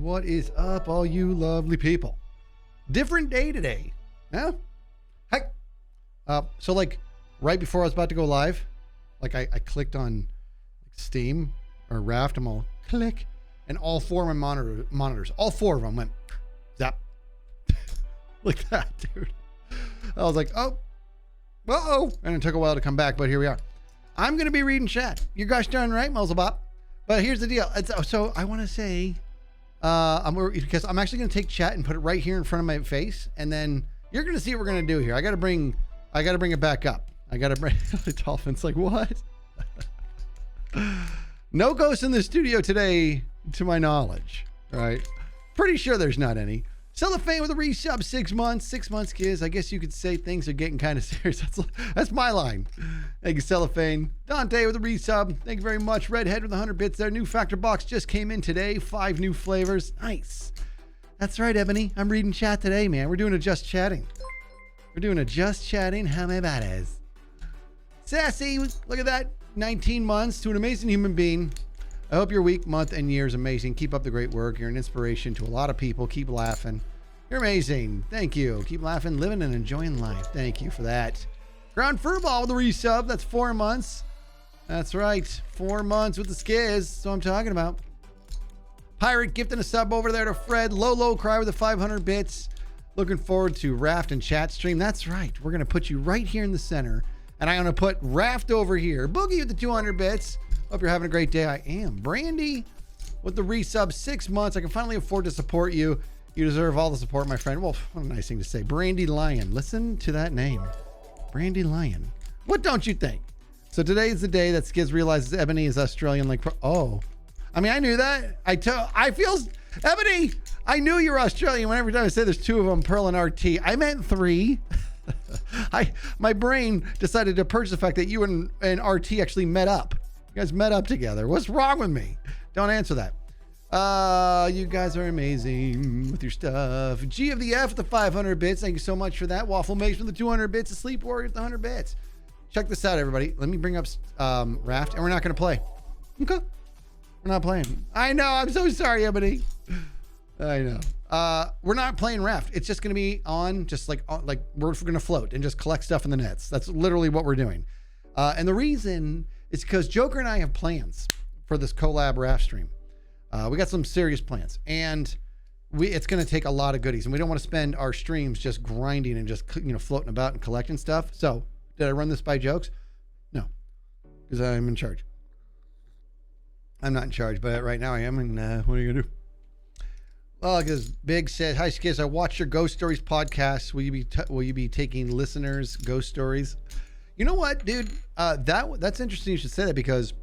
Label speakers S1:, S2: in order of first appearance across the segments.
S1: What is up, all you lovely people? Different day today. Huh? Heck. So like right before I was about to go live, like I clicked on Steam or Raft. I'm all click, and all four of my monitors, all four of them went zap. Like that, dude. I was like, oh, uh-oh. And it took a while to come back, but here we are. I'm going to be reading chat. You guys darn right, Muzzlebop. But here's the deal. So I want to say, because I'm actually going to take chat and put it right here in front of my face. And then you're going to see what we're going to do here. I got to bring it back up. I got to bring the dolphins. Like, what? No ghosts in the studio today, to my knowledge. Right? Pretty sure there's not any. Cellophane with a resub, 6 months. 6 months, kids. I guess you could say things are getting kind of serious. That's my line. Thank you, Cellophane. Dante with a resub. Thank you very much. Redhead with 100 bits. Their new factor box just came in today. 5 new flavors. Nice. That's right, Ebony. I'm reading chat today, man. We're doing a just chatting. We're doing a just chatting. How many that is? Sassy, look at that. 19 months to an amazing human being. I hope your week, month, and year is amazing. Keep up the great work. You're an inspiration to a lot of people. Keep laughing. You're amazing. Thank you. Keep laughing, living, and enjoying life. Thank you for that. Ground Furball with a resub. That's 4 months. That's right. 4 months with the skiz. That's what I'm talking about. Pirate gifting a sub over there to Fred. Low Cry with the 500 bits. Looking forward to Raft and chat stream. That's right. We're going to put you right here in the center. And I'm going to put Raft over here. Boogie with the 200 bits. Hope you're having a great day. I am. Brandy with the resub, 6 months. I can finally afford to support you. You deserve all the support, my friend. Well, what a nice thing to say. Brandy Lion. Listen to that name. Brandy Lion. What don't you think? So today is the day that Skiz realizes Ebony is Australian. Like, oh, I mean, I knew that. I feel, Ebony, I knew you were Australian when every time I say there's 2 of them, Pearl and RT. I meant 3. My brain decided to purge the fact that you and RT actually met up. You guys met up together. What's wrong with me? Don't answer that. You guys are amazing with your stuff. G of the F with the 500 bits. Thank you so much for that. Waffle Mace with the 200 bits. A Sleep Warrior with the 100 bits. Check this out, everybody. Let me bring up Raft, and we're not going to play. Okay. We're not playing. I know. I'm so sorry, Ebony. I know. We're not playing Raft. It's just going to be on, just like we're going to float and just collect stuff in the nets. That's literally what we're doing. And the reason is because Joker and I have plans for this collab Raft stream. We got some serious plans, and it's going to take a lot of goodies, and we don't want to spend our streams just grinding and just, floating about and collecting stuff. So did I run this by jokes? No, because I'm in charge. I'm not in charge, but right now I am. And what are you going to do? Well, because Big said, hi, Skiz, I watched your Ghost Stories podcast. Will you be taking listeners' ghost stories? You know what, dude? That's interesting you should say that, because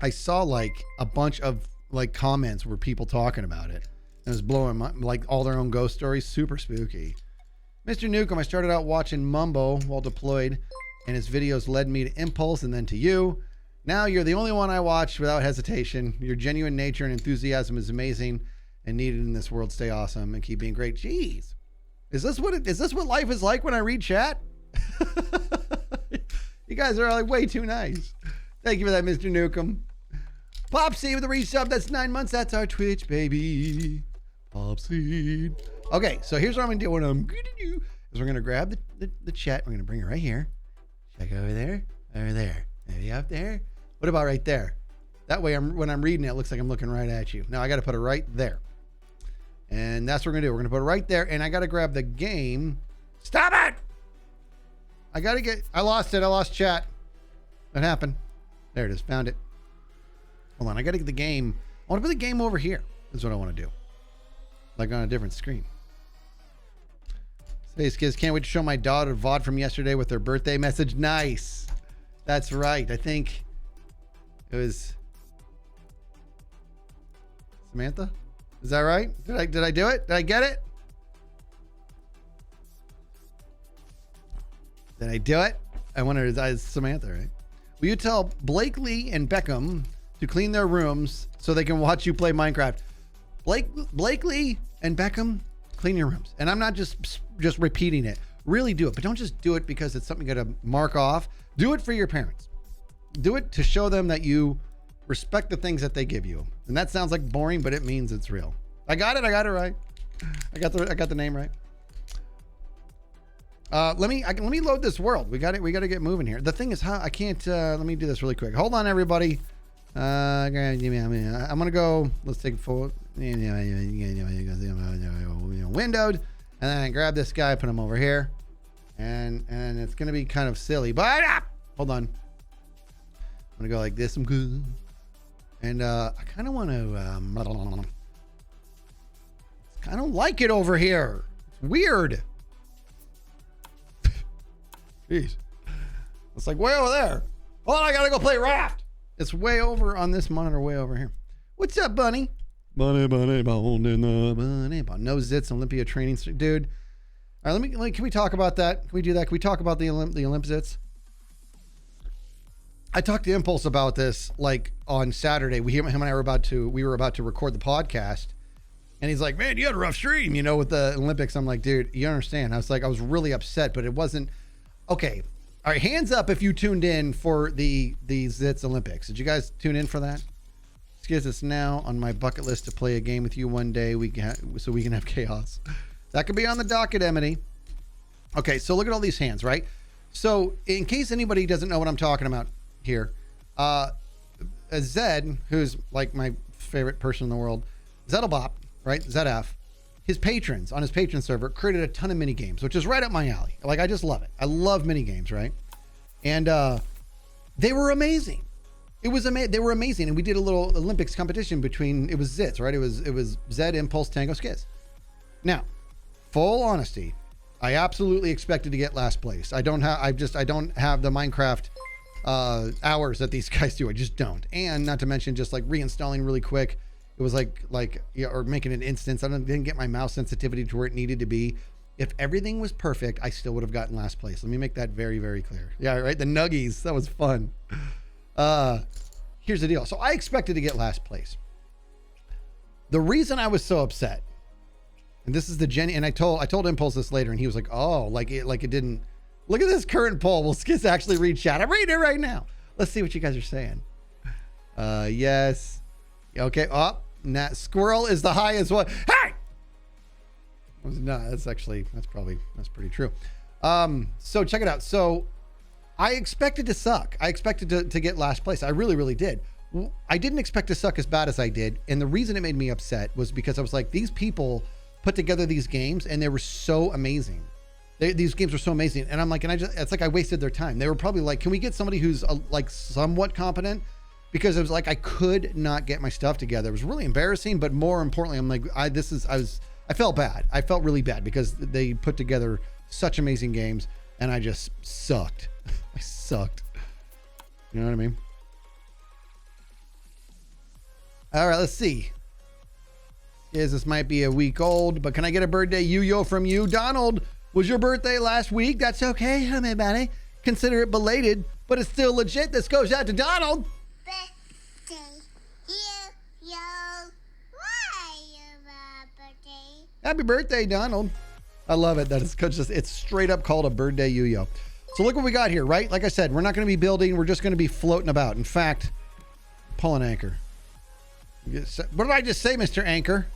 S1: I saw like a bunch of like comments where people talking about it. And it was blowing my, like all their own ghost stories. Super spooky. Mr. Newcomb, I started out watching Mumbo while deployed, and his videos led me to Impulse and then to you. Now you're the only one I watch without hesitation. Your genuine nature and enthusiasm is amazing and needed in this world. Stay awesome and keep being great. Jeez. Is this what life is like when I read chat? You guys are like way too nice. Thank you for that, Mr. Newcomb. Popsy with a resub. That's 9 months. That's our Twitch, baby. Popsy. Okay, so here's what I'm going to do. What I'm going to do is we're going to grab the chat. We're going to bring it right here. Check over there. Over there. Maybe up there. What about right there? That way, when I'm reading it, it looks like I'm looking right at you. Now, I got to put it right there. And that's what we're going to do. We're going to put it right there. And I got to grab the game. Stop it! I lost it. I lost chat. What happened? There it is. Found it. Hold on. I got to get the game. I want to put the game over here. That's what I want to do. Like on a different screen. Space Kids, can't wait to show my daughter VOD from yesterday with her birthday message. Nice. That's right. I think it was Samantha. Is that right? Did I do it? Did I get it? Did I do it? I wonder, is that Samantha, right? Will you tell Blakely and Beckham to clean their rooms so they can watch you play Minecraft? Blakely and Beckham, clean your rooms. And I'm not just repeating it. Really do it. But don't just do it because it's something you got to mark off. Do it for your parents. Do it to show them that you respect the things that they give you. And that sounds like boring, but it means it's real. I got it right. I got the name right. Let me load this world. We got to get moving here. The thing is, how I can't. Let me do this really quick. Hold on, everybody. I'm gonna go. Let's take it forward. Windowed, and then I grab this guy, put him over here, and it's gonna be kind of silly. But hold on. I'm gonna go like this. I'm good. And I kind of want to. I don't like it over here. It's weird. Jeez. It's like way over there. Oh, I gotta go play Raft. It's way over on this monitor, way over here. What's up, bunny? Bunny, bunny, bone in the bunny. No zits, Olympia training, dude. All right, can we talk about that? Can we do that? Can we talk about the Olymp zits? I talked to Impulse about this like on Saturday. Him and I were about to record the podcast. And he's like, man, you had a rough stream, you know, with the Olympics. I'm like, dude, you understand. I was really upset, but it wasn't. Okay. All right. Hands up if you tuned in for the Zits Olympics. Did you guys tune in for that? Excuse us, now on my bucket list to play a game with you one day so we can have chaos. That could be on the docket, Emily. Okay. So look at all these hands, right? So in case anybody doesn't know what I'm talking about here, Zed, who's like my favorite person in the world, Zettlebop, right? ZF, his patrons on his patron server created a ton of mini games, which is right up my alley. Like, I just love it. I love mini games, right? And they were amazing. It was amazing. They were amazing. And we did a little Olympics competition between, it was Zits, right? It was Zed, Impulse, Tango, Skiz. Now, full honesty, I absolutely expected to get last place. I don't have the Minecraft hours that these guys do. I just don't. And not to mention just like reinstalling really quick. It was like or making an instance. I didn't get my mouse sensitivity to where it needed to be. If everything was perfect, I still would have gotten last place. Let me make that very, very clear. Yeah, right. The Nuggies. That was fun. Here's the deal. So I expected to get last place. The reason I was so upset, and this is the Jenny, and I told Impulse this later, and he was like, oh, like it didn't. Look at this current poll. Will Skiz actually read chat? I'm reading it right now. Let's see what you guys are saying. Yes. Okay. Oh. Nah, squirrel is the highest one. Hey! No, that's pretty true. So check it out. So I expected to suck. I expected to get last place. I really, really did. I didn't expect to suck as bad as I did. And the reason it made me upset was because I was like, these people put together these games and they were so amazing. These games were so amazing. And I'm like, it's like I wasted their time. They were probably like, can we get somebody who's like somewhat competent? Because it was like I could not get my stuff together. It was really embarrassing, but more importantly, I'm like, I felt bad. I felt really bad because they put together such amazing games, and I just sucked. I sucked. You know what I mean? All right, let's see. This might be a week old, but can I get a birthday yo-yo from you? Donald, was your birthday last week? That's okay, honey bunny. Consider it belated, but it's still legit. This goes out to Donald. Happy birthday, Donald. I love it. That is just, it's straight up called a birthday yo-yo. So look what we got here, right? Like I said, we're not going to be building. We're just going to be floating about. In fact, pull an anchor. What did I just say, Mr. Anchor?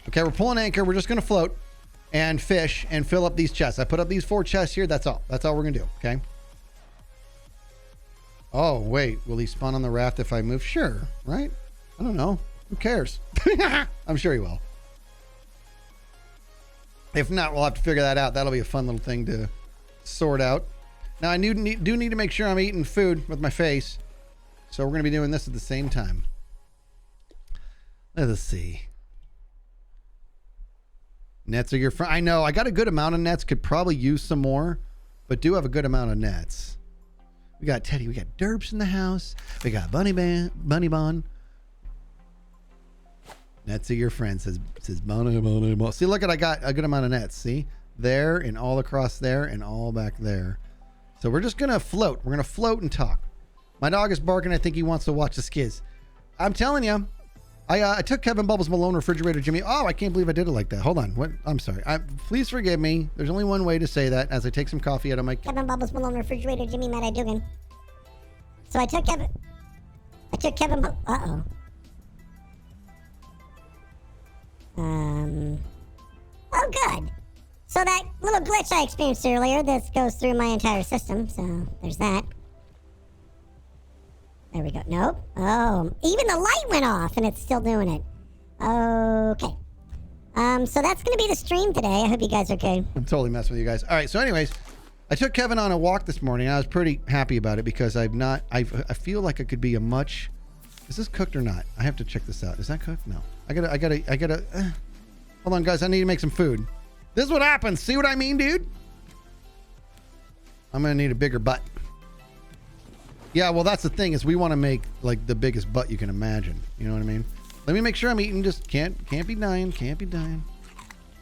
S1: Okay, we're pulling anchor. We're just going to float and fish and fill up these chests. I put up these 4 chests here. That's all. That's all we're going to do, okay? Oh, wait. Will he spawn on the raft if I move? Sure, right? I don't know. Who cares? I'm sure he will. If not, we'll have to figure that out. That'll be a fun little thing to sort out. Now, I do need to make sure I'm eating food with my face. So we're going to be doing this at the same time. Let's see. Nets are your friend. I know. I got a good amount of nets. Could probably use some more. But do have a good amount of nets. We got Teddy. We got Derps in the house. We got Bunny Bon. Nets are your friend, says Bunny. See, look at, I got a good amount of nets. See? There and all across there and all back there. So we're just going to float. We're going to float and talk. My dog is barking. I think he wants to watch the Skiz. I'm telling you, I took Kevin Bubbles Malone Refrigerator Jimmy. Oh, I can't believe I did it like that. Hold on. What? I'm sorry. Please forgive me. There's only one way to say that as I take some coffee out of my...
S2: Kevin Bubbles Malone Refrigerator Jimmy Mad Dugan. So I took Kevin... Uh-oh. So that little glitch I experienced earlier, this goes through my entire system, so there's that. There we go. Nope. Oh, even the light went off and it's still doing it. Okay. So that's going to be the stream today. I hope you guys are okay.
S1: I'm totally messing with you guys. All right, so anyways, I took Kevin on a walk this morning. I was pretty happy about it because I feel like it could be a much... Is this cooked or not? I have to check this out. Is that cooked? No. I gotta... Hold on, guys. I need to make some food. This is what happens. See what I mean, dude? I'm gonna need a bigger butt. Yeah, well, that's the thing is we want to make like the biggest butt you can imagine. You know what I mean? Let me make sure I'm eating. Just can't be dying. Can't be dying.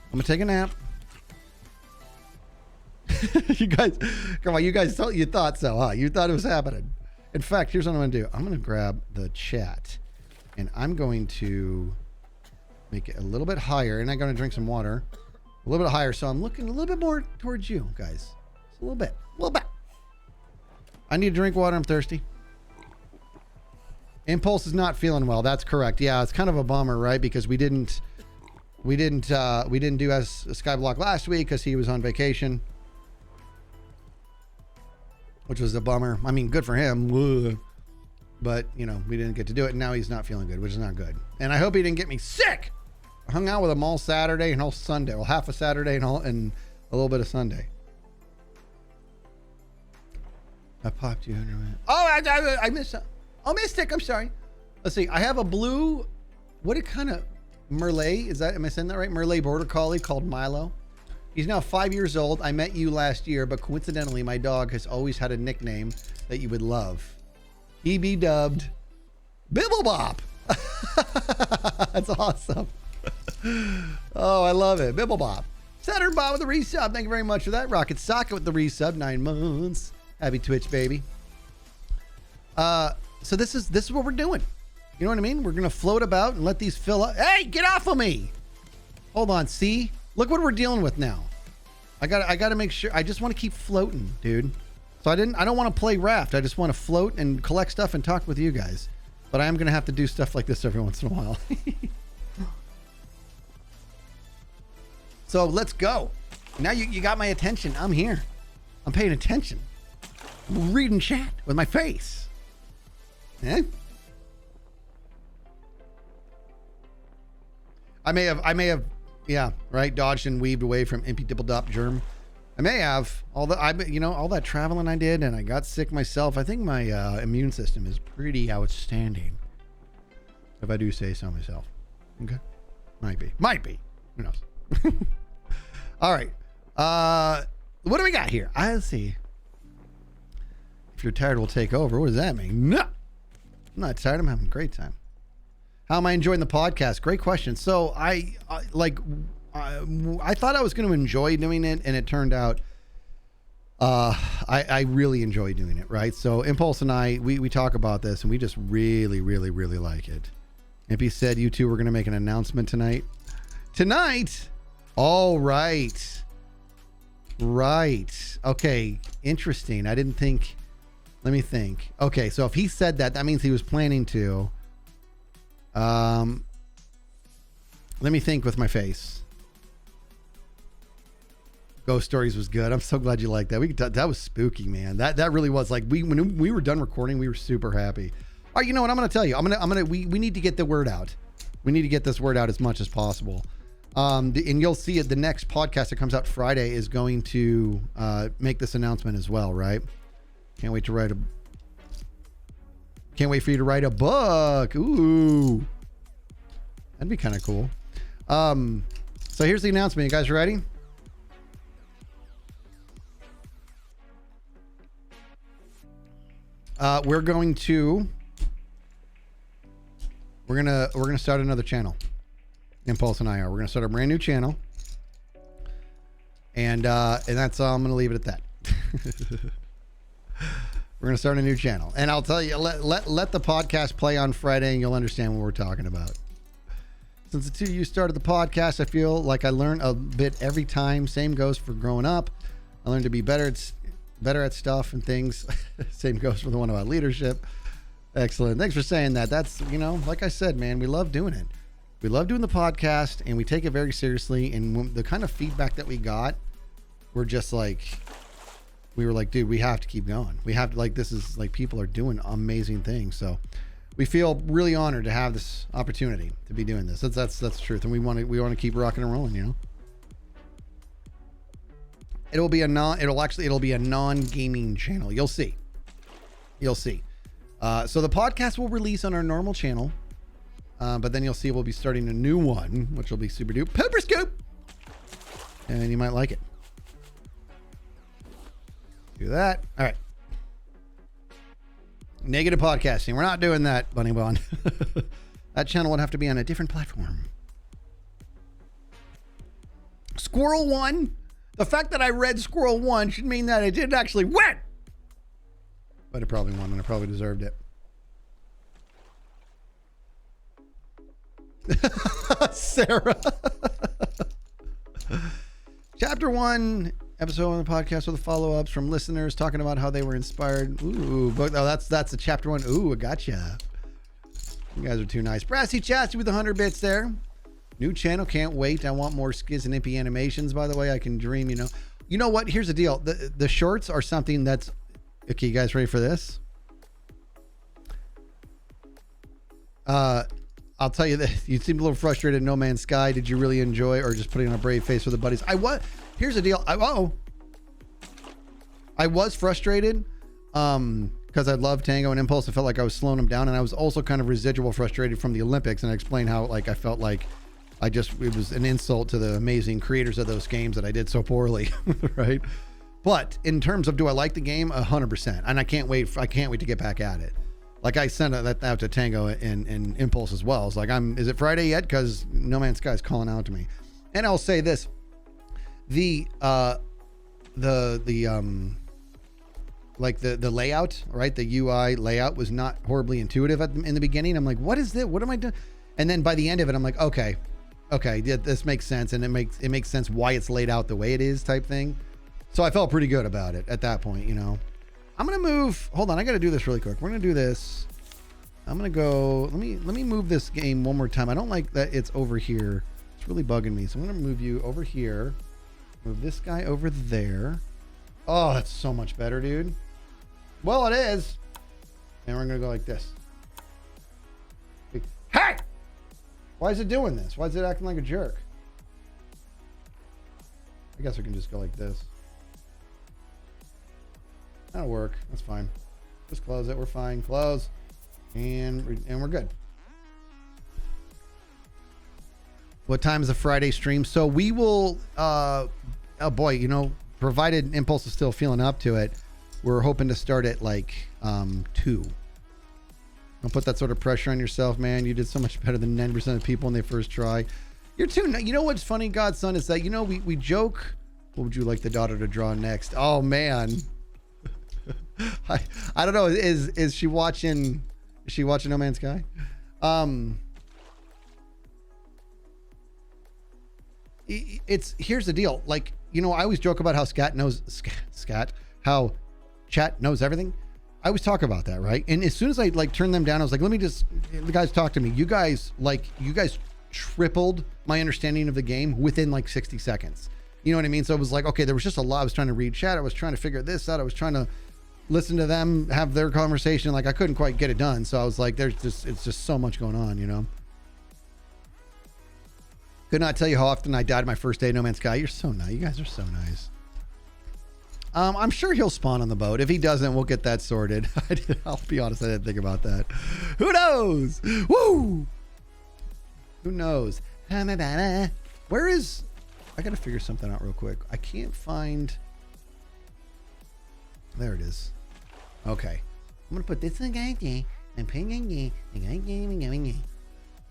S1: I'm gonna take a nap. You guys, come on. You guys you thought so, huh? You thought it was happening. In fact, here's what I'm gonna do. I'm gonna grab the chat, and I'm going to make it a little bit higher, and I'm gonna drink some water, a little bit higher. So I'm looking a little bit more towards you guys. Just a little bit. I need to drink water. I'm thirsty. Impulse is not feeling well. That's correct. Yeah, it's kind of a bummer, right? Because we didn't do as Skyblock last week because he was on vacation, which was a bummer. I mean, good for him, but you know, we didn't get to do it. And now he's not feeling good, which is not good. And I hope he didn't get me sick. I hung out with him all Saturday and all Sunday. Well, half a Saturday and a little bit of Sunday. I popped you under it. Oh, I missed that. Oh, Mystic, I'm sorry. Let's see. I have a blue, what kind of Merle? Am I saying that right? Merle Border Collie called Milo. He's now 5 years old. I met you last year, but coincidentally, my dog has always had a nickname that you would love. He be dubbed Bibblebop. That's awesome. Oh, I love it. Bibblebop. Saturn Bob with the resub. Thank you very much for that. Rocket Socket with the resub. 9 months. Happy Twitch, baby. So this is what we're doing. You know what I mean? We're gonna float about and let these fill up. Hey, get off of me! Hold on. See, look what we're dealing with now. I gotta make sure. I just want to keep floating, dude. So I don't want to play Raft. I just want to float and collect stuff and talk with you guys. But I am gonna have to do stuff like this every once in a while. So let's go. Now you got my attention. I'm here. I'm paying attention. I'm reading chat with my face. Eh? I may have, yeah, right, dodged and weaved away from Impy Dibble Dop Germ. I may have all that traveling I did, and I got sick myself. I think my immune system is pretty outstanding, if I do say so myself. Okay, might be. Who knows? All right. What do we got here? Let's see. If you're tired, we'll take over. What does that mean? No, I'm not tired. I'm having a great time. How am I enjoying the podcast? Great question. So I thought I was going to enjoy doing it, and it turned out I really enjoy doing it, right? So Impulse and I, we talk about this, and we just really, really, really like it. Impy said you two were going to make an announcement tonight. Tonight? All right. Right. Okay. Interesting. I didn't think... Let me think. Okay, so if he said that, that means he was planning to. Let me think with my face. Ghost Stories was good. I'm so glad you liked that. That was spooky, man. That really was. Like when we were done recording, we were super happy. All right, you know what? I'm gonna tell you. We need to get the word out. We need to get this word out as much as possible. And you'll see it. The next podcast that comes out Friday is going to make this announcement as well, right? Can't wait for you to write a book. Ooh, that'd be kind of cool. So here's the announcement. You guys ready? We're gonna start another channel. Impulse and I are. We're gonna start a brand new channel, and that's all. I'm gonna leave it at that. We're gonna start a new channel, and I'll tell you, let the podcast play on Friday, and you'll understand what we're talking about. Since the two of you started the podcast, I feel like I learn a bit every time. Same goes for growing up. I learned to be better at stuff and things. Same goes for the one about leadership. Excellent. Thanks for saying that. That's, like I said, man, we love doing it. We love doing the podcast, and we take it very seriously. And the kind of feedback that we got, we're just like, we were like, dude, we have to keep going. We have to, like, this is like, people are doing amazing things. So we feel really honored to have this opportunity to be doing this. That's the truth. And we want to keep rocking and rolling, you know. It'll be a non-gaming channel. You'll see. So the podcast will release on our normal channel. But then you'll see we'll be starting a new one, which will be super duper pepper scoop. And you might like it. Do that. All right. Negative podcasting. We're not doing that, Bunny Bond. That channel would have to be on a different platform. Squirrel won. The fact that I read Squirrel won should mean that I didn't actually win. But it probably won, and I probably deserved it. Sarah. Chapter 1, episode on the podcast with the follow-ups from listeners talking about how they were inspired. Ooh, but oh, that's a chapter 1. Ooh, I gotcha. You guys are too nice. Brassy Chatsy with 100 bits there. New channel, can't wait. I want more skiz and impy animations, by the way. I can dream, you know. You know what? Here's the deal. The shorts are something that's... Okay, you guys ready for this? I'll tell you this. You seemed a little frustrated in No Man's Sky. Did you really enjoy or just putting on a brave face for the buddies? Here's the deal. I was frustrated because I love Tango and Impulse. I felt like I was slowing them down. And I was also kind of residual frustrated from the Olympics. And I explained how like I felt like it was an insult to the amazing creators of those games that I did so poorly. Right. But in terms of do I like the game? 100%. And I can't wait to get back at it. Like I sent that out to Tango and Impulse as well. It's like, is it Friday yet? Because No Man's Sky is calling out to me. And I'll say this, the layout, right? The UI layout was not horribly intuitive in the beginning. I'm like, what is this? What am I doing? And then by the end of it, I'm like, okay, this makes sense. And it makes sense why it's laid out the way it is type thing. So I felt pretty good about it at that point, you know. I'm going to move. Hold on. I got to do this really quick. We're going to do this. I'm going to go. Let me move this game one more time. I don't like that it's over here. It's really bugging me. So I'm going to move you over here. Move this guy over there. Oh, that's so much better, dude. Well, it is. And we're going to go like this. Hey! Why is it doing this? Why is it acting like a jerk? I guess we can just go like this. That'll work. That's fine. Just close it. We're fine. Close. And we're good. What time is the Friday stream? So we will, oh boy, you know, provided Impulse is still feeling up to it, we're hoping to start at like 2. Don't put that sort of pressure on yourself, man. You did so much better than 90% of people when they first try. You're too, you know what's funny, Godson, is that, you know, we joke, what would you like the daughter to draw next? Oh, man. I don't know. Is she watching No Man's Sky? Here's the deal. Like, you know, I always joke about how how chat knows everything. I always talk about that, right? And as soon as I like turn them down, I was like, the guys talk to me. You guys tripled my understanding of the game within like 60 seconds. You know what I mean? So it was like, okay, there was just a lot. I was trying to read chat. I was trying to figure this out. I was trying to listen to them have their conversation. Like I couldn't quite get it done. So I was like, it's just so much going on, you know? Could not tell you how often I died my first day in No Man's Sky. You're so nice. You guys are so nice. I'm sure he'll spawn on the boat. If he doesn't, we'll get that sorted. I'll be honest, I didn't think about that. Who knows? Woo! Who knows? Where is... I gotta figure something out real quick. I can't find... There it is. Okay. I'm gonna put this in the and ping.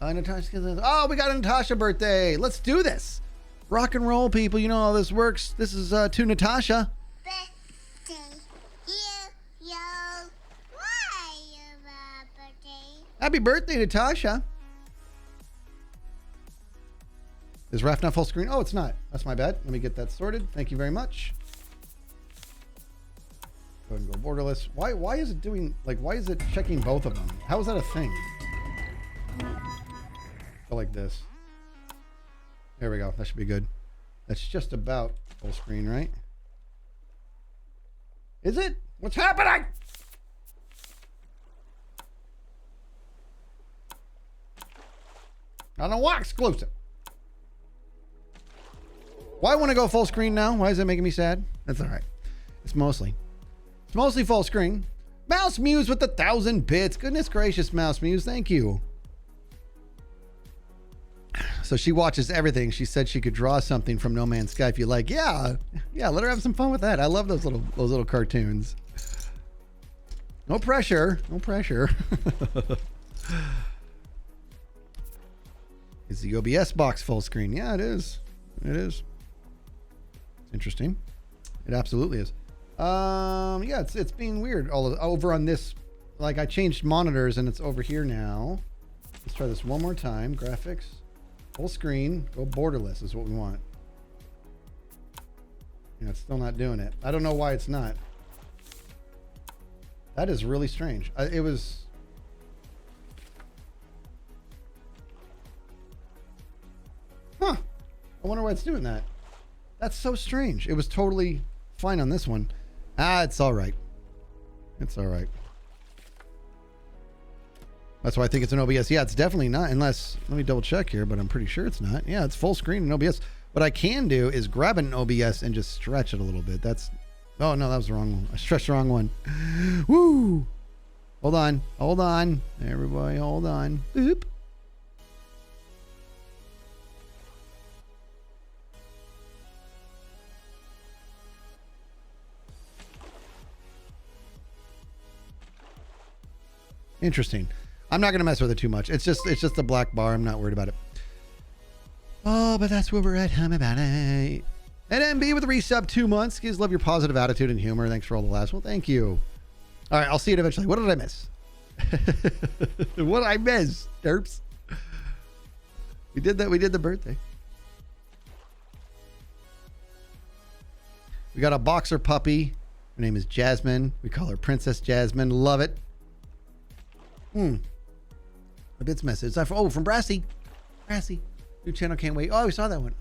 S1: Natasha, oh, we got a Natasha birthday. Let's do this. Rock and roll, people. You know how this works. This is to Natasha.
S3: Birthday. Yo. Why your birthday?
S1: Happy birthday, Natasha. Is Raft not full screen? Oh, it's not. That's my bad. Let me get that sorted. Thank you very much. Go ahead and go borderless. Why is it doing, like, why is it checking both of them? How is that a thing? Go like this. There we go. That should be good. That's just about full screen, right? Is it? What's happening? I don't know why exclusive. Why want to go full screen now? Why is it making me sad? That's all right. It's mostly full screen. Mouse Muse with 1,000 bits. Goodness gracious, Mouse Muse. Thank you. So she watches everything. She said she could draw something from No Man's Sky if you like. Yeah, let her have some fun with that. I love those little cartoons. No pressure. No pressure. Is the OBS box full screen? Yeah, it is. It is. It's interesting. It absolutely is. Yeah, it's being weird all over on this. Like I changed monitors and it's over here now. Let's try this one more time. Graphics, full screen, go borderless is what we want. Yeah, it's still not doing it. I don't know why it's not. That is really strange. It was. Huh. I wonder why it's doing that. That's so strange. It was totally fine on this one. It's all right. It's all right. That's why I think it's an OBS. Yeah, it's definitely not. Unless, let me double check here, but I'm pretty sure it's not. Yeah, it's full screen in OBS. What I can do is grab an OBS and just stretch it a little bit. That's, oh no, that was the wrong one. I stretched the wrong one. Woo! Hold on. Hold on. Everybody, hold on. Boop. Interesting. I'm not going to mess with it too much. It's just a black bar. I'm not worried about it. Oh, but that's where we're at. Hum about it. NMB with a resub 2 months. Kids, love your positive attitude and humor. Thanks for all the laughs. Well, thank you. All right, I'll see it eventually. What did I miss? What did I miss? Derps. We did that. We did the birthday. We got a boxer puppy. Her name is Jasmine. We call her Princess Jasmine. Love it. A bits message. From Brassy. Brassy. New channel, can't wait. Oh, we saw that one.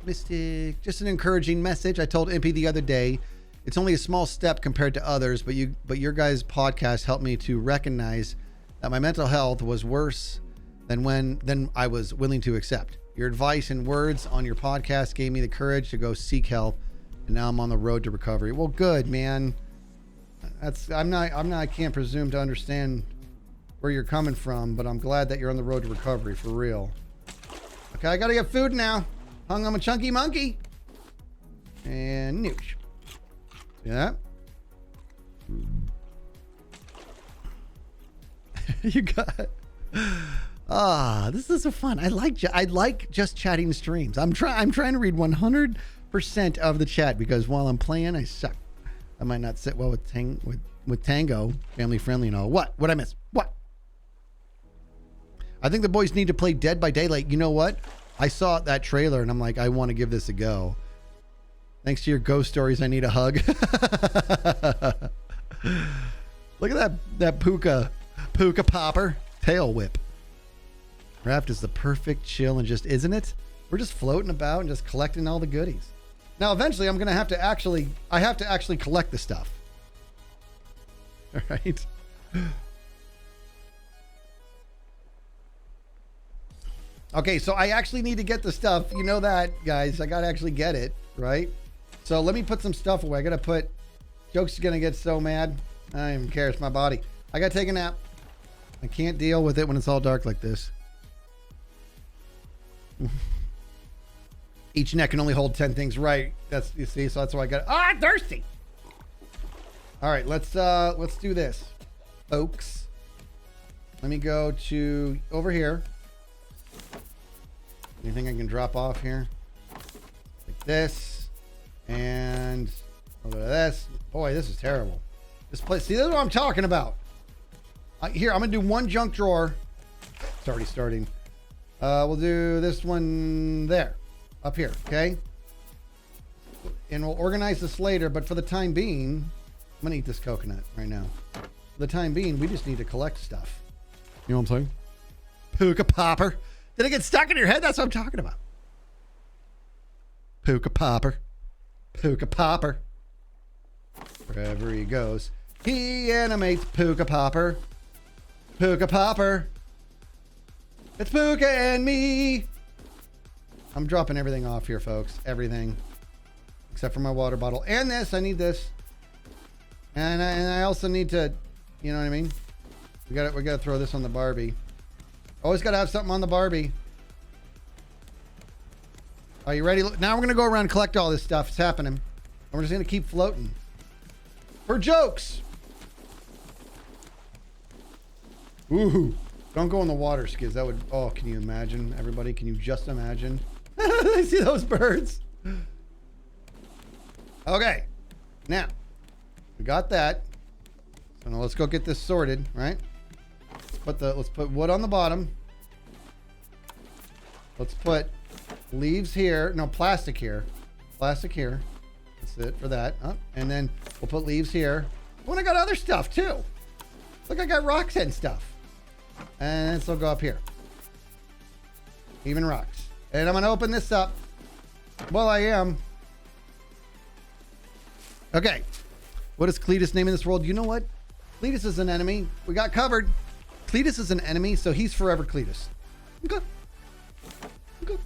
S1: Mystic. Just an encouraging message. I told Impy the other day, it's only a small step compared to others, but your guys' podcast helped me to recognize that my mental health was worse than I was willing to accept. Your advice and words on your podcast gave me the courage to go seek help, and now I'm on the road to recovery. Well, good, man. I can't presume to understand where you're coming from, but I'm glad that you're on the road to recovery for real. Okay, I gotta get food now. Hung on a chunky monkey. And nooch. See that? You got. This is so fun. I like just chatting streams. I'm trying to read 100% of the chat because while I'm playing, I suck. I might not sit well with Tango, family friendly and all. What I miss? What? I think the boys need to play Dead by Daylight. You know what? I saw that trailer and I'm like, I want to give this a go. Thanks to your ghost stories, I need a hug. Look at that puka popper tail whip. Raft is the perfect chill and just, isn't it? We're just floating about and just collecting all the goodies. Now, eventually, I'm going to have to actually collect the stuff. All right. Okay, so I actually need to get the stuff. You know that, guys. I got to actually get it, right? So let me put some stuff away. I got to put... Joke's going to get so mad. I don't even care. It's my body. I got to take a nap. I can't deal with it when it's all dark like this. Each neck can only hold 10 things, right? That's, you see, so that's why I got... I'm thirsty! All right, let's do this, folks. Let me go to over here. Anything I can drop off here? Like this. And a little bit of this. Boy, this is terrible. This place, see, this is what I'm talking about. Here, I'm going to do one junk drawer. It's already starting. We'll do this one there. Up here, okay? And we'll organize this later, but for the time being, I'm going to eat this coconut right now. For the time being, we just need to collect stuff. You know what I'm saying? Puka popper. Did it get stuck in your head? That's what I'm talking about. Puka Popper. Puka Popper. Wherever he goes, he animates Puka Popper. Puka Popper. It's Puka and me. I'm dropping everything off here, folks. Everything. Except for my water bottle. And this. I need this. And I also need to, you know what I mean? We gotta throw this on the Barbie. Always gotta have something on the Barbie. Are you ready? Now we're gonna go around and collect all this stuff. It's happening. And we're just gonna keep floating. For jokes. Ooh. Don't go in the water, Skids. That would, oh, can you imagine? Everybody, can you just imagine? I see those birds. Okay. Now, we got that. So now let's go get this sorted, right? Let's put wood on the bottom. Let's put leaves here. No, plastic here. Plastic here. That's it for that. And then we'll put leaves here. Oh, and I got other stuff too. Look, I got rocks and stuff. And this will go up here. Even rocks. And I'm going to open this up. Well, I am. Okay. What is Cletus name in this world? You know what? Cletus is an enemy. We got covered. Cletus is an enemy, so he's forever Cletus. Okay. Okay.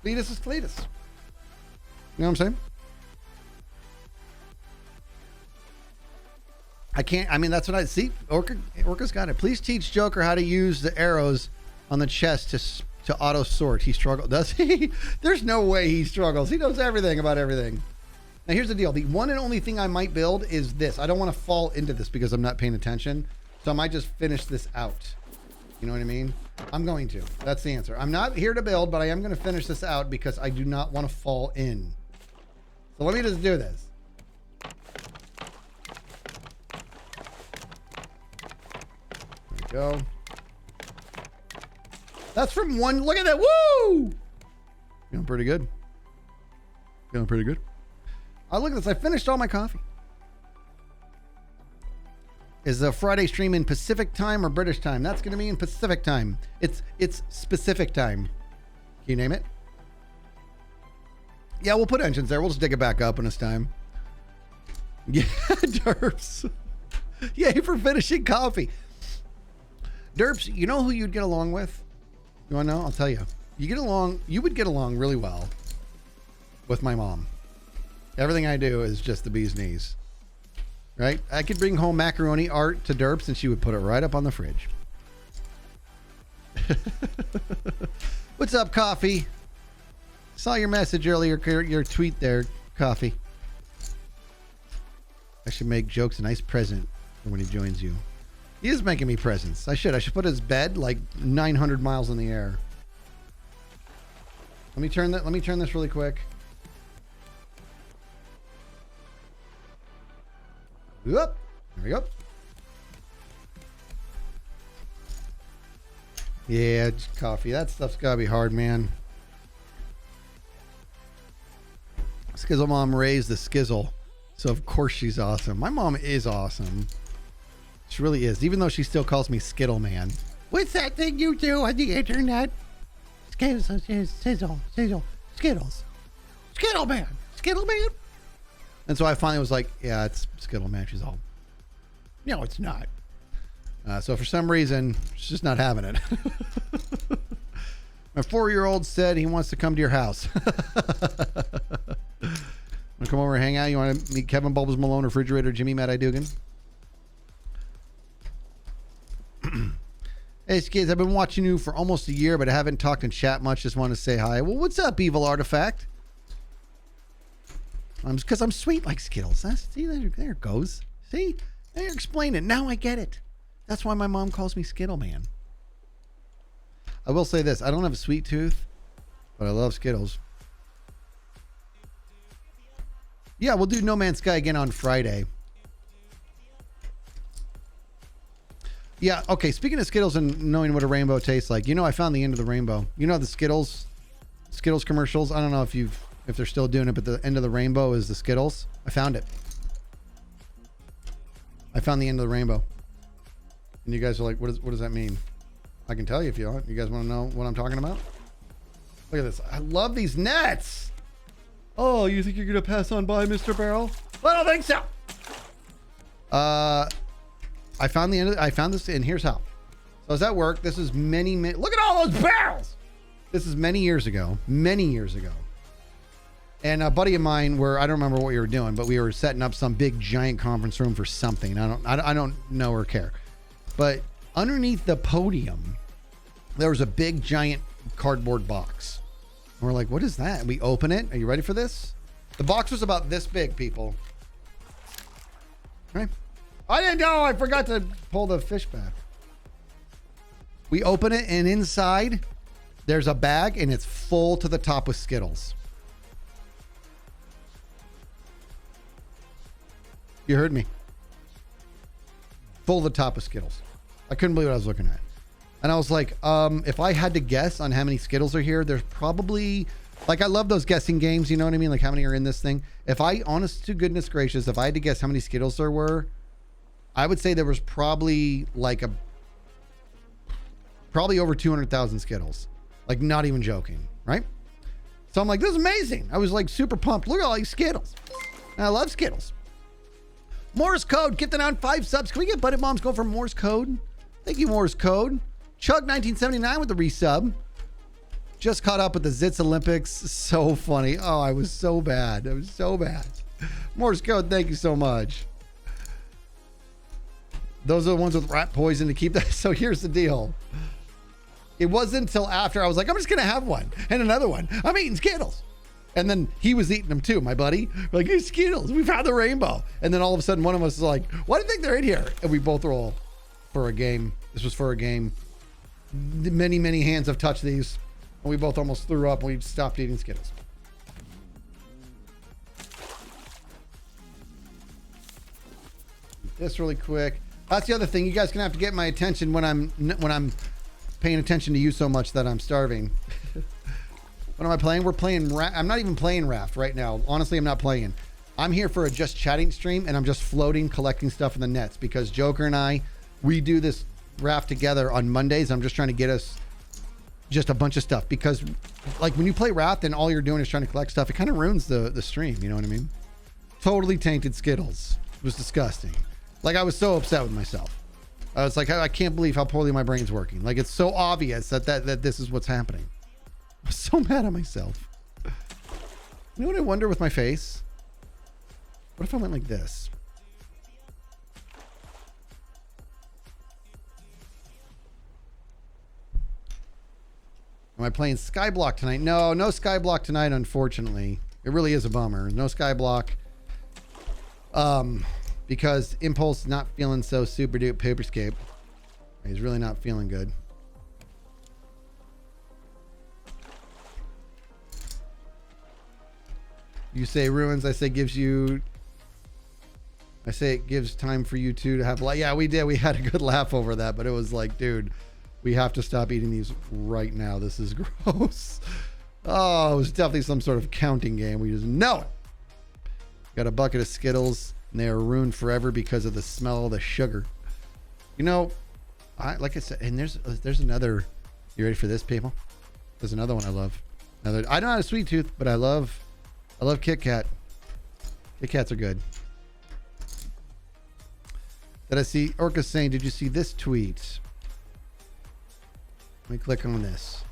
S1: Cletus is Cletus. You know what I'm saying? I can't, I mean, that's what I see. Orca's got it. Please teach Joker how to use the arrows on the chest to auto sort. He struggles. Does he? There's no way he struggles. He knows everything about everything. Now, here's the deal. The one and only thing I might build is this. I don't want to fall into this because I'm not paying attention. So I might just finish this out. You know what I mean? I'm going to. That's the answer. I'm not here to build, but I am going to finish this out because I do not want to fall in. So let me just do this. Go. That's from one. Look at that. Woo! Feeling pretty good. Feeling pretty good. Oh, look at this. I finished all my coffee. Is the Friday stream in Pacific time or British time? That's going to be in Pacific time. It's specific time. Can you name it? Yeah, we'll put engines there. We'll just dig it back up when it's time. Yeah, derps. Yay for finishing coffee. Derps, you know who you'd get along with? You want to know? I'll tell you. You would get along really well with my mom. Everything I do is just the bee's knees. Right? I could bring home macaroni art to Derps and she would put it right up on the fridge. What's up, Coffee? Saw your message earlier, your tweet there, Coffee. I should make Jokes a nice present for when he joins you. He is making me presents. I should put his bed like 900 miles in the air. Let me turn this really quick. Whoop. There we go. Yeah, coffee. That stuff's gotta be hard, man. Skizzle mom raised the Skizzle, so of course she's awesome. My mom is awesome. She really is, even though she still calls me Skittle Man. What's that thing you do on the internet? Skittles, Skittles. Skittle Man. Skittle Man. And so I finally was like, yeah, it's Skittle Man. She's all, no, it's not. So for some reason, she's just not having it. My 4-year-old said he wants to come to your house. Want to come over and hang out? You want to meet Kevin Bulbs Malone, Refrigerator, Jimmy, Matt I. Dugan? Hey, Skids, I've been watching you for almost a year, but I haven't talked in chat much. Just want to say hi. Well, what's up, Evil Artifact? Because I'm sweet like Skittles. See, there it goes. See? Now you're explaining it. Now I get it. That's why my mom calls me Skittle Man. I will say this. I don't have a sweet tooth, but I love Skittles. Yeah, we'll do No Man's Sky again on Friday. Yeah, okay, speaking of Skittles and knowing what a rainbow tastes like, you know I found the end of the rainbow. You know the Skittles commercials? I don't know if they're still doing it, but the end of the rainbow is the Skittles. I found it. I found the end of the rainbow. And you guys are like, what does that mean? I can tell you if you want. You guys want to know what I'm talking about? Look at this. I love these nets. Oh, you think you're gonna pass on by, Mr. Barrel? I don't think so. I found the end of I found this, and here's how. So I was at work. This is many. Look at all those barrels. This is many years ago. And a buddy of mine, where I don't remember what we were doing, but we were setting up some big giant conference room for something. I don't know or care. But underneath the podium, there was a big giant cardboard box. And we're like, what is that? And we open it. Are you ready for this? The box was about this big, people. Right? I didn't know. I forgot to pull the fish back. We open it, and inside there's a bag, and it's full to the top with Skittles. You heard me. Full to the top with Skittles. I couldn't believe what I was looking at. And I was like, if I had to guess on how many Skittles are here, there's probably, like, I love those guessing games, you know what I mean? Like, how many are in this thing? If I, honest to goodness gracious, if I had to guess how many Skittles there were, I would say there was probably probably over 200,000 Skittles. Like, not even joking, right? So I'm like, this is amazing. I was like super pumped. Look at all these Skittles. And I love Skittles. Morse Code, get that on 5 subs. Can we get Buddy Moms going for Morse Code? Thank you, Morse Code. Chug1979 with the resub. Just caught up with the Zits Olympics. So funny. Oh, I was so bad. Morse Code, thank you so much. Those are the ones with rat poison to keep that. So here's the deal. It wasn't until after I was like, I'm just going to have one and another one. I'm eating Skittles. And then he was eating them too, my buddy. We're like, hey, Skittles, we found the rainbow. And then all of a sudden, one of us is like, why do you think they're in here? And we both roll for a game. This was for a game. Many, many hands have touched these. And we both almost threw up when we stopped eating Skittles. This really quick. That's the other thing. You guys can have to get my attention when I'm paying attention to you so much that I'm starving. What am I playing? We're playing I'm not even playing Raft right now. Honestly, I'm not playing. I'm here for a just chatting stream, and I'm just floating, collecting stuff in the nets, because Joker and I, we do this Raft together on Mondays. I'm just trying to get us just a bunch of stuff, because like when you play Raft and all you're doing is trying to collect stuff, it kind of ruins the stream. You know what I mean? Totally tainted Skittles. It was disgusting. Like, I was so upset with myself. I was like, I can't believe how poorly my brain's working. Like, it's so obvious that this is what's happening. I'm so mad at myself. You know what I wonder with my face? What if I went like this? Am I playing Skyblock tonight? No Skyblock tonight, unfortunately. It really is a bummer. No Skyblock. Because Impulse is not feeling so super duper paperscape. He's really not feeling good. You say ruins, I say gives you... I say it gives time for you two to have... Yeah, we did. We had a good laugh over that, but it was like, dude, we have to stop eating these right now. This is gross. Oh, it was definitely some sort of counting game. We just know it. Got a bucket of Skittles, and they are ruined forever because of the smell of the sugar. You know, like I said, and there's another... You ready for this, people? There's another one I love. I don't have a sweet tooth, but I love Kit Kat. Kit Kats are good. Did I see Orca saying, did you see this tweet? Let me click on this.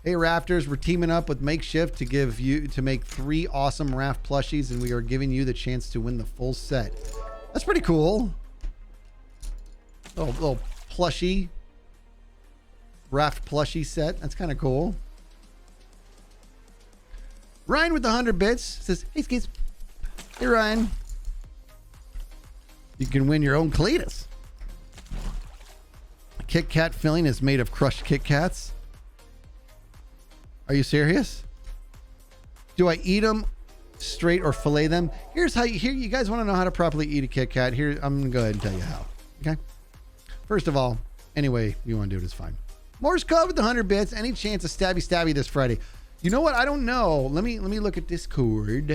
S1: Hey Raptors, we're teaming up with Makeshift to make 3 awesome Raft plushies, and we are giving you the chance to win the full set. That's pretty cool. Little plushie. Raft plushie set. That's kind of cool. Ryan with the 100 bits says, hey Skis. Hey Ryan. You can win your own Cletus. A Kit Kat filling is made of crushed Kit Kats. Are you serious? Do I eat them straight or fillet them? Here's how you guys want to know how to properly eat a Kit Kat. Here, I'm going to go ahead and tell you how. Okay. First of all, any way you want to do it is fine. Morse code with the 100 bits. Any chance of stabby this Friday? You know what? I don't know. Let me look at Discord.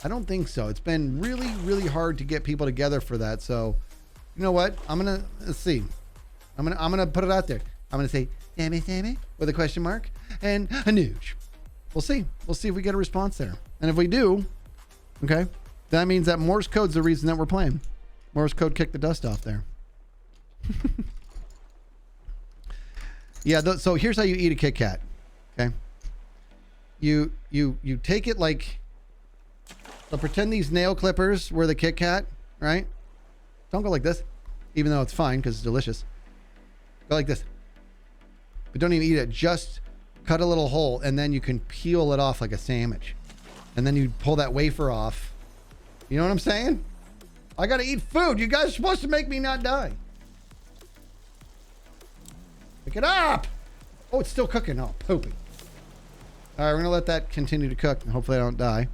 S1: I I don't think so. It's been really, really hard to get people together for that. So, you know what? Let's see. I'm gonna put it out there. I'm gonna say Sammy with a question mark and a nooch. We'll see. We'll see if we get a response there. And if we do, okay, that means that Morse code's the reason that we're playing. Morse code kicked the dust off there. Yeah. So here's how you eat a Kit Kat. Okay. You take it like. So pretend these nail clippers were the Kit Kat, right? Don't go like this, even though it's fine because it's delicious. Go like this. But don't even eat it. Just cut a little hole, and then you can peel it off like a sandwich. And then you pull that wafer off. You know what I'm saying? I got to eat food. You guys are supposed to make me not die. Pick it up. Oh, it's still cooking. Oh, poopy. All right, we're going to let that continue to cook, and hopefully I don't die.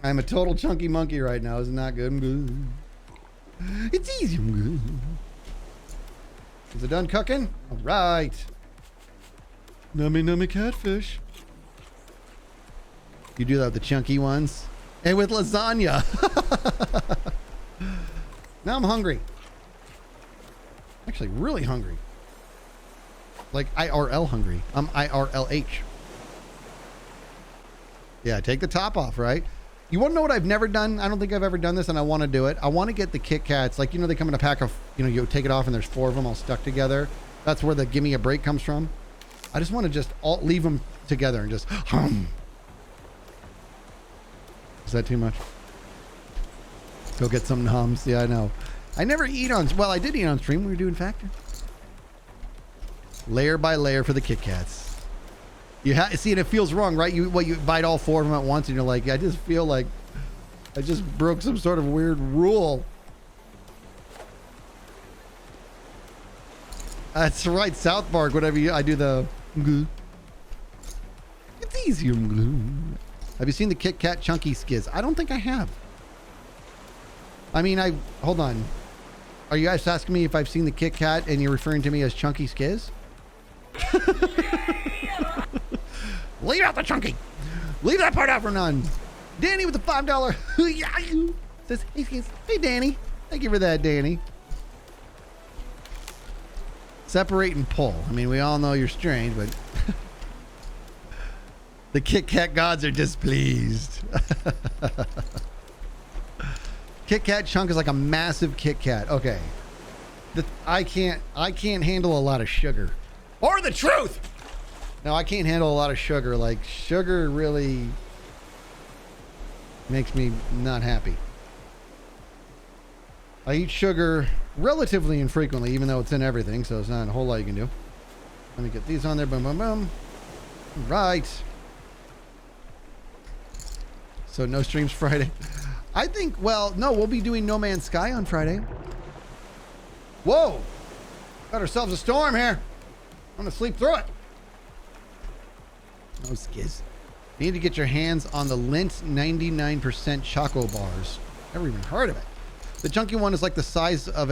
S1: I'm a total chunky monkey right now. Isn't that good? I'm good. It's easy. I'm good. Is it done cooking? All right. Nummy catfish. You do that with the chunky ones. And with lasagna. Now I'm hungry. Actually, really hungry. Like IRL hungry. I'm IRLH. Yeah, take the top off, right? You want to know what I've never done? I don't think I've ever done this, and I want to do it. I want to get the Kit Kats. Like, you know, they come in a pack of, you know, you take it off, and there's 4 of them all stuck together. That's where the gimme a break comes from. I just want to just all leave them together and just hum. Is that too much? Go get some hums. Yeah, I know. I never eat on... Well, I did eat on stream. We were doing Factor. Layer by layer for the Kit Kats. You see, and it feels wrong, right? You bite all 4 of them at once, and you're like, I just feel like I just broke some sort of weird rule. That's right, South Park. Whatever I do the. It's easy. Have you seen the Kit Kat Chunky Skiz? I don't think I have. I mean, hold on. Are you guys asking me if I've seen the Kit Kat, and you're referring to me as Chunky Skiz? Leave out the chunky. Leave that part out for none. Danny with the $5 says, hey Danny. Thank you for that, Danny. Separate and pull. I mean, we all know you're strange, but the Kit Kat gods are displeased. Kit Kat chunk is like a massive Kit Kat. Okay. I can't handle a lot of sugar. Or the truth. No, I can't handle a lot of sugar. Like, sugar really makes me not happy. I eat sugar relatively infrequently, even though it's in everything, so it's not a whole lot you can do. Let me get these on there. Boom, boom, boom. Right. So no streams Friday. I think, well, no, we'll be doing No Man's Sky on Friday. Whoa. Got ourselves a storm here. I'm going to sleep through it. No skiz. You need to get your hands on the Lint 99% Choco Bars. Never even heard of it. The chunky one is like the size of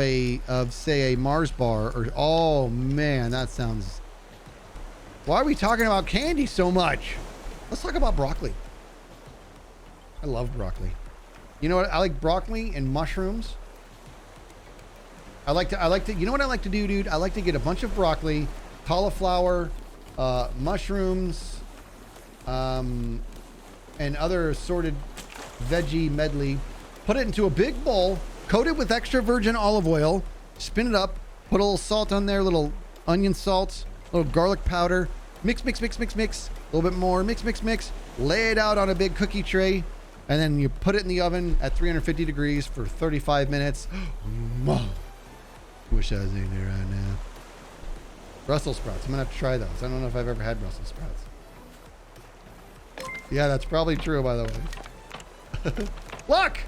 S1: say a Mars bar. Or oh man, that sounds. Why are we talking about candy so much? Let's talk about broccoli. I love broccoli. You know what? I like broccoli and mushrooms. I like to. You know what I like to do, dude? I like to get a bunch of broccoli, cauliflower, mushrooms, and other assorted veggie medley. Put it into a big bowl, coat it with extra virgin olive oil, spin it up, put a little salt on there, little onion salt, a little garlic powder, mix, mix, mix, mix, mix, a little bit more, mix, mix, mix, lay it out on a big cookie tray, and then you put it in the oven at 350 degrees for 35 minutes. Wish I was in there right now. Brussels sprouts. I'm gonna have to try those. I don't know if I've ever had Brussels sprouts. Yeah, that's probably true, by the way. Look!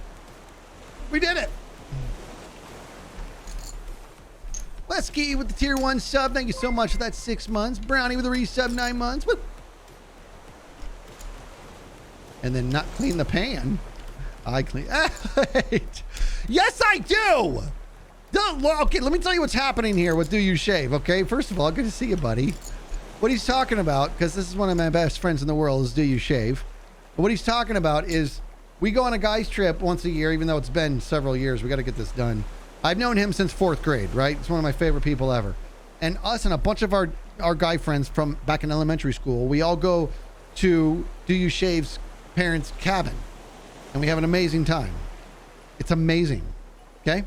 S1: We did it! Let's get you with the tier 1 sub. Thank you so much for that 6 months. Brownie with a resub 9 months. Woo! And then not clean the pan. I clean. Yes, I do! Okay, let me tell you what's happening here with Do You Shave, okay? First of all, good to see you, buddy. What he's talking about, because this is one of my best friends in the world, is Do You Shave. But what he's talking about is We go on a guy's trip once a year, even though it's been several years. We got to get this done. I've known him since 4th grade, right? It's one of my favorite people ever. And us and a bunch of our guy friends from back in elementary school, we all go to Do You Shave's parents' cabin. And we have an amazing time. It's amazing. Okay?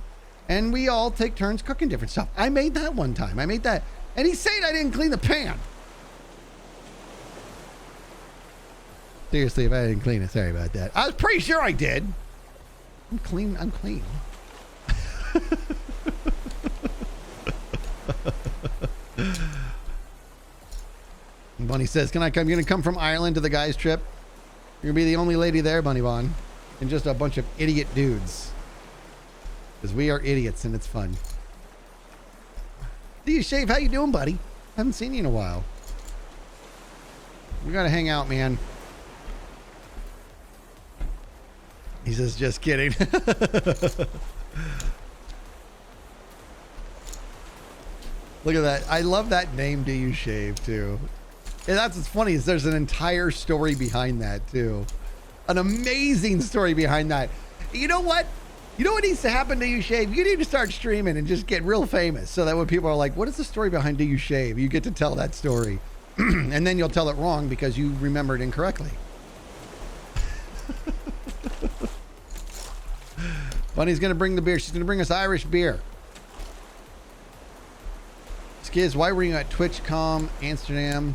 S1: And we all take turns cooking different stuff. I made that one time. I made that. And he's saying I didn't clean the pan. Seriously, if I didn't clean it, sorry about that. I was pretty sure I did. I'm clean. I'm clean. Bunny says, I'm going to come from Ireland to the guys' trip. You're going to be the only lady there, Bunny Bon. And just a bunch of idiot dudes. Because we are idiots and it's fun. Do you shave? How you doing, buddy? Haven't seen you in a while. We got to hang out, man. He says, just kidding. Look at that. I love that name, Do You Shave, too. And that's what's funny is there's an entire story behind that, too. An amazing story behind that. You know what? You know what needs to happen to You Shave? You need to start streaming and just get real famous so that when people are like, what is the story behind Do You Shave? You get to tell that story. And then you'll tell it wrong because you remembered incorrectly. Bunny's going to bring the beer. She's going to bring us Irish beer. Skiz, why were you at TwitchCon Amsterdam?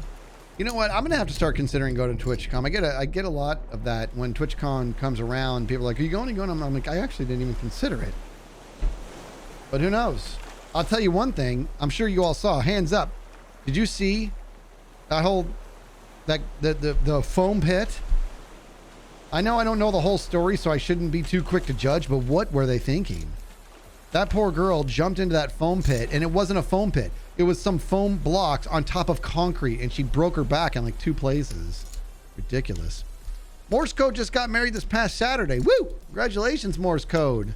S1: You know what? I'm going to have to start considering going to TwitchCon. I get a lot of that when TwitchCon comes around. People are like, are you going? Are you going? I'm like, I actually didn't even consider it. But who knows? I'll tell you one thing. I'm sure you all saw. Hands up. Did you see that whole, the foam pit? I know I don't know the whole story, so I shouldn't be too quick to judge, but what were they thinking? That poor girl jumped into that foam pit, and it wasn't a foam pit. It was some foam blocks on top of concrete, and she broke her back in like 2 places. Ridiculous. Morse Code just got married this past Saturday. Woo! Congratulations, Morse Code.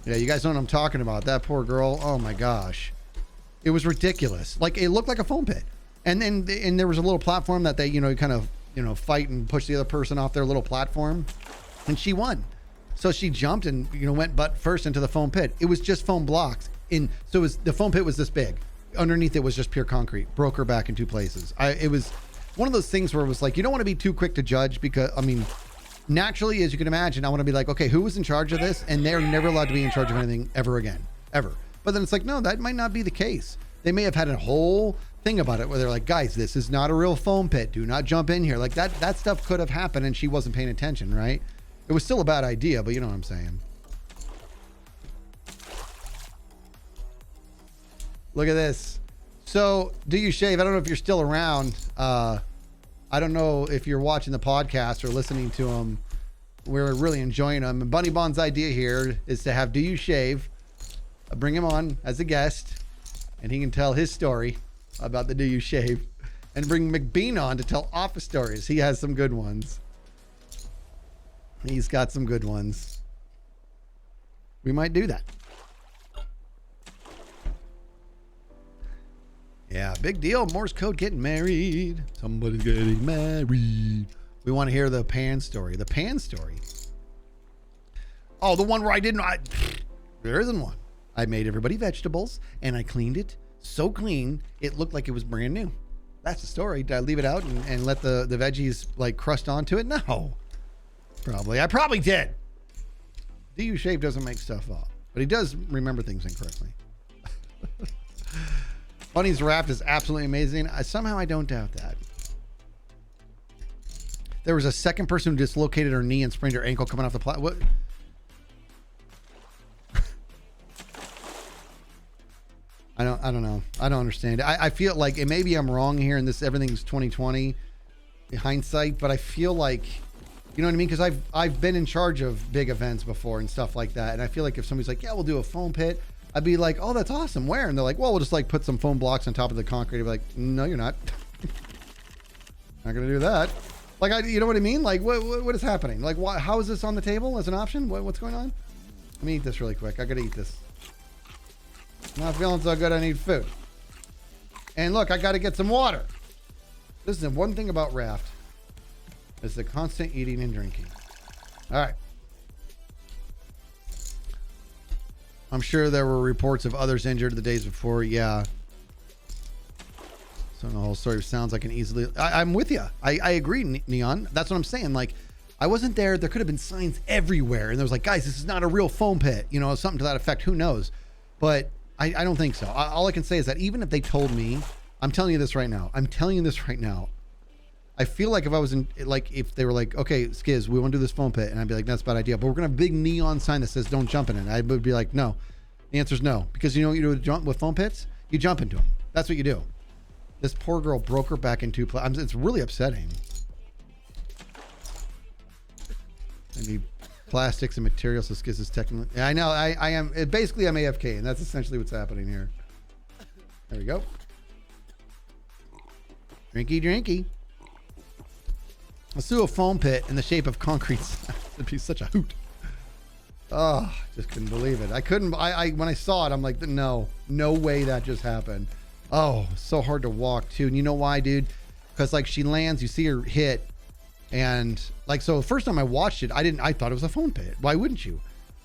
S1: Yeah, you guys know what I'm talking about. That poor girl. Oh my gosh. It was ridiculous. Like, it looked like a foam pit. And then there was a little platform that they, kind of, fight and push the other person off their little platform. And she won. So she jumped and, went butt first into the foam pit. It was just foam blocks. So the foam pit was this big. Underneath it was just pure concrete. Broke her back in 2 places. It was one of those things where it was like, you don't want to be too quick to judge because, naturally, as you can imagine, I want to be like, okay, who was in charge of this? And they're never allowed to be in charge of anything ever again. Ever. But then it's like, no, that might not be the case. They may have had a whole thing about it where they're like, guys, this is not a real foam pit. Do not jump in here. Like that stuff could have happened and she wasn't paying attention, right? It was still a bad idea, but you know what I'm saying. Look at this. So, Do You Shave? I don't know if you're still around. I don't know if you're watching the podcast or listening to them. We're really enjoying them. And Bunny Bond's idea here is to have Do You Shave, bring him on as a guest, and he can tell his story about the Do You Shave, and bring McBean on to tell office stories. He has some good ones. He's got some good ones. We might do that. Yeah, big deal. Morse Code getting married. Somebody's getting married. We want to hear the pan story. The pan story. Oh, the one where there isn't one. I made everybody vegetables and I cleaned it so clean it looked like it was brand new. That's the story. Did I leave it out and let the veggies like crust onto it? No. Probably. I probably did. Do You Shave doesn't make stuff up, but he does remember things incorrectly. Bunny's Raft is absolutely amazing. Somehow I don't doubt that. There was a second person who dislocated her knee and sprained her ankle coming off the what? I don't know. I don't understand. I feel like, and maybe I'm wrong here, and this everything's 2020 hindsight, but I feel like, you know what I mean? Because I've been in charge of big events before and stuff like that, and I feel like if somebody's like, yeah, we'll do a foam pit, I'd be like, oh, that's awesome. Where? And they're like, well, we'll just like put some foam blocks on top of the concrete. I'd be like, no, you're not. Not gonna do that. Like, you know what I mean? Like, what is happening? Like, how is this on the table as an option? What's going on? Let me eat this really quick. I gotta eat this. Not feeling so good. I need food. And look, I got to get some water. This is the one thing about Raft. It's the constant eating and drinking. All right. I'm sure there were reports of others injured the days before. Yeah. So the whole story sounds like an easily... I'm with you. I agree, Neon. That's what I'm saying. Like, I wasn't there. There could have been signs everywhere. And there was like, guys, this is not a real foam pit. You know, something to that effect. Who knows? But I don't think so. All I can say is that even if they told me, I'm telling you this right now. I feel like if I was in, like, if they were like, okay, Skiz, we want to do this foam pit. And I'd be like, that's a bad idea. But we're going to have a big neon sign that says don't jump in it. I would be like, no. The answer is no. Because you know what you do with foam pits? You jump into them. That's what you do. This poor girl broke her back in two. It's really upsetting. I need plastics and materials. So Skiz is technically... Yeah, I know. I am... Basically, I'm AFK. And that's essentially what's happening here. There we go. Drinky, drinky. Let's do a foam pit in the shape of concrete. It'd be such a hoot. Oh, I just couldn't believe it. I couldn't. When I saw it, I'm like, no way that just happened. Oh, so hard to walk too. And you know why, dude? Because like she lands, you see her hit, and like so. The first time I watched it, I thought it was a foam pit. Why wouldn't you?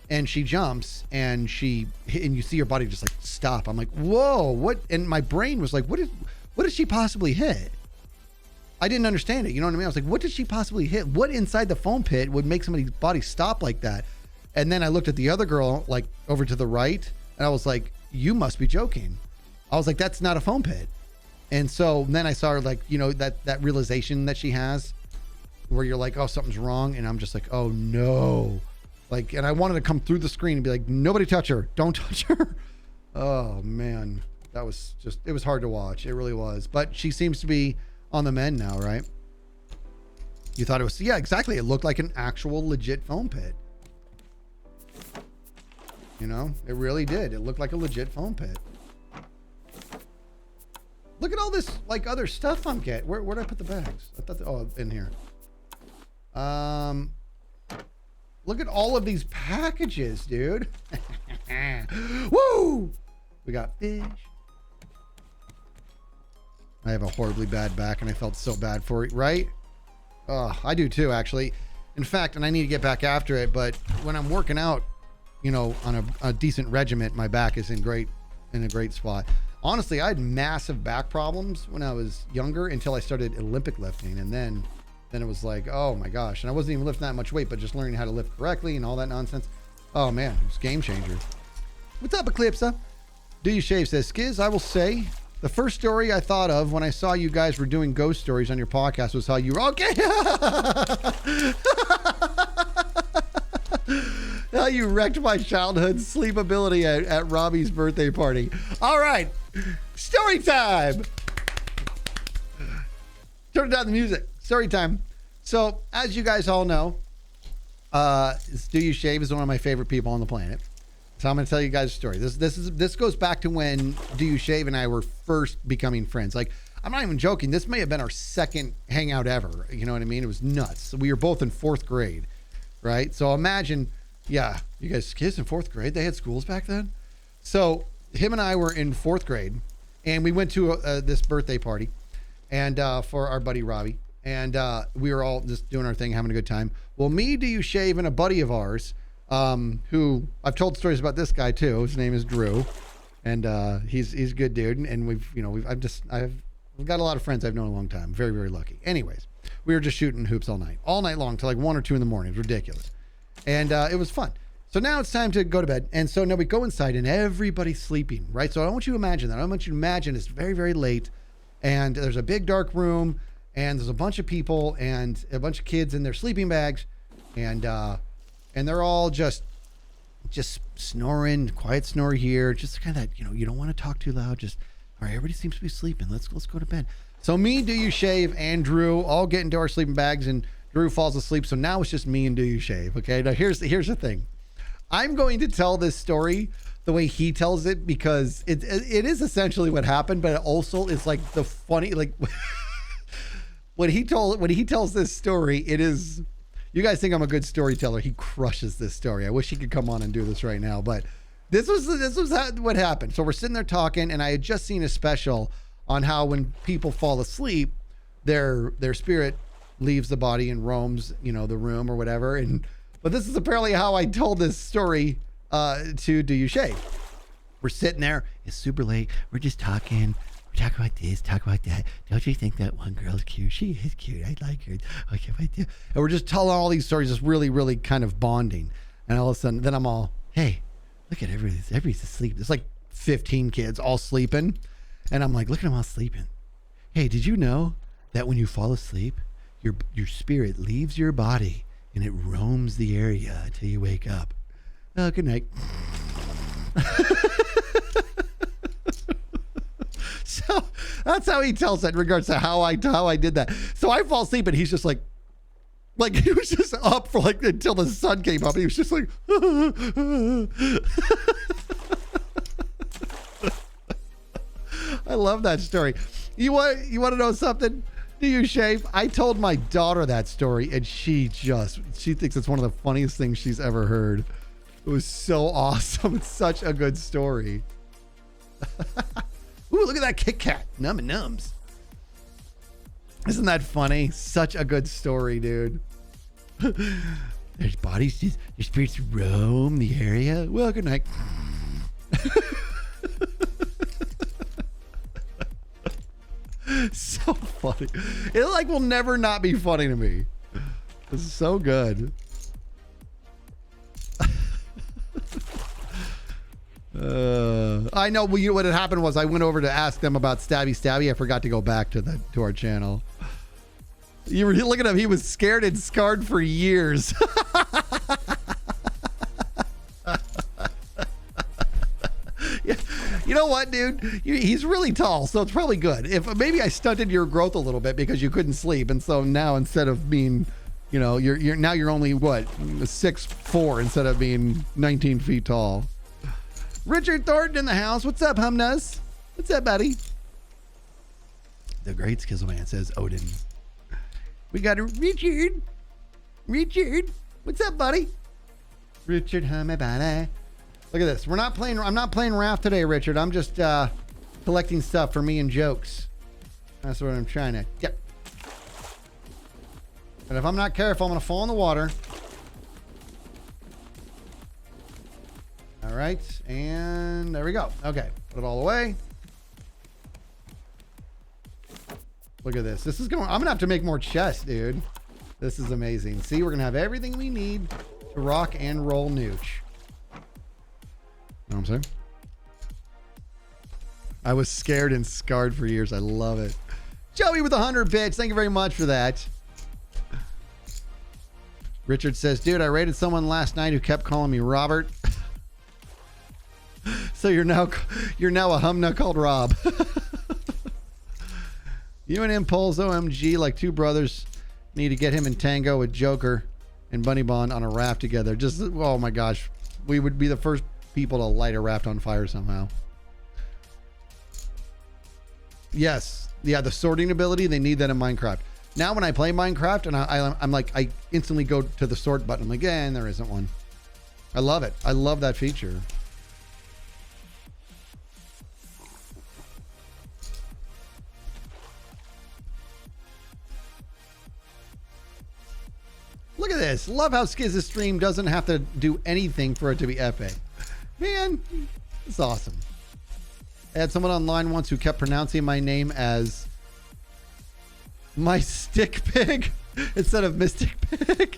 S1: And she jumps, and and you see her body just like stop. I'm like, whoa, what? And my brain was like, what did she possibly hit? I didn't understand it. You know what I mean? I was like, what did she possibly hit? What inside the foam pit would make somebody's body stop like that? And then I looked at the other girl, like over to the right, and I was like, you must be joking. I was like, that's not a foam pit. And so then I saw her, like, you know, that realization that she has where you're like, oh, something's wrong. And I'm just like, oh no. Like, and I wanted to come through the screen and be like, nobody touch her. Don't touch her. Oh man. That was just, it was hard to watch. It really was. But she seems to be on the mend now, right? You thought it was, yeah, exactly. It looked like an actual legit foam pit. You know, it really did. It looked like a legit foam pit. Look at all this like other stuff I'm getting. Where did I put the bags? I thought, oh, in here. Look at all of these packages, dude. Woo! We got fish. I have a horribly bad back and I felt so bad for it, right? Oh, I do too, actually. In fact, and I need to get back after it, but when I'm working out, you know, on a decent regiment, my back is in a great spot. Honestly, I had massive back problems when I was younger until I started Olympic lifting. And then it was like, oh my gosh. And I wasn't even lifting that much weight, but just learning how to lift correctly and all that nonsense. Oh man, it was a game changer. What's up, Eclipsa? Do You Shave says, Skiz, I will say, the first story I thought of when I saw you guys were doing ghost stories on your podcast was how you were, okay. How you wrecked my childhood sleepability at Robbie's birthday party. All right, story time. Turn down the music. Story time. So, as you guys all know, Do You Shave is one of my favorite people on the planet. So I'm going to tell you guys a story. This goes back to when Do You Shave and I were first becoming friends. Like, I'm not even joking. This may have been our second hangout ever. You know what I mean? It was nuts. We were both in 4th grade, right? So imagine, yeah, you guys kids in 4th grade, they had schools back then. So him and I were in 4th grade, and we went to this birthday party, and for our buddy Robbie, and we were all just doing our thing, having a good time. Well, me, Do You Shave, and a buddy of ours, who I've told stories about this guy too. His name is Drew, and he's a good dude, and I've got a lot of friends I've known a long time. Very, very lucky. Anyways, we were just shooting hoops all night long till like 1 or 2 in the morning. It was ridiculous. And it was fun. So now it's time to go to bed. And so now we go inside and everybody's sleeping, right? So I want you to imagine that. I want you to imagine it's very, very late and there's a big dark room and there's a bunch of people and a bunch of kids in their sleeping bags and they're all just snoring, quiet snore here. Just kind of that, you know, you don't want to talk too loud. Just, all right, everybody seems to be sleeping. Let's go to bed. So me, Do You Shave, and Drew all get into our sleeping bags and Drew falls asleep. So now it's just me and Do You Shave. Okay. Now here's the thing. I'm going to tell this story the way he tells it because it is essentially what happened, but it also is like the funny, like when he tells this story, it is, you guys think I'm a good storyteller. He crushes this story. I wish he could come on and do this right now, but this was what happened. So we're sitting there talking and I had just seen a special on how when people fall asleep, their spirit leaves the body and roams, the room or whatever. But this is apparently how I told this story to Do You Shave. We're sitting there. It's super late. We're just talking. We talk about this, talk about that. Don't you think that one girl's cute? She is cute. I like her. Okay, I do. And we're just telling all these stories, just really, really kind of bonding. And all of a sudden, then I'm all, hey, look at everybody's asleep. There's like 15 kids all sleeping. And I'm like, look at them all sleeping. Hey, did you know that when you fall asleep, your spirit leaves your body and it roams the area until you wake up? Oh, good night. So that's how he tells it in regards to how I did that. So I fall asleep and he's just like he was just up for like until the sun came up. And he was just like, I love that story. You want to know something? Do you shave? I told my daughter that story and she thinks it's one of the funniest things she's ever heard. It was so awesome. It's such a good story. Ooh, look at that Kit Kat. Num and nums. Isn't that funny? Such a good story, dude. There's bodies, your spirits roam the area. Well, good night. So funny. It like will never not be funny to me. This is so good. I know what had happened was I went over to ask them about Stabby. I forgot to go back to our channel. You were looking at him. He was scared and scarred for years. Yeah. You know what, dude? He's really tall, so it's probably good. If maybe I stunted your growth a little bit because you couldn't sleep, and so now instead of being, you're only what 6'4" instead of being 19 feet tall. Richard Thornton in the house. What's up, Humnus? What's up, buddy? The great Skizzleman says Odin. We got a Richard. Richard. What's up, buddy? Richard, how my buddy? Look at this. I'm not playing Raft today, Richard. I'm just collecting stuff for me and jokes. That's what I'm trying to get. And if I'm not careful, I'm going to fall in the water. All right, and there we go. Okay, put it all away. Look at this. I'm gonna have to make more chests, dude. This is amazing. See, we're gonna have everything we need to rock and roll nooch. Know what I'm saying? I was scared and scarred for years. I love it. Joey with 100 bits. Thank you very much for that. Richard says, dude, I raided someone last night who kept calling me Robert. So you're now a humna called Rob. You and Impulse OMG like two brothers need to get him in Tango with Joker and Bunny Bond on a raft together. Just, oh my gosh. We would be the first people to light a raft on fire somehow. Yes. Yeah, the sorting ability, they need that in Minecraft. Now when I play Minecraft and I'm like, I instantly go to the sort button. I'm like, yeah, and there isn't one. I love it. I love that feature. Look at this. Love how Skiz's stream doesn't have to do anything for it to be epic. Man, it's awesome. I had someone online once who kept pronouncing my name as my stick pig instead of Mystic Pig.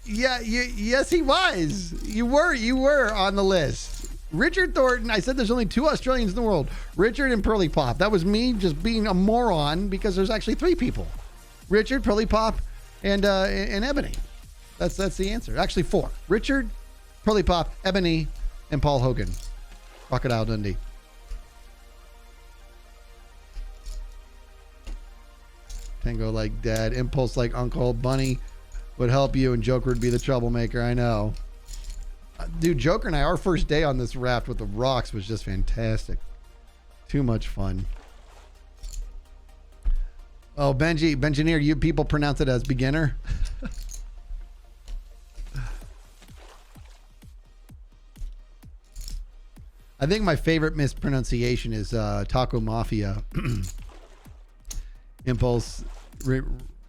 S1: Yes, he was. You were on the list. Richard Thornton, I said there's only 2 Australians in the world. Richard and Pearly Pop. That was me just being a moron because there's actually 3 people. Richard, Pearly Pop, and Ebony. That's the answer. Actually 4. Richard, Pearly Pop, Ebony, and Paul Hogan. Crocodile Dundee. Tango like dad. Impulse like uncle. Bunny would help you and Joker would be the troublemaker. I know. Dude, Joker and I, our first day on this raft with the rocks was just fantastic. Too much fun. Oh, Benjineer, you people pronounce it as beginner. I think my favorite mispronunciation is Taco Mafia. Impulse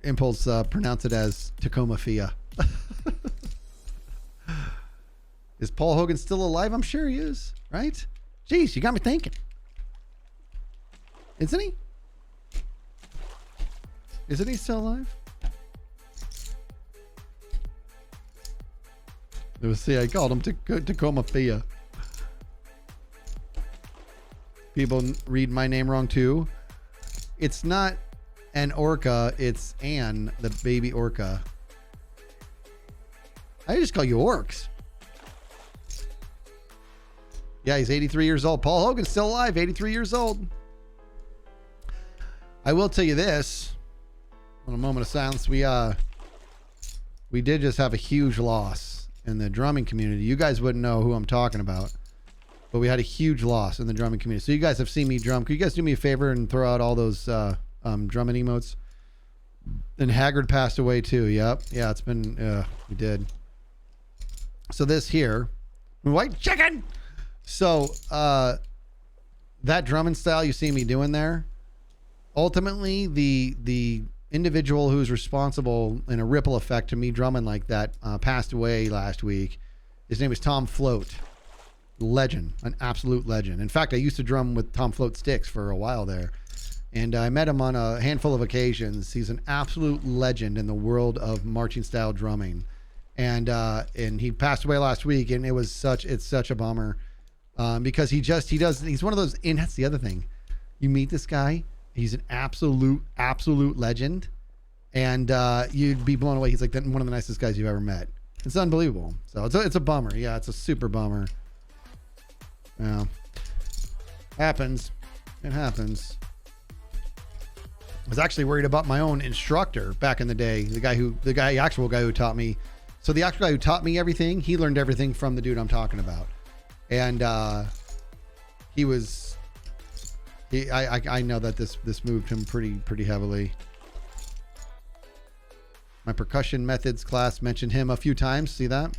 S1: pronounce it as Tacoma Fia. Is Paul Hogan still alive? I'm sure he is, right? Jeez, you got me thinking. Isn't he? Isn't he still alive? See, I called him Tacoma Fia. People read my name wrong too. It's not an orca, it's Anne, the baby orca. I just call you orcs. Yeah, he's 83 years old. Paul Hogan's still alive, 83 years old. I will tell you this. On a moment of silence, we did just have a huge loss in the drumming community. You guys wouldn't know who I'm talking about, but we had a huge loss in the drumming community. So you guys have seen me drum. Could you guys do me a favor and throw out all those drumming emotes? And Haggard passed away too. Yep. Yeah, it's been, we did. So this here, white chicken. So that drumming style you see me doing there, ultimately the individual who's responsible in a ripple effect to me drumming like that passed away last week. His name is Tom Float. Legend, an absolute legend. In fact, I used to drum with Tom Float sticks for a while there, and I met him on a handful of occasions. He's an absolute legend in the world of marching style drumming, and he passed away last week, and it's such a bummer because he's one of those. And that's the other thing, you meet this guy, he's an absolute legend, and you'd be blown away. He's like one of the nicest guys you've ever met. It's unbelievable. So it's a bummer. Yeah, it's a super bummer. Yeah, happens. It happens. I was actually worried about my own instructor back in the day. The actual guy who taught me. So the actual guy who taught me everything, he learned everything from the dude I'm talking about. And I know that this moved him pretty heavily. My percussion methods class mentioned him a few times. See that?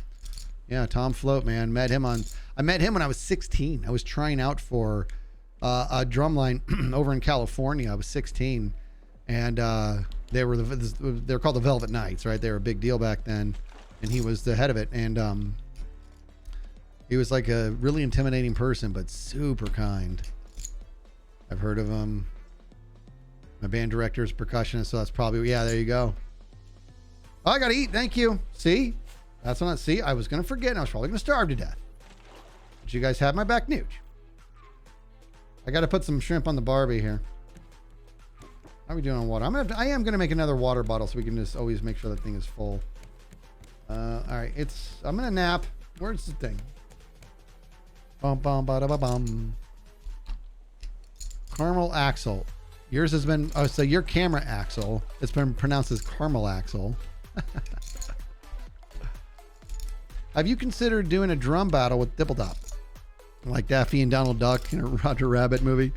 S1: Yeah, Tom Float, man. I met him when I was 16. I was trying out for a drum line over in California. I was 16, and they're called the Velvet Knights, right? They were a big deal back then, and he was the head of it. And he was like a really intimidating person, but super kind. I've heard of him. My band director is percussionist, so that's probably, yeah, there you go. Oh, I gotta eat. Thank you. See? That's what I was gonna forget, and I was probably gonna starve to death. But you guys have my back, nooch. I gotta put some shrimp on the Barbie here. How are we doing on water? I am gonna make another water bottle so we can just always make sure that thing is full. All right, I'm gonna nap. Where's the thing? Bum bum ba da ba bum. Caramel Axle. Yours has been, so your camera Axle, it's been pronounced as Caramel Axle. Have you considered doing a drum battle with Dippledop? Like Daffy and Donald Duck in a Roger Rabbit movie?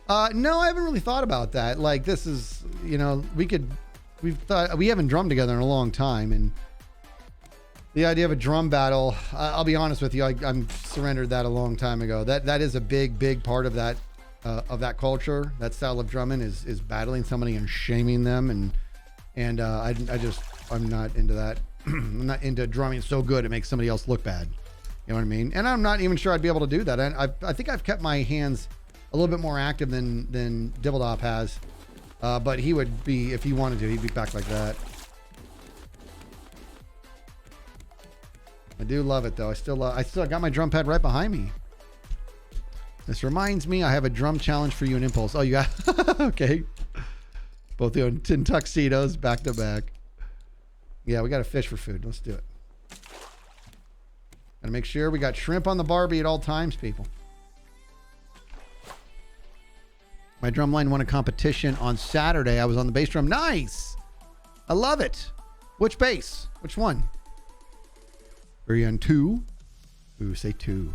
S1: No, I haven't really thought about that. Like, this is, we haven't drummed together in a long time, and the idea of a drum battle, I'll be honest with you, I'm surrendered that a long time ago. That is a big part of that culture. That style of drumming is battling somebody and shaming them, and I'm not into that. I'm not into drumming so good it makes somebody else look bad. You know what I mean? And I'm not even sure I'd be able to do that. I think I've kept my hands a little bit more active than Dibbledop has. But he would be, if he wanted to, he'd be back like that. I do love it though. I still got my drum pad right behind me. This reminds me, I have a drum challenge for you in Impulse. Oh, you got, okay. Both in tuxedos, back to back. Yeah, we got to fish for food. Let's do it. Gotta make sure we got shrimp on the Barbie at all times, people. My drum line won a competition on Saturday. I was on the bass drum. Nice. I love it. Which bass? Which one? Are you on 2? Ooh, say 2.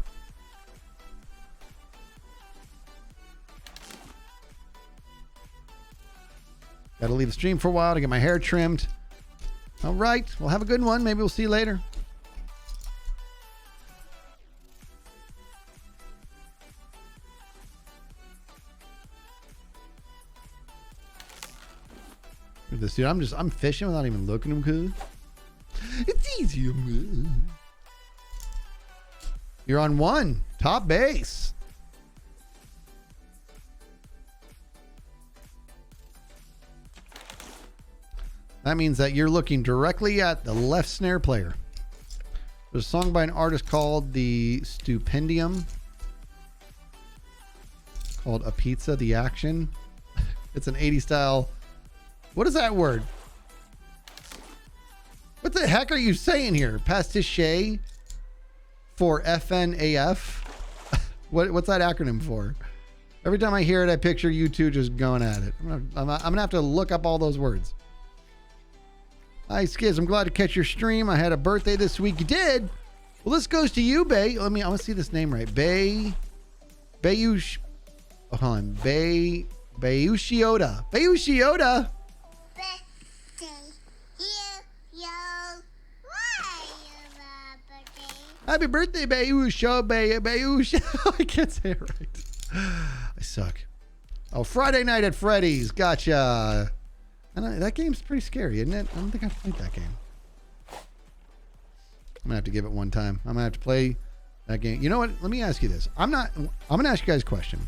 S1: Got to leave the stream for a while to get my hair trimmed. All right. Well, have a good one. Maybe we'll see you later. with this dude. I'm fishing without even looking at him. It's easier. You're on 1. Top base. That means that you're looking directly at the left snare player. There's a song by an artist called The Stupendium, called A Pizza, The Action. It's an 80s style. What is that word? What the heck are you saying here? Pastiche for FNAF? What's that acronym for? Every time I hear it, I picture you two just going at it. I'm gonna have to look up all those words. Hi, Skiz. I'm glad to catch your stream. I had a birthday this week. You did? Well, this goes to you, Bay. I want to see this name right. Bayushioda. Bayushioda.
S3: Birthday, yo. Why your birthday?
S1: Happy birthday, Bayush. I can't say it right. I suck. Oh, Friday Night at Freddy's. Gotcha. That game's pretty scary, isn't it? I don't think I've played that game. I'm gonna have to give it one time. I'm gonna have to play that game. You know what? Let me ask you this. I'm gonna ask you guys a question.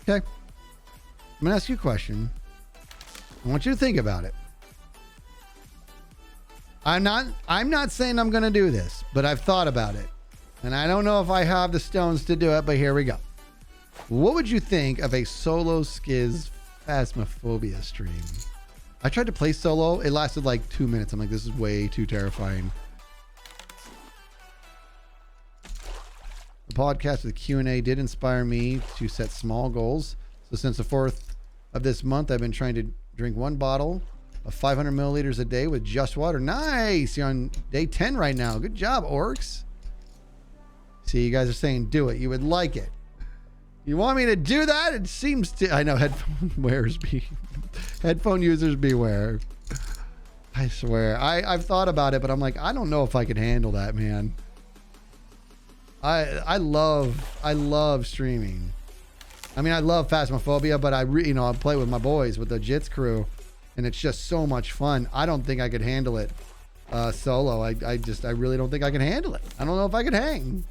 S1: Okay. I'm gonna ask you a question. I want you to think about it. I'm not saying I'm gonna do this, but I've thought about it. And I don't know if I have the stones to do it, but here we go. What would you think of a solo Skiz Phasmophobia stream? I tried to play solo. It lasted like 2 minutes. I'm like, this is way too terrifying. The podcast with the Q&A did inspire me to set small goals. So since the 4th of this month, I've been trying to drink 1 bottle of 500 milliliters a day with just water. Nice. You're on day 10 right now. Good job, orcs. See, you guys are saying do it. You would like it. You want me to do that? It seems to. I know headphone users beware. I swear. I've thought about it, but I'm like, I don't know if I could handle that, man. I love streaming. I mean, I love Phasmophobia, but I play with my boys, with the Jits crew, and it's just so much fun. I don't think I could handle it solo. I really don't think I can handle it. I don't know if I could hang.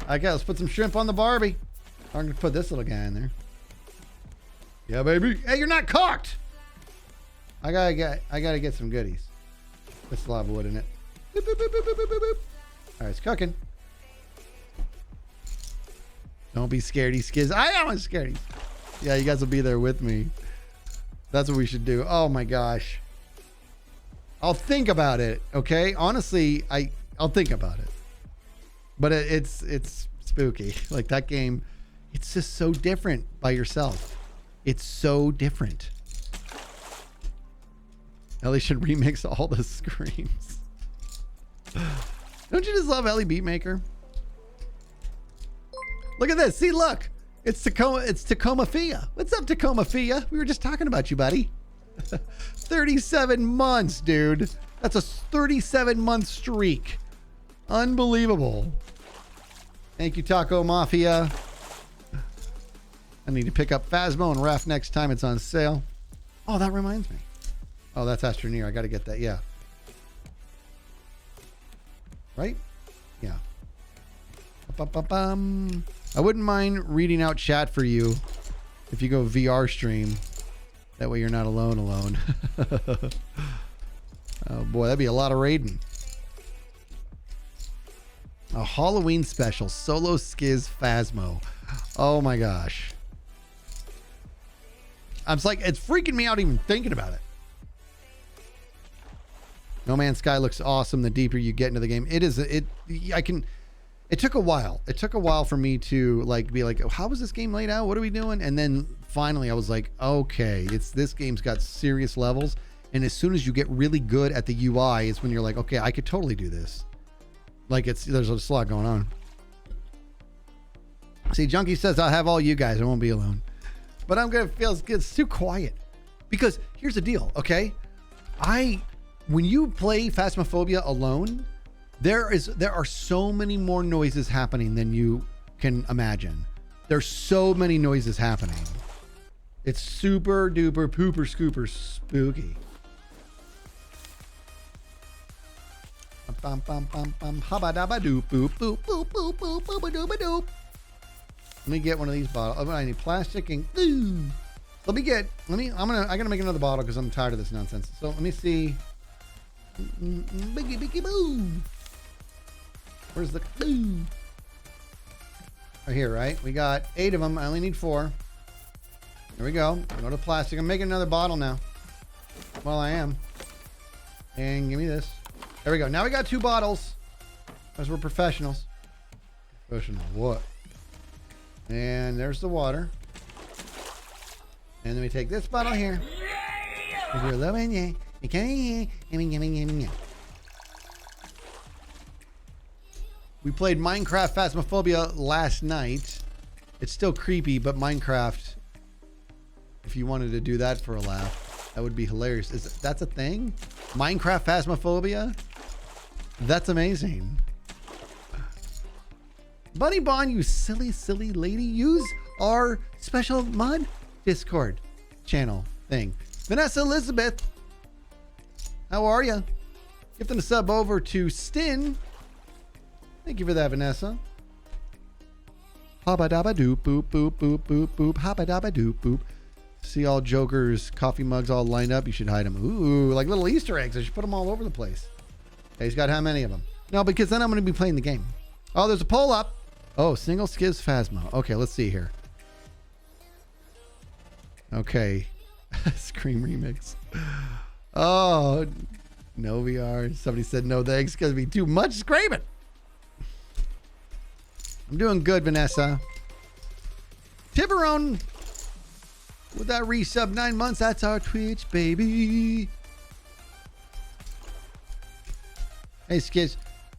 S1: Okay, let's put some shrimp on the Barbie. I'm gonna put this little guy in there. Yeah, baby. Hey, you're not cooked. I gotta get some goodies. That's lava wood in it. Boop, boop, boop, boop, boop, boop, boop. All right, it's cooking. Don't be scaredy Skiz. I am a scaredy. Yeah, you guys will be there with me. That's what we should do. Oh my gosh. I'll think about it. Okay. Honestly, I'll think about it. But it's spooky. Like that game, it's just so different by yourself. It's so different. Ellie should remix all the screams. Don't you just love Ellie Beatmaker? Look at this. See, look. It's Tacoma Fia. What's up, Tacoma Fia? We were just talking about you, buddy. 37 months, dude. That's a 37-month streak. Unbelievable. Thank you, Taco Mafia. I need to pick up Phasmo and Raft next time it's on sale. Oh, that reminds me. Oh, that's Astroneer. I got to get that. Yeah. Right? Yeah. Ba-ba-bum. I wouldn't mind reading out chat for you if you go VR stream. That way you're not alone. Oh boy, that'd be a lot of raiding. A Halloween special, solo Skiz Phasmo. Oh my gosh. I'm like, it's freaking me out even thinking about it. No Man's Sky looks awesome the deeper you get into the game. It took a while. It took a while for me to be like, oh, how was this game laid out? What are we doing? And then finally I was like, okay, this game's got serious levels. And as soon as you get really good at the UI is when you're like, okay, I could totally do this. There's a lot going on. See, Junkie says, I'll have all you guys. I won't be alone. But I'm going to feel it's too quiet. Because here's the deal, okay? When you play Phasmophobia alone, there are so many more noises happening than you can imagine. There's so many noises happening. It's super duper pooper scooper spooky. Bum bum bum bum habba dabba doop boop boop boop boop boop boop doop doop. Let me get one of these bottles. I need plastic and I gotta make another bottle because I'm tired of this nonsense. So let me see. Biggie biggie boo. Where's the boo? Right here, right? We got 8 of them. I only need 4. There we go. Go to plastic. I'm making another bottle now. Well, I am. And give me this. There we go. Now we got 2 bottles. Because we're professionals. Professional what? And there's the water. And then we take this bottle here. If you're loving it, we played Minecraft Phasmophobia last night. It's still creepy, but Minecraft, if you wanted to do that for a laugh, that would be hilarious. That's a thing? Minecraft Phasmophobia? That's amazing. Bunny Bon, you silly, silly lady. Use our special mod Discord channel thing. Vanessa Elizabeth, how are you? Give them a sub over to Stin. Thank you for that, Vanessa. Habba dabba doop boop boop boop boop boop. Habba dabba doop boop. See all Joker's coffee mugs all lined up. You should hide them. Ooh, like little Easter eggs. I should put them all over the place. Okay, he's got how many of them? No, because then I'm going to be playing the game. Oh, there's a poll up. Oh, single skiz Phasmo. Okay, let's see here. Okay. Scream remix. Oh, no VR. Somebody said no thanks. It's going to be too much screaming. I'm doing good, Vanessa. Tiburon with that resub 9 months. That's our Twitch, baby. Hey, Skiz.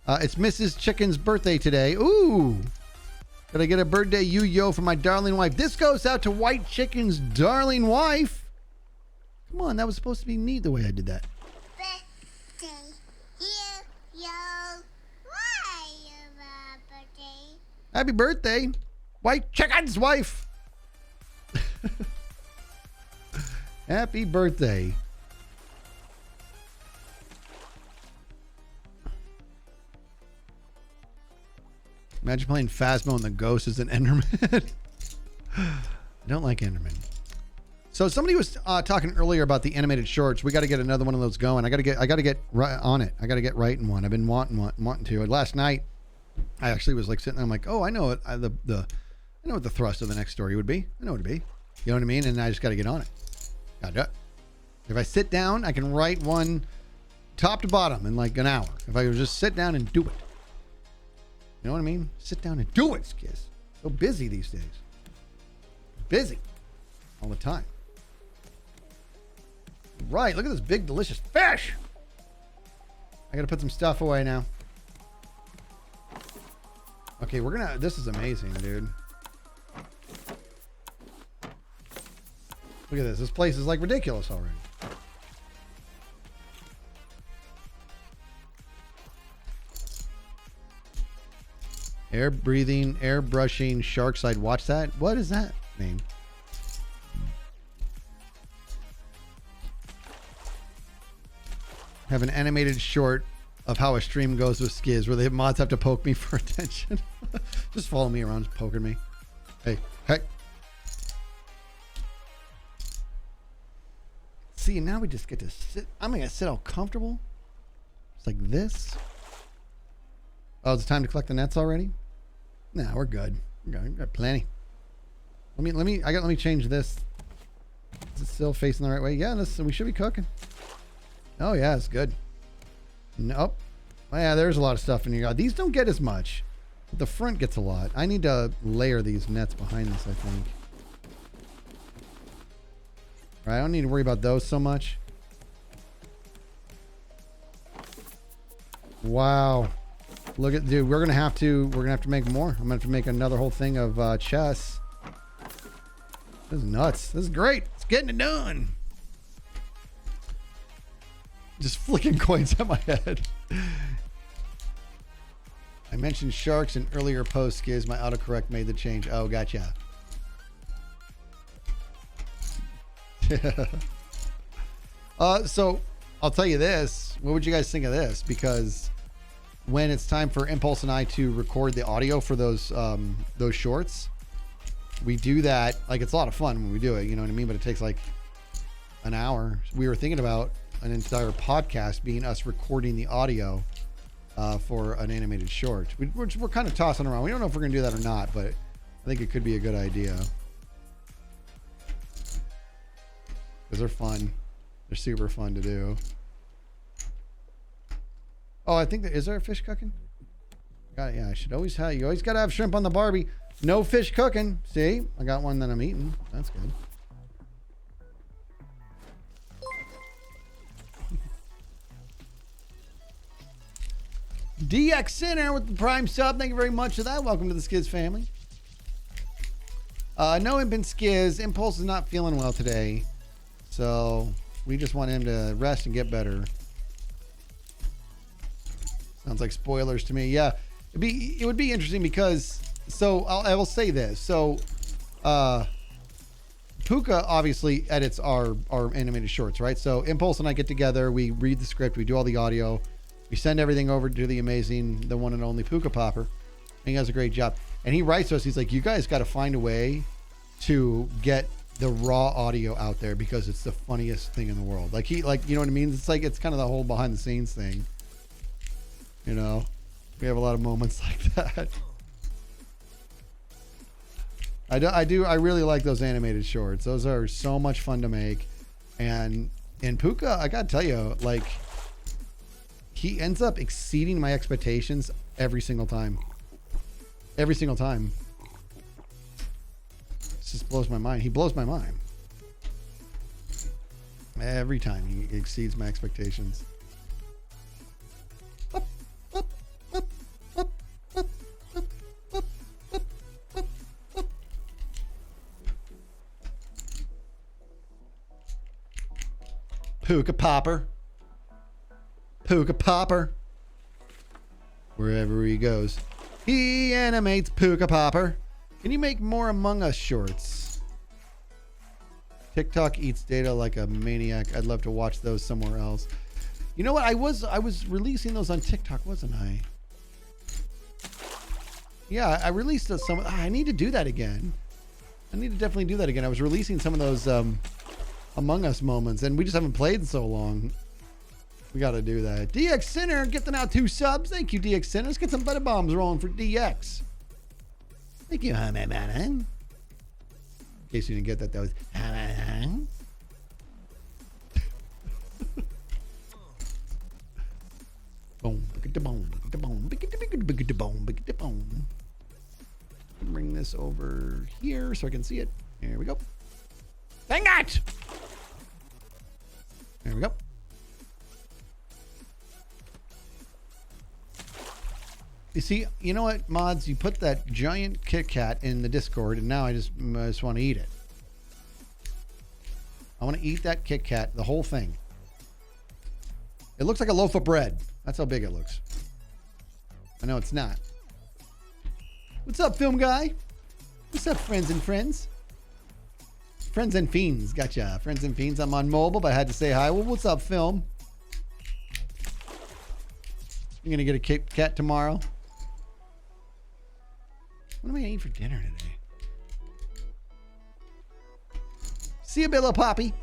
S1: It's Mrs. Chicken's birthday today. Ooh. Could I get a birthday yo for my darling wife? This goes out to White Chicken's darling wife. Come on, that was supposed to be neat the way I did that.
S3: Birthday, yo. Why your birthday?
S1: Happy birthday, White Chicken's wife. Happy birthday. Imagine playing Phasmo and the ghost is an Enderman. I don't like Enderman. So somebody was talking earlier about the animated shorts. We got to get another one of those going. I got to get right on it. I got to get right in one. I've been wanting to. And last night, I actually was like sitting there. I'm like, oh, I know it. I know what the thrust of the next story would be. I know what it'd be. You know what I mean? And I just got to get on it. Got to do it. If I sit down, I can write one top to bottom in like an hour. If I would just sit down and do it. You know what I mean? Sit down and do it, Skiz. So busy these days. Busy. All the time. Right, look at this big, delicious fish. I gotta put some stuff away now. Okay, this is amazing, dude. Look at this. This place is like ridiculous already. Air breathing, air brushing, shark side. Watch that. What does that mean? Have an animated short of how a stream goes with Skiz, where the mods have to poke me for attention. Just follow me around, just poking me. Hey, hey. See, now we just get to sit. I'm gonna sit all comfortable. It's like this. Oh, it's time to collect the nets already? Nah, we're good. We got plenty. Let me change this. Is it still facing the right way? Yeah, we should be cooking. Oh yeah, it's good. Nope. Oh, yeah, there's a lot of stuff in here. These don't get as much. But the front gets a lot. I need to layer these nets behind this, I think. All right, I don't need to worry about those so much. Wow. Look at, dude, we're gonna have to make more. I'm gonna have to make another whole thing of chess. This is nuts. This is great. It's getting it done. Just flicking coins at my head. I mentioned sharks in earlier post, Skiz. My autocorrect made the change. Oh, gotcha. So I'll tell you this. What would you guys think of this? Because when it's time for Impulse and I to record the audio for those shorts, we do that. Like, it's a lot of fun when we do it, you know what I mean? But it takes like an hour. We were thinking about an entire podcast being us recording the audio for an animated short. We're kind of tossing around. We don't know if we're going to do that or not, but I think it could be a good idea. Because they're fun. They're super fun to do. Oh, I think is there a fish cooking? Got it. Yeah, I should always have. You always got to have shrimp on the Barbie. No fish cooking. See, I got one that I'm eating. That's good. DX Center with the Prime sub. Thank you very much for that. Welcome to the Skiz family. No Imp and Skiz. Impulse is not feeling well today, so we just want him to rest and get better. Sounds like spoilers to me. Yeah, it would be interesting because I will say this. So Puka obviously edits our animated shorts, right? So Impulse and I get together, we read the script, we do all the audio, we send everything over to the amazing, the one and only Puka Popper. And he does a great job. And he writes to us, he's like, you guys got to find a way to get the raw audio out there because it's the funniest thing in the world. Like you know what I mean? It's like, it's kind of the whole behind the scenes thing. You know, we have a lot of moments like that. I really like those animated shorts. Those are so much fun to make. And in Puka, I gotta tell you, like, he ends up exceeding my expectations every single time. Every single time. It just blows my mind. He blows my mind. Every time he exceeds my expectations. Puka Popper. Puka Popper. Wherever he goes, he animates Puka Popper. Can you make more Among Us shorts? TikTok eats data like a maniac. I'd love to watch those somewhere else. You know what? I was releasing those on TikTok, wasn't I? Yeah, I released some. I need to do that again. I need to definitely do that again. I was releasing some of those Among Us moments, and we just haven't played in so long. We got to do that. DX Center, get the now 2 subs. Thank you, DX Center. Let's get some butter bombs rolling for DX. Thank you, man. In case you didn't get that, that was. Boom, boom. Bring this over here so I can see it. Here we go. Dang it! There we go. You see, you know what, mods? You put that giant Kit Kat in the Discord, and now I just want to eat it. I want to eat that Kit Kat, the whole thing. It looks like a loaf of bread. That's how big it looks. I know it's not. What's up, film guy? What's up, friends and friends? Friends and fiends, gotcha. Friends and fiends. I'm on mobile, but I had to say hi. Well, what's up, film? You're gonna get a Kit Kat tomorrow. What am I gonna eat for dinner today? See you, Billo Poppy.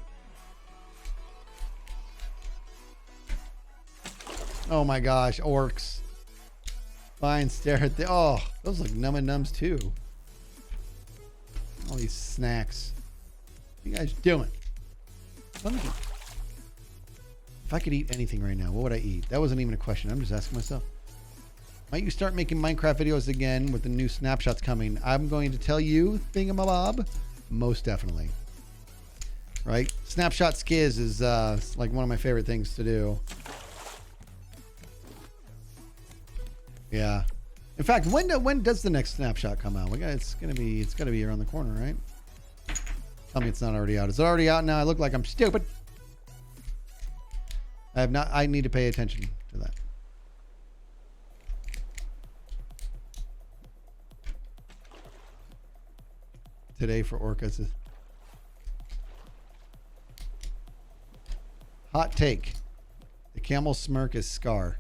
S1: Oh my gosh, orcs. Fine, stare at the. Oh, those look numb and nums too. All these snacks. What are you guys doing? If I could eat anything right now, what would I eat? That wasn't even a question. I'm just asking myself. Might you start making Minecraft videos again with the new snapshots coming? I'm going to tell you, thingamabob, most definitely. Right? Snapshot Skiz is like one of my favorite things to do. Yeah. In fact, when does the next snapshot come out? It's gotta be around the corner, right? Tell me it's not already out. Is it already out now? I look like I'm stupid. I need to pay attention to that. today for orcas. Hot take. The camel smirk is Scar.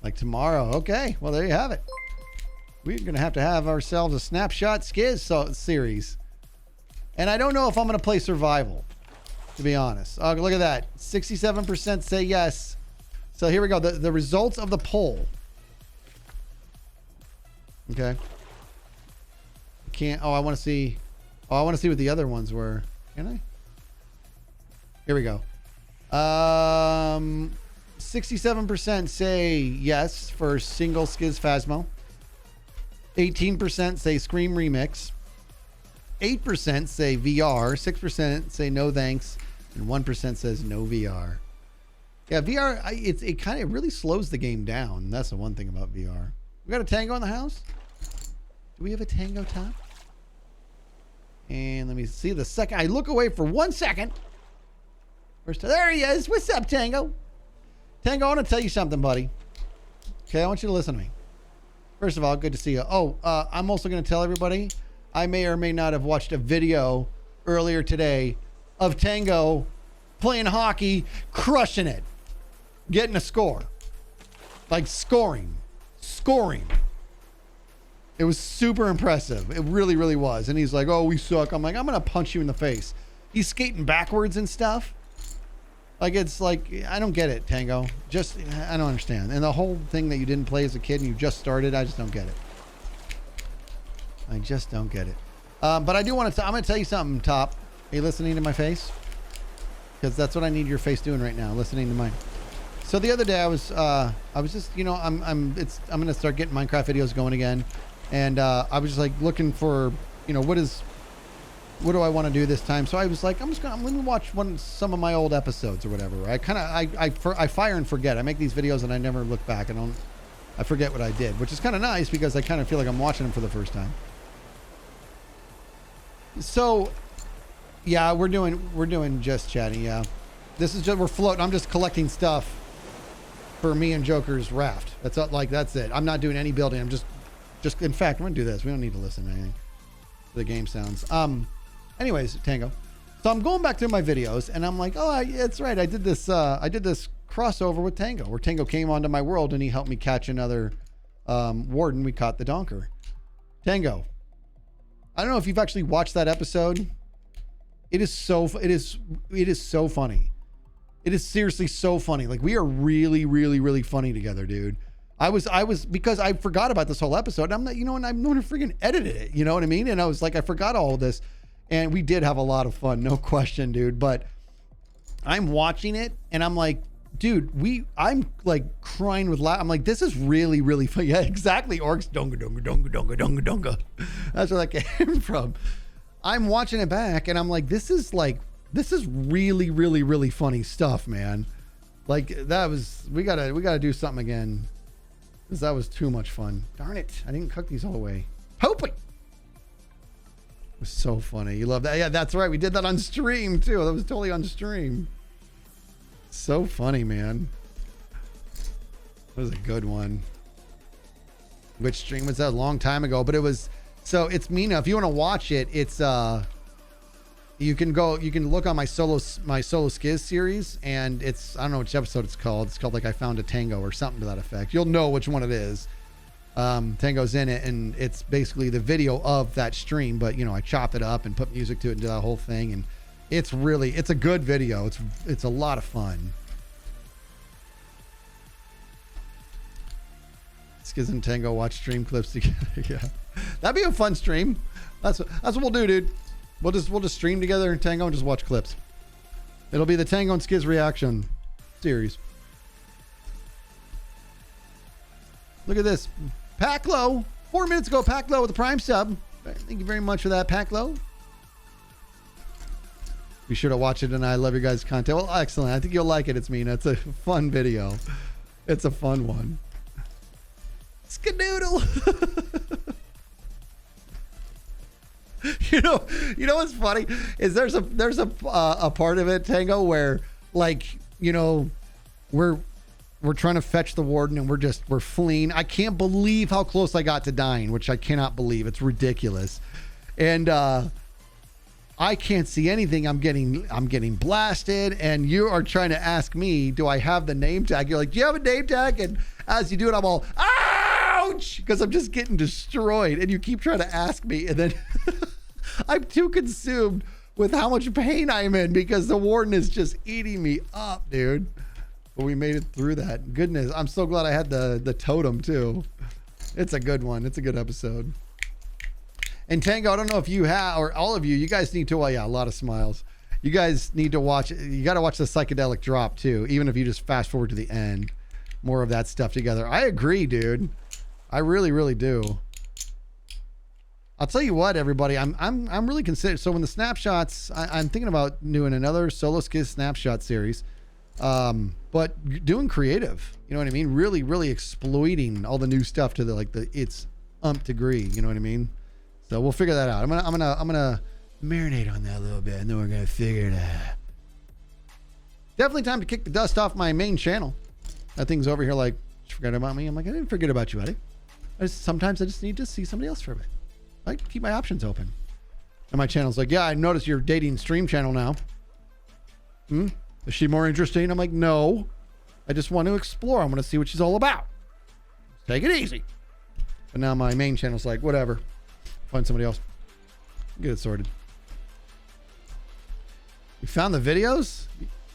S1: Like tomorrow. Okay. Well, there you have it. We're going to have ourselves a Snapshot Skiz series. And I don't know if I'm going to play survival, to be honest. Look at that. 67% say yes. So here we go. The results of the poll. Okay. I want to see. Oh, I want to see what the other ones were. Can I? Here we go. 67% say yes for single Skiz Phasmo. 18% say Scream Remix. 8% say VR. 6% say no thanks. And 1% says no VR. Yeah, VR, it kind of really slows the game down. That's the one thing about VR. We got a Tango in the house? Do we have a Tango top? And let me see the second. I look away for 1 second. There he is. What's up, Tango? Tango, I want to tell you something, buddy. Okay, I want you to listen to me. First of all, good to see you. I'm also going to tell everybody, I may or may not have watched a video earlier today of Tango playing hockey, crushing it, getting a score. Like scoring. It was super impressive. It really, really was. And he's like, oh, we suck. I'm like, I'm going to punch you in the face. He's skating backwards and stuff. Like, it's like, I don't get it, Tango. I don't understand. And the whole thing that you didn't play as a kid and you just started, I just don't get it. I just don't get it. But I do want to, I'm going to tell you something, Top. Are you listening to my face? Because that's what I need your face doing right now, listening to mine. So the other day I was just, I'm going to start getting Minecraft videos going again. And I was just like looking for, what do I want to do this time? So I was like, let me watch some of my old episodes or whatever. I fire and forget. I make these videos and I never look back. I forget what I did, which is kind of nice because I kind of feel like I'm watching them for the first time. So yeah, we're doing just chatting. Yeah, we're floating. I'm just collecting stuff for me and Joker's Raft. That's it. I'm not doing any building. I'm just in fact, I'm gonna do this. We don't need to listen to anything. The game sounds. Anyways, Tango. So I'm going back through my videos and I'm like, oh, it's right. I did this crossover with Tango where Tango came onto my world and he helped me catch another warden. We caught the donker. Tango. I don't know if you've actually watched that episode. It is so funny. It is seriously so funny. Like, we are really, really, really funny together, dude. I was because I forgot about this whole episode. I'm not, and I'm going to freaking edit it. You know what I mean? And I was like, I forgot all of this. And we did have a lot of fun, no question, dude. But I'm watching it and I'm like, dude, I'm like crying with laugh. I'm like, this is really, really funny. Yeah, exactly. Orcs, donga, donga, donga, donga, donga, donga. That's where that came from. I'm watching it back and I'm like, this is really, really, really funny stuff, man. Like, we gotta do something again. Because that was too much fun. Darn it. I didn't cook these all the way. Hoping. It was so funny. You love that? Yeah, that's right. We did that on stream too. That was totally on stream. So funny, man. That was a good one. Which stream was that? A long time ago, but it was, so it's Mina. If you want to watch it, it's you can look on my solo Skiz series, and it's, I don't know which episode it's called. It's called like I Found a Tango or something to that effect. You'll know which one it is. Tango's in it, and it's basically the video of that stream, but I chopped it up and put music to it and did that whole thing, and it's a good video. It's a lot of fun. Skiz and Tango watch stream clips together. Yeah, that'd be a fun stream. That's what we'll do, dude. We'll just stream together in Tango and just watch clips. It'll be the Tango and Skiz reaction series. Look at this. Packlow. 4 minutes ago, Packlow with the Prime sub. Thank you very much for that, Packlow. Be sure to watch it, and I love your guys' content. Well, excellent. I think you'll like it. It's Mina. It's a fun video. It's a fun one. Skadoodle. You know what's funny is there's a part of it, Tango, where like, we're we're trying to fetch the warden and we're fleeing. I can't believe how close I got to dying, which I cannot believe. It's ridiculous. And I can't see anything. I'm getting blasted, and you are trying to ask me, do I have the name tag? You're like, do you have a name tag? And as you do it, I'm all, ouch, because I'm just getting destroyed. And you keep trying to ask me, and then I'm too consumed with how much pain I'm in because the warden is just eating me up, dude. But we made it through that. Goodness, I'm so glad I had the totem too. It's a good one. It's a good episode. And Tango, I don't know if you have, or all of you guys need to, well, yeah, a lot of smiles. You guys need to watch, you got to watch the psychedelic drop too, even if you just fast forward to the end. More of that stuff together. I agree, dude. I really, really do. I'll tell you what, everybody, I'm really considering, so when the snapshots, I'm thinking about doing another Solo Skiz snapshot series, but doing creative, you know what I mean? Really, really exploiting all the new stuff to its degree, you know what I mean? So we'll figure that out. I'm gonna marinate on that a little bit, and then we're gonna figure it out. Definitely time to kick the dust off my main channel. That thing's over here like, you forgot about me? I'm like, I didn't forget about you, buddy. Sometimes I just need to see somebody else for a bit. I keep my options open. And my channel's like, yeah, I noticed you're dating stream channel now. Is she more interesting? I'm like, no. I just want to explore. I want to see what she's all about. Take it easy. But now my main channel's like, whatever. Find somebody else. Get it sorted. You found the videos?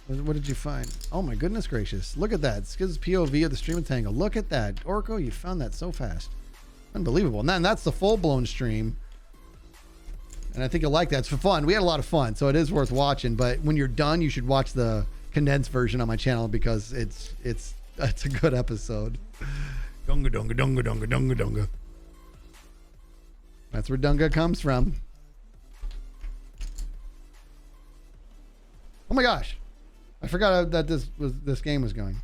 S1: What did you find? Oh my goodness gracious. Look at that. Skiz's POV of the stream of Tango. Look at that. Orko, you found that so fast. Unbelievable. And that's the full-blown stream. And I think you'll like that. It's for fun. We had a lot of fun, so it is worth watching. But when you're done, you should watch the condensed version on my channel because it's a good episode. Dunga dunga dunga dunga dunga dunga. That's where Dunga comes from. Oh my gosh. I forgot that this game was going.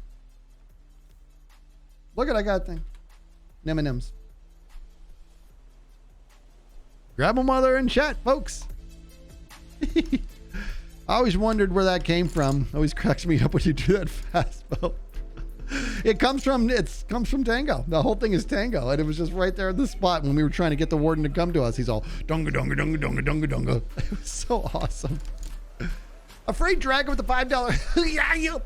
S1: Look at I got a thing. M&M's. Grab 'em while they're in chat, folks. I always wondered where that came from. Always cracks me up when you do that fast, Bo. It comes from Tango. The whole thing is Tango, and it was just right there at the spot when we were trying to get the warden to come to us. He's all dunga dunga dunga dunga dunga dunga. It was so awesome. Afraid Dragon with the $5. Yeah, you.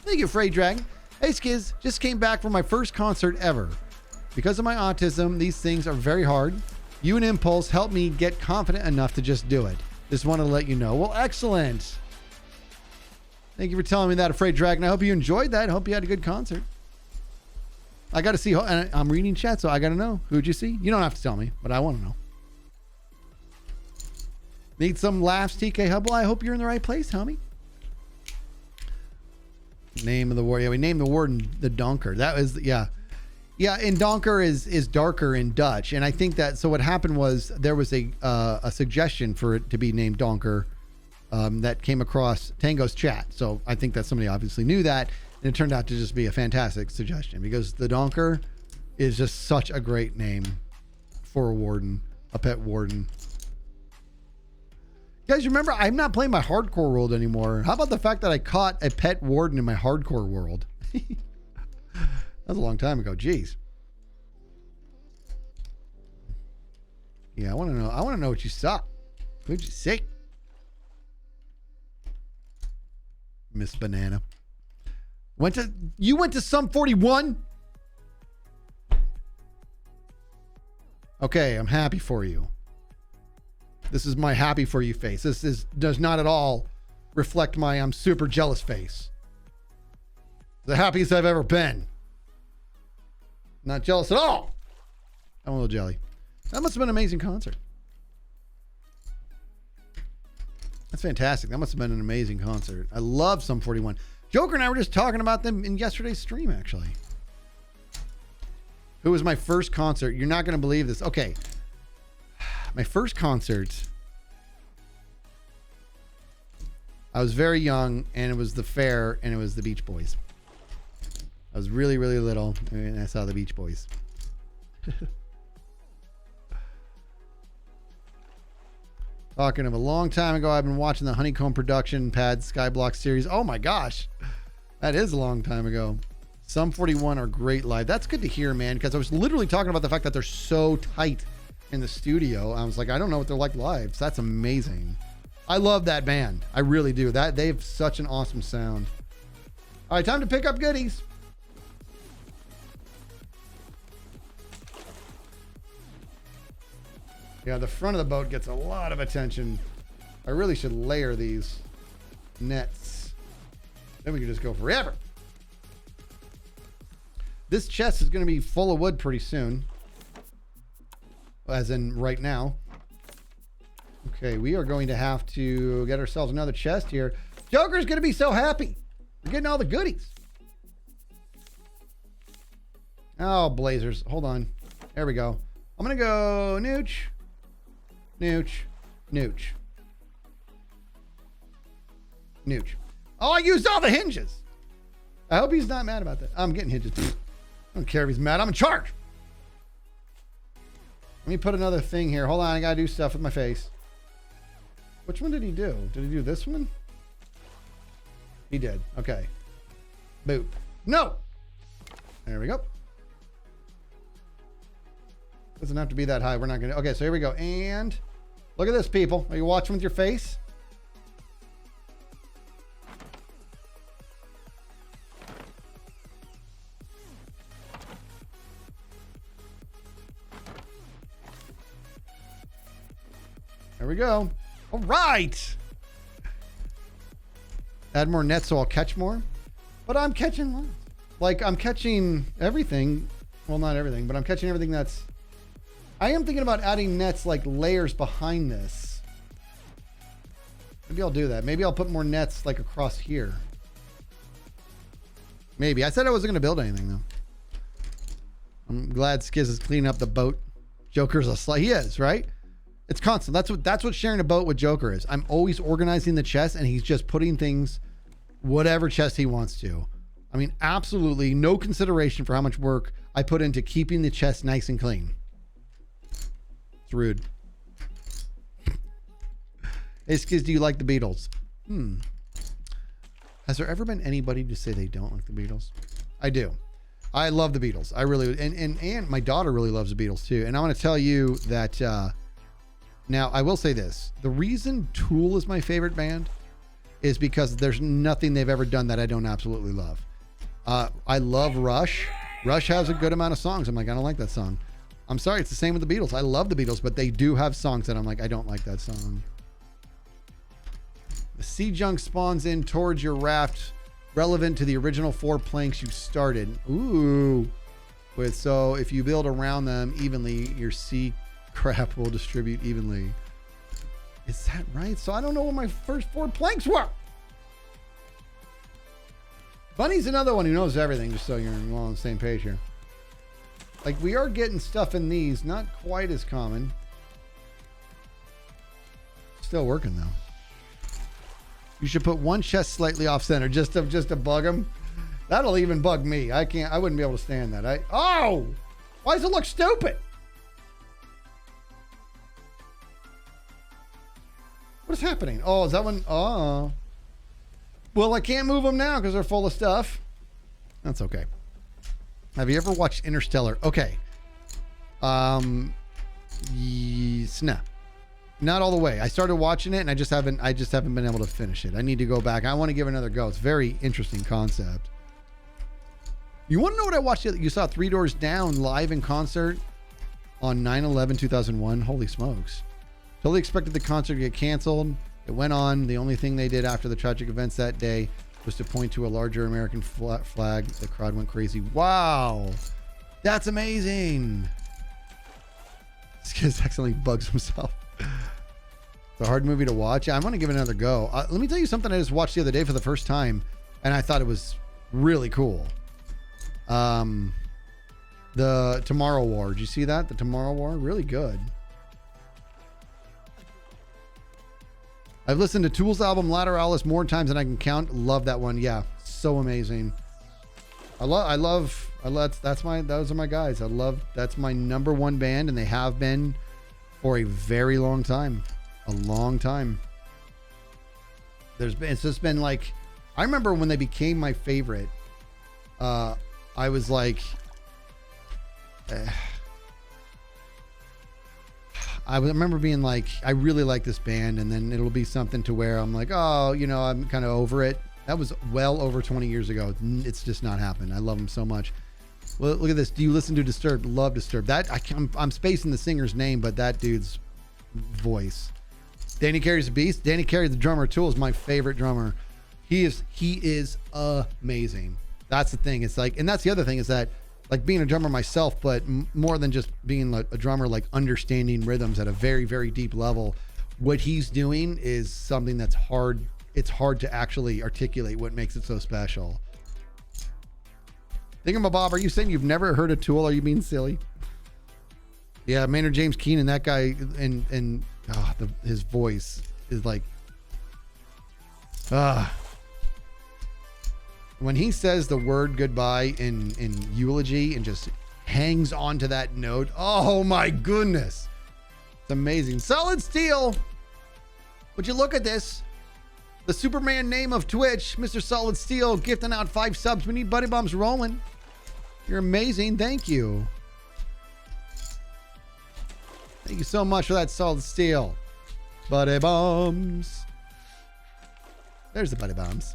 S1: Thank you, Afraid Dragon. Hey, Skiz, just came back from my first concert ever. Because of my autism, these things are very hard. You and Impulse helped me get confident enough to just do it. Just wanted to let you know. Well, excellent. Thank you for telling me that, Afraid Dragon. I hope you enjoyed that. I hope you had a good concert. I got to see, and I'm reading chat, so I got to know. Who'd you see? You don't have to tell me, but I want to know. Need some laughs, TK Hubble? I hope you're in the right place, homie. Name of the warden. Yeah, we named the warden the Donker. That was, yeah. Yeah, and Donker is darker in Dutch. And I think that, so what happened was there was a suggestion for it to be named Donker that came across Tango's chat. So I think that somebody obviously knew that. And it turned out to just be a fantastic suggestion because the Donker is just such a great name for a warden, a pet warden. Guys, remember, I'm not playing my hardcore world anymore. How about the fact that I caught a pet warden in my hardcore world? That was a long time ago. Jeez. Yeah, I want to know. I want to know what you saw. What'd you say? Miss Banana. You went to Sum 41? Okay, I'm happy for you. This is my happy for you face. This does not at all reflect my I'm super jealous face. The happiest I've ever been. Not jealous at all. I'm a little jelly. That must have been an amazing concert. That's fantastic. That must have been an amazing concert. I love Sum 41. Joker and I were just talking about them in yesterday's stream, actually. Who was my first concert? You're not going to believe this. Okay. My first concert, I was very young, and it was the fair, and it was the Beach Boys. I was really, really little, and I saw the Beach Boys. Talking of a long time ago, I've been watching the Honeycomb production Pad Skyblock series. Oh my gosh. That is a long time ago. Sum 41 are great live. That's good to hear, man, because I was literally talking about the fact that they're so tight in the studio. I was like, I don't know what they're like live. So that's amazing. I love that band. I really do. That they have such an awesome sound. All right, time to pick up goodies. Yeah, the front of the boat gets a lot of attention. I really should layer these nets. Then we can just go forever. This chest is going to be full of wood pretty soon. As in right now. Okay, we are going to have to get ourselves another chest here. Joker's going to be so happy. We're getting all the goodies. Oh, blazers. Hold on. There we go. I'm going to go nooch. Nooch. Nooch. Nooch. Oh, I used all the hinges. I hope he's not mad about that. I'm getting hinges. I don't care if he's mad. I'm in charge. Let me put another thing here. Hold on. I got to do stuff with my face. Which one did he do? Did he do this one? He did. Okay. Boop. No. There we go. Doesn't have to be that high. We're not going to. Okay, so here we go. And look at this, people. Are you watching with your face? There we go. All right. Add more nets so I'll catch more. But I'm catching lots. Like, I'm catching everything. Well, not everything, but I'm catching everything that's... I am thinking about adding nets like layers behind this. Maybe I'll do that. Maybe I'll put more nets like across here. Maybe. I said I wasn't going to build anything, though. I'm glad Skiz is cleaning up the boat. Joker's a slut. He is, right? It's constant. That's what sharing a boat with Joker is. I'm always organizing the chest, and he's just putting things, whatever chest he wants to. I mean, absolutely no consideration for how much work I put into keeping the chest nice and clean. It's rude. Hey, Skiz, do you like the Beatles? Has there ever been anybody to say they don't like the Beatles? I do. I love the Beatles. I really, and my daughter really loves the Beatles too. And I want to tell you that, now, I will say this. The reason Tool is my favorite band is because there's nothing they've ever done that I don't absolutely love. I love Rush. Rush has a good amount of songs. I'm like, I don't like that song. I'm sorry. It's the same with the Beatles. I love the Beatles, but they do have songs that I'm like, I don't like that song. The sea junk spawns in towards your raft relevant to the original 4 planks you started. Ooh. So if you build around them evenly, your sea crap will distribute evenly. Is that right? So I don't know what my first 4 planks were. Bunny's another one who knows everything, just so you're all on the same page here. Like, we are getting stuff in these, not quite as common. Still working though. You should put one chest slightly off center just to bug them. That'll even bug me. I wouldn't be able to stand that. Oh! Why does it look stupid? What is happening? Oh, is that one? Oh. Well, I can't move them now because they're full of stuff. That's okay. Have you ever watched Interstellar? Okay. Yes, no. Not all the way. I started watching it and I just haven't been able to finish it. I need to go back. I want to give it another go. It's a very interesting concept. You want to know what I watched? You saw Three Doors Down live in concert on 9/11/2001. Holy smokes. Totally expected the concert to get canceled. It went on. The only thing they did after the tragic events that day was to point to a larger American flag. The crowd went crazy. Wow. That's amazing. This kid accidentally bugs himself. It's a hard movie to watch. I'm going to give it another go. Let me tell you something I just watched the other day for the first time, and I thought it was really cool. The Tomorrow War. Did you see that? The Tomorrow War? Really good. I've listened to Tool's album Lateralis more times than I can count. Love that one. Yeah, so amazing. Those are my guys. That's my number one band, and they have been for a very long time. A long time. It's just been like, I remember when they became my favorite, I was like, I remember being like, I really like this band, and then it'll be something to where I'm like, oh, you know, I'm kind of over it. That was well over 20 years ago. It's just not happened. I love them so much. Well, look at this. Do you listen to Disturbed? Love Disturbed. That I'm spacing the singer's name, but that dude's voice. Danny Carey's a beast. Danny Carey, the drummer of Tool, is my favorite drummer. He is amazing. That's the thing. It's like, and that's the other thing is that, like, being a drummer myself, but more than just being a drummer, like understanding rhythms at a very, very deep level, what he's doing is something that's hard. It's hard to actually articulate what makes it so special. Thingamabob, are you saying you've never heard of Tool? Are you being silly? Yeah, Maynard James Keenan, that guy, and his voice is like, when he says the word goodbye in eulogy and just hangs on to that note, oh my goodness, it's amazing. Solid Steel, would you look at this? The Superman name of Twitch, Mr. Solid Steel, gifting out 5 subs. We need buddy bombs rolling. You're amazing. Thank you. Thank you so much for that, Solid Steel. Buddy bombs. There's the buddy bombs.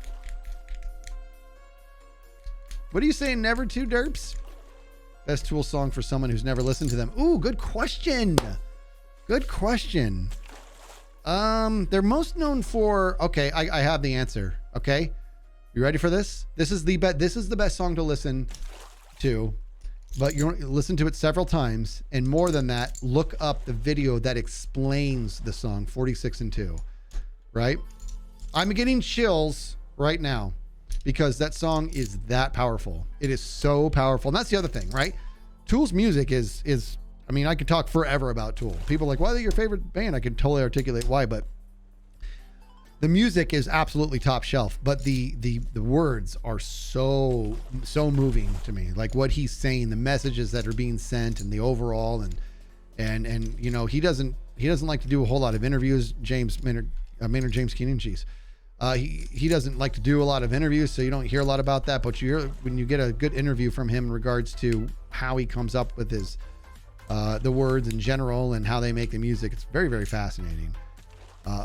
S1: What are you saying, Never to Derps? Best Tool song for someone who's never listened to them. Ooh, good question. Good question. They're most known for, okay, I have the answer. Okay. You ready for this? This is the best song to listen to, but you listen to it several times. And more than that, look up the video that explains the song 46 and 2, right? I'm getting chills right now because that song is that powerful. It is so powerful. And that's the other thing, right? Tool's music is, I mean, I could talk forever about Tool. People are like, why are they your favorite band? I can totally articulate why, but the music is absolutely top shelf, but the words are so moving to me. Like what he's saying, the messages that are being sent, and the overall, and you know, he doesn't like to do a whole lot of interviews. Maynard James Keenan, geez. He doesn't like to do a lot of interviews, so you don't hear a lot about that. But when you get a good interview from him in regards to how he comes up with his the words in general and how they make the music, it's very, very fascinating.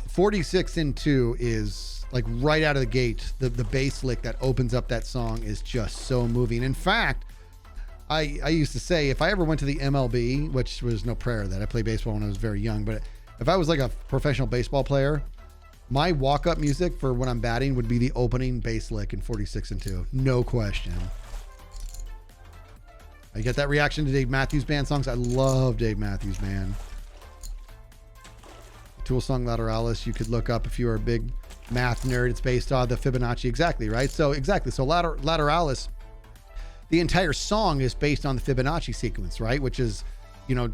S1: 46 and 2 is like right out of the gate. The bass lick that opens up that song is just so moving. In fact, I used to say if I ever went to the MLB, which was no prayer that I played baseball when I was very young, but if I was like a professional baseball player, my walk-up music for when I'm batting would be the opening bass lick in 46 and 2. No question. I get that reaction to Dave Matthews Band songs. I love Dave Matthews Band. Tool song Lateralis, you could look up if you're a big math nerd. It's based on the Fibonacci. Exactly, right? So exactly. So Lateralis, the entire song is based on the Fibonacci sequence, right? Which is, you know,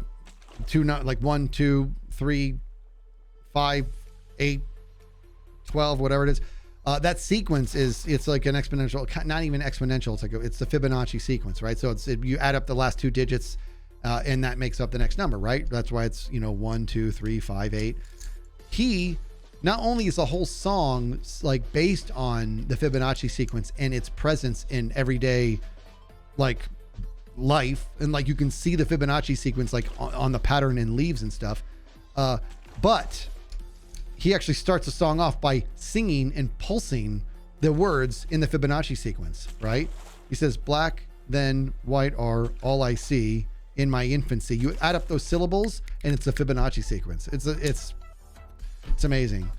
S1: 1, 2, 3, 5, 8, 12, whatever it is. That sequence it's like an exponential, not even exponential. It's the Fibonacci sequence, right? So you add up the last 2 digits, and that makes up the next number, right? That's why it's, 1, 2, 3, 5, 8. He not only is the whole song like based on the Fibonacci sequence and its presence in everyday like life, and like you can see the Fibonacci sequence like on the pattern in leaves and stuff, but he actually starts the song off by singing and pulsing the words in the Fibonacci sequence, right? He says, black, then white are all I see in my infancy. You add up those syllables and it's a Fibonacci sequence. It's amazing.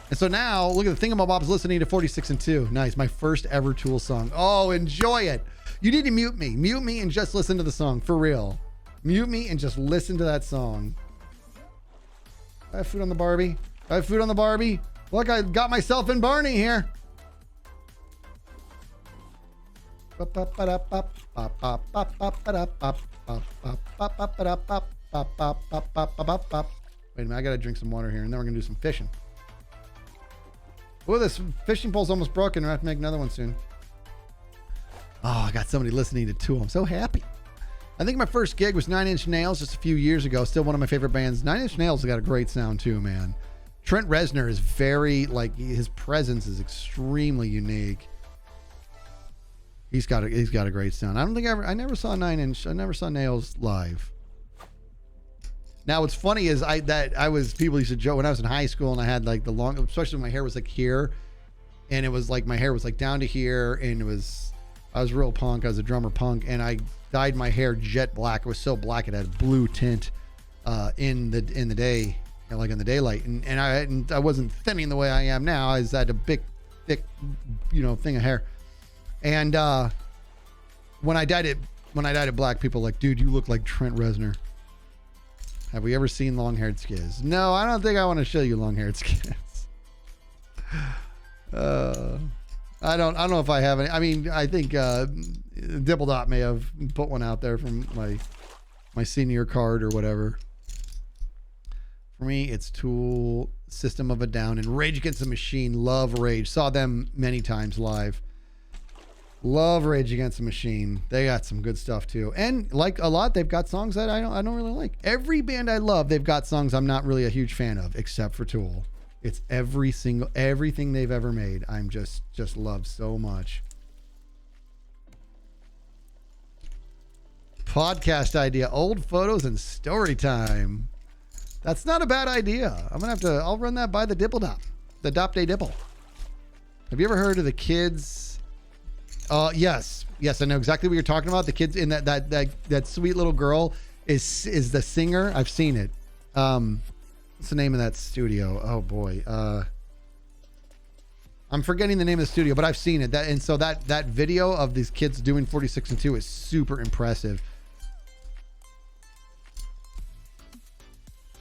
S1: And so now look at the Thingamabob's listening to 46 and 2. Nice. My first ever Tool song. Oh, enjoy it. You need to mute me and just listen to the song for real. Mute me and just listen to that song. I have food on the Barbie. Look, I got myself in Barney here. Wait a minute, I gotta drink some water here, and then we're gonna do some fishing. Oh, this fishing pole's almost broken. I have to make another one soon. Oh, I got somebody listening to Tool. I'm so happy. I think my first gig was 9 Inch Nails just a few years ago. Still one of my favorite bands. 9 Inch Nails has got a great sound too, man. Trent Reznor is very, like, his presence is extremely unique. He's got a great sound. I never saw 9 Inch. I never saw Nails live. Now what's funny is people used to joke when I was in high school and I had like the long, especially when my hair was like here, and it was like my hair was like down to here, and I was real punk. I was a drummer punk, and I dyed my hair jet black. It was so black it had blue tint in the day, like in the daylight, and I wasn't thinning the way I am now. I had a big, thick, thing of hair. And when I dyed it black, people were like, dude, you look like Trent Reznor. Have we ever seen long-haired skids? No, I don't think I want to show you long-haired skids. I don't know if I have any. I mean, I think Dipple Dot may have put one out there from my senior card or whatever. For me, it's Tool, System of a Down, and Rage Against the Machine. Love Rage. Saw them many times live. Love Rage Against the Machine. They got some good stuff too. And like a lot, they've got songs that I don't really like. Every band I love, they've got songs I'm not really a huge fan of, except for Tool. It's everything they've ever made. I'm just love so much. Podcast idea, old photos and story time. That's not a bad idea. I'll run that by the Dipple Dop. The Dop Day Dipple. Have you ever heard of the kids? Yes, I know exactly what you're talking about. The kids in that sweet little girl is the singer. I've seen it. What's the name of that studio? Oh boy, I'm forgetting the name of the studio, but I've seen it. That video of these kids doing 46 and 2 is super impressive.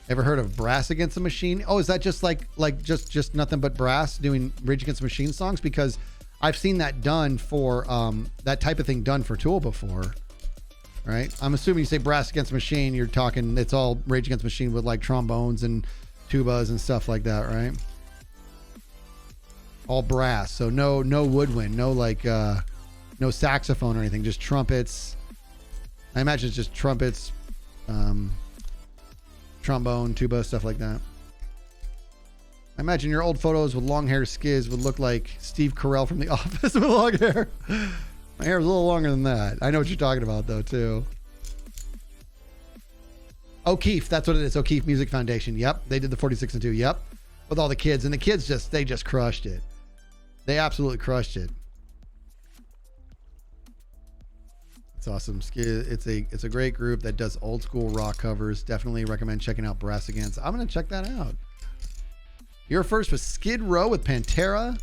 S1: Ever heard of Brass Against the Machine? Oh, is that just like just nothing but Brass doing Rage Against the Machine songs? Because I've seen that done for that type of thing done for Tool before, right? I'm assuming you say Brass Against the Machine, you're talking it's all Rage Against the Machine with like trombones and tubas and stuff like that, right? All brass, so no woodwind, no like no saxophone or anything, just trumpets. I imagine it's just trumpets, trombone, tuba, stuff like that. I imagine your old photos with long hair skids would look like Steve Carell from The Office with long hair. My hair is a little longer than that. I know what you're talking about though too. O'Keefe, that's what it is. O'Keefe Music Foundation. Yep, they did the 46 and 2. Yep, with all the kids, and the kids just crushed it. They absolutely crushed it. It's awesome. It's a great group that does old school rock covers. Definitely recommend checking out Brass Against. I'm gonna check that out. Your first was Skid Row with Pantera.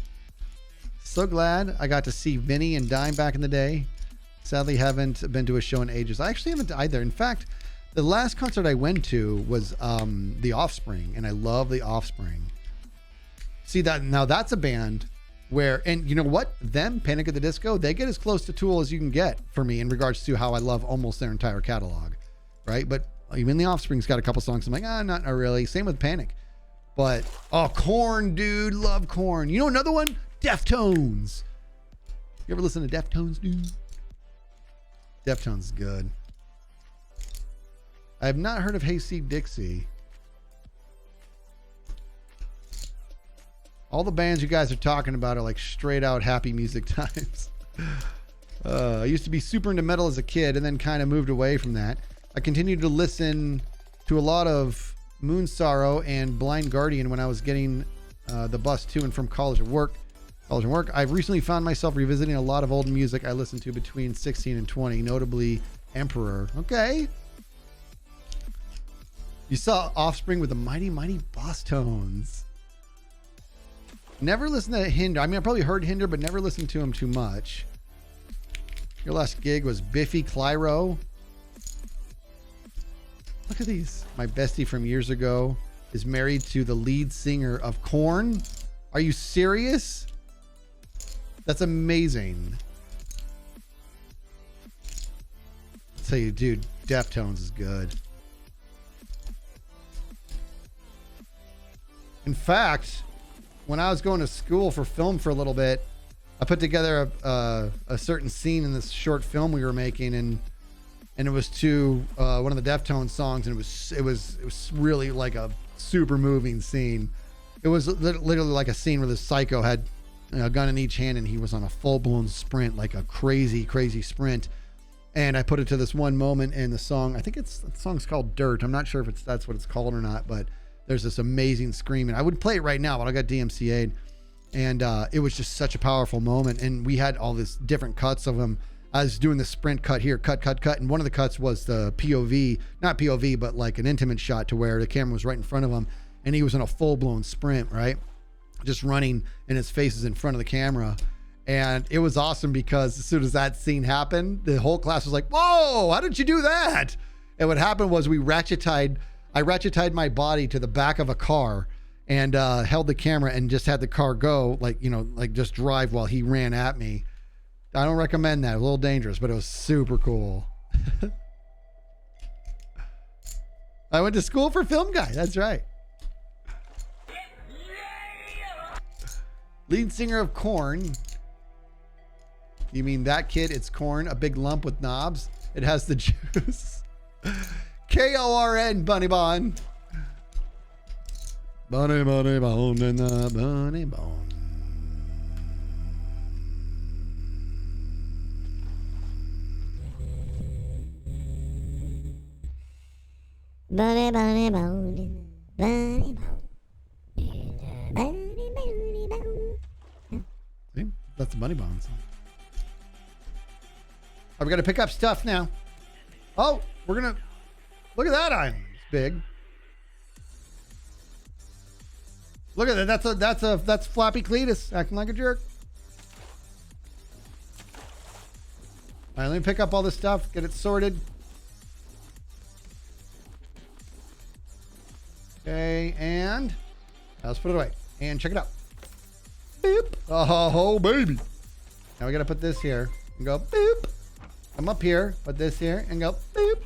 S1: So glad I got to see Vinny and Dime back in the day. Sadly, haven't been to a show in ages. I actually haven't either. In fact, the last concert I went to was The Offspring, and I love The Offspring. See that now? That's a band where, and you know what? Them, Panic at the Disco, they get as close to Tool as you can get for me in regards to how I love almost their entire catalog, right? But even The Offspring's got a couple songs I'm like, not really. Same with Panic. But, Korn, dude. Love Korn. You know another one? Deftones. You ever listen to Deftones, dude? Deftones is good. I have not heard of Hayseed Dixie. All the bands you guys are talking about are like straight out happy music times. I used to be super into metal as a kid and then kind of moved away from that. I continued to listen to a lot of Moon Sorrow and Blind Guardian when I was getting the bus to and from college and work. I've recently found myself revisiting a lot of old music I listened to between 16 and 20, notably Emperor. Okay. You saw Offspring with the Mighty Mighty Boss Tones. Never listened to Hinder. I mean, I probably heard Hinder, but never listened to him too much. Your last gig was Biffy Clyro. Look at these. My bestie from years ago is married to the lead singer of Korn. Are you serious? That's amazing. I'll tell you, dude, Deftones is good. In fact, when I was going to school for film for a little bit, I put together a certain scene in this short film we were making, and it was to one of the Deftones songs, and it was really like a super moving scene. It was literally like a scene where this psycho had a gun in each hand and he was on a full-blown sprint, like a crazy, crazy sprint. And I put it to this one moment in the song. I think the song's called Dirt. I'm not sure if that's what it's called or not, but there's this amazing screaming. I would play it right now, but I got DMCA'd. And it was just such a powerful moment. And we had all this different cuts of him. I was doing the sprint cut here, cut. And one of the cuts was the POV, not POV, but like an intimate shot to where the camera was right in front of him. And he was in a full-blown sprint, right? Just running, and his face is in front of the camera. And it was awesome because as soon as that scene happened, the whole class was like, whoa, how did you do that? And what happened was I ratchet tied my body to the back of a car and held the camera and just had the car go, like, you know, like just drive while he ran at me. I don't recommend that. A little dangerous, but it was super cool. I went to school for film guy. That's right. Lead singer of Korn. You mean that kid? It's corn, a big lump with knobs. It has the juice. Korn, Bunny Bon. Bunny Bone and the Bunny Bone.
S2: Bunny, bunny, bone, bunny, bone. Bunny, bunny, bone.
S1: See? That's the Bunny Bone song. Oh, we got to pick up stuff now. Oh, we're going to... Look at that island. It's big. Look at that. That's Floppy Cletus acting like a jerk. All right, let me pick up all this stuff, get it sorted. Okay, and let's put it away. And check it out. Boop. Oh, baby. Now we got to put this here and go boop. Come up here, put this here and go boop.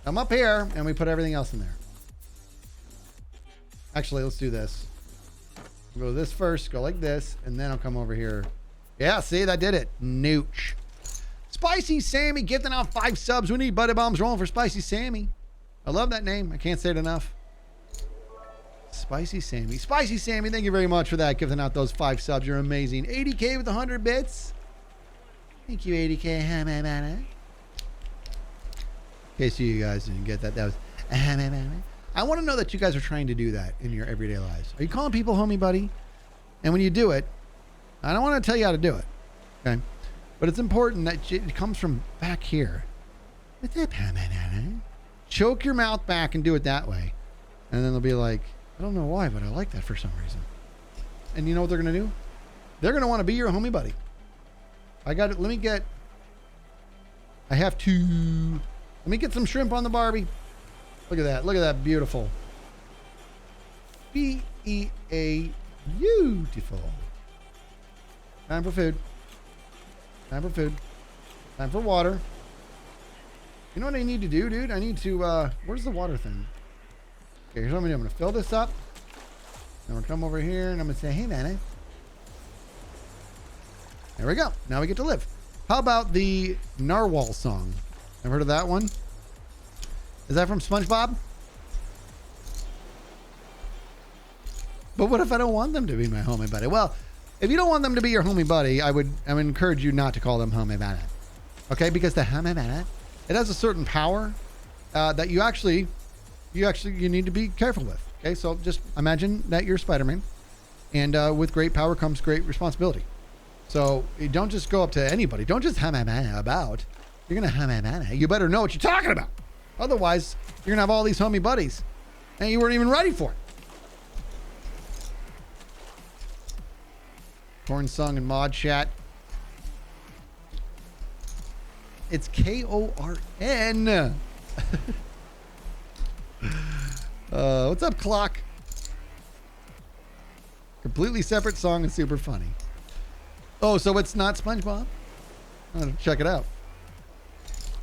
S1: Come up here, and we put everything else in there. Actually, let's do this. We'll go this first, go like this, and then I'll come over here. Yeah, see, that did it. Nooch. Spicy Sammy gifting out 5 subs. We need Buddy Bombs rolling for Spicy Sammy. I love that name. I can't say it enough. Spicy Sammy. Spicy Sammy, thank you very much for that. Gifting out those 5 subs. You're amazing. 80K with 100 bits. Thank you, 80K. In case you guys didn't get that, that was... I want to know that you guys are trying to do that in your everyday lives. Are you calling people homie buddy? And when you do it, I don't want to tell you how to do it. Okay? But it's important that it comes from back here. Choke your mouth back and do it that way. And then they'll be like, I don't know why, but I like that for some reason. And you know what they're going to do? They're going to want to be your homie buddy. I got it. Let me get some shrimp on the Barbie. Look at that. Look at that. Beautiful. B-E-A. Beautiful. Time for food. Time for food. Time for water. You know what I need to do, dude? I need to, where's the water thing? Okay, here's what I'm going to do. I'm going to fill this up. I'm going to come over here and I'm going to say, hey, man. There we go. Now we get to live. How about the Narwhal song? Ever heard of that one? Is that from SpongeBob? But what if I don't want them to be my homie buddy? Well, if you don't want them to be your homie buddy, I would encourage you not to call them homie buddy. Okay? Because the homie buddy, it has a certain power that you need to be careful with. Okay? So just imagine that you're Spider-Man, and with great power comes great responsibility. So you don't just go up to anybody. Don't just homie buddy about. You're gonna homie buddy. You better know what you're talking about. Otherwise, you're going to have all these homie buddies, and you weren't even ready for it. Corn song and mod chat. It's Korn. What's up, Clock? Completely separate song and super funny. Oh, so it's not SpongeBob? I'm going to check it out.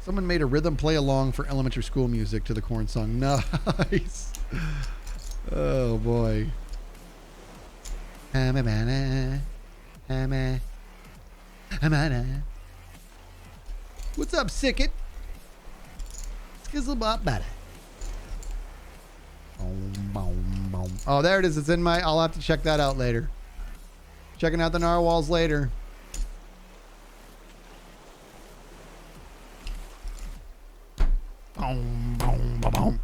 S1: Someone made a rhythm play along for elementary school music to the Korn song. Nice. Oh boy. What's up, Sickit? Skizzle bop bada. Boom, boom, boom. Oh, there it is. It's in my, I'll have to check that out later. Checking out the narwhals later. Boom, boom, boom, boom.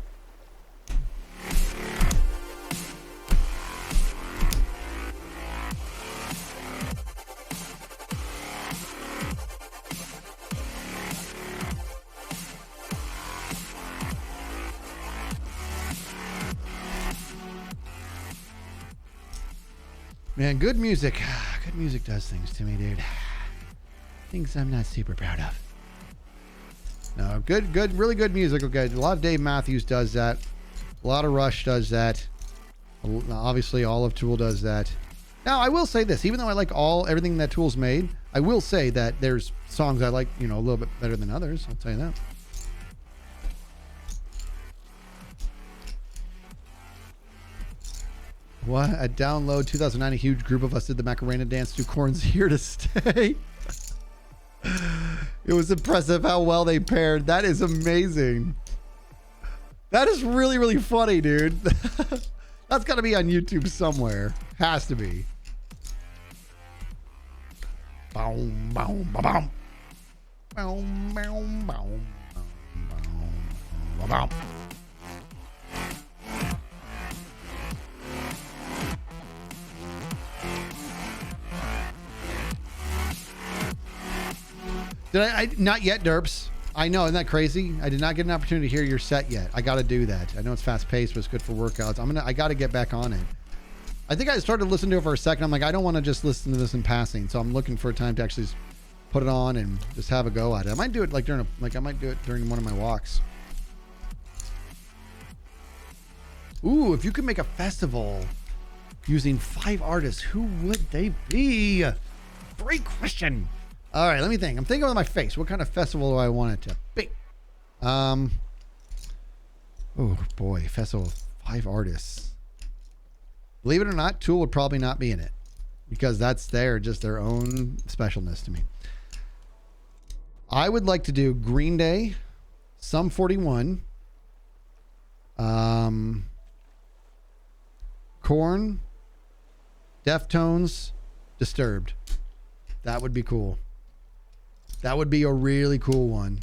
S1: Man, good music. Good music does things to me, dude. Things I'm not super proud of. No, good, really good music. Okay, a lot of Dave Matthews does that. A lot of Rush does that. Obviously, all of Tool does that. Now, I will say this: even though I like everything that Tool's made, I will say that there's songs I like, a little bit better than others. I'll tell you that. What? At Download 2009, a huge group of us did the Macarena dance to Korn's Here to Stay. It was impressive how well they paired. That is amazing. That is really, really funny, dude. That's got to be on YouTube somewhere. Has to be. Boom, boom, boom, boom, boom, boom, boom, boom, boom. Did I not yet, Derps? I know, isn't that crazy? I did not get an opportunity to hear your set yet. I got to do that. I know it's fast paced, but it's good for workouts. I got to get back on it. I think I started listening to it for a second. I'm like, I don't want to just listen to this in passing. So I'm looking for a time to actually put it on and just have a go at it. I might do it like I might do it during one of my walks. Ooh, if you could make a festival using 5 artists, who would they be? Great question. All right, let me think. I'm thinking with my face. What kind of festival do I want it to be? Oh boy, festival of 5 artists. Believe it or not, Tool would probably not be in it because that's just their own specialness to me. I would like to do Green Day, Sum 41, Korn, Deftones, Disturbed. That would be cool. That would be a really cool one.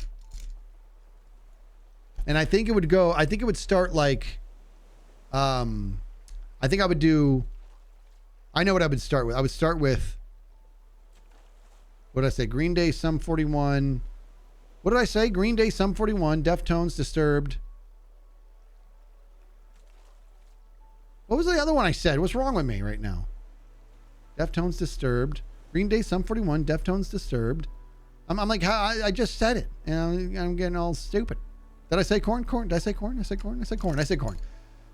S1: And I think it would start like, I think I would do, I know what I would start with. I would start with, what did I say? Green Day, Sum 41. What did I say? Green Day, Sum 41, Deftones, Disturbed. What was the other one I said? What's wrong with me right now? Deftones, Disturbed. Green Day, Sum 41, Deftones, Disturbed. I'm like, I just said it, and I'm getting all stupid. Did I say Korn? Did I say Korn? I said Korn. I said Korn. I said Korn.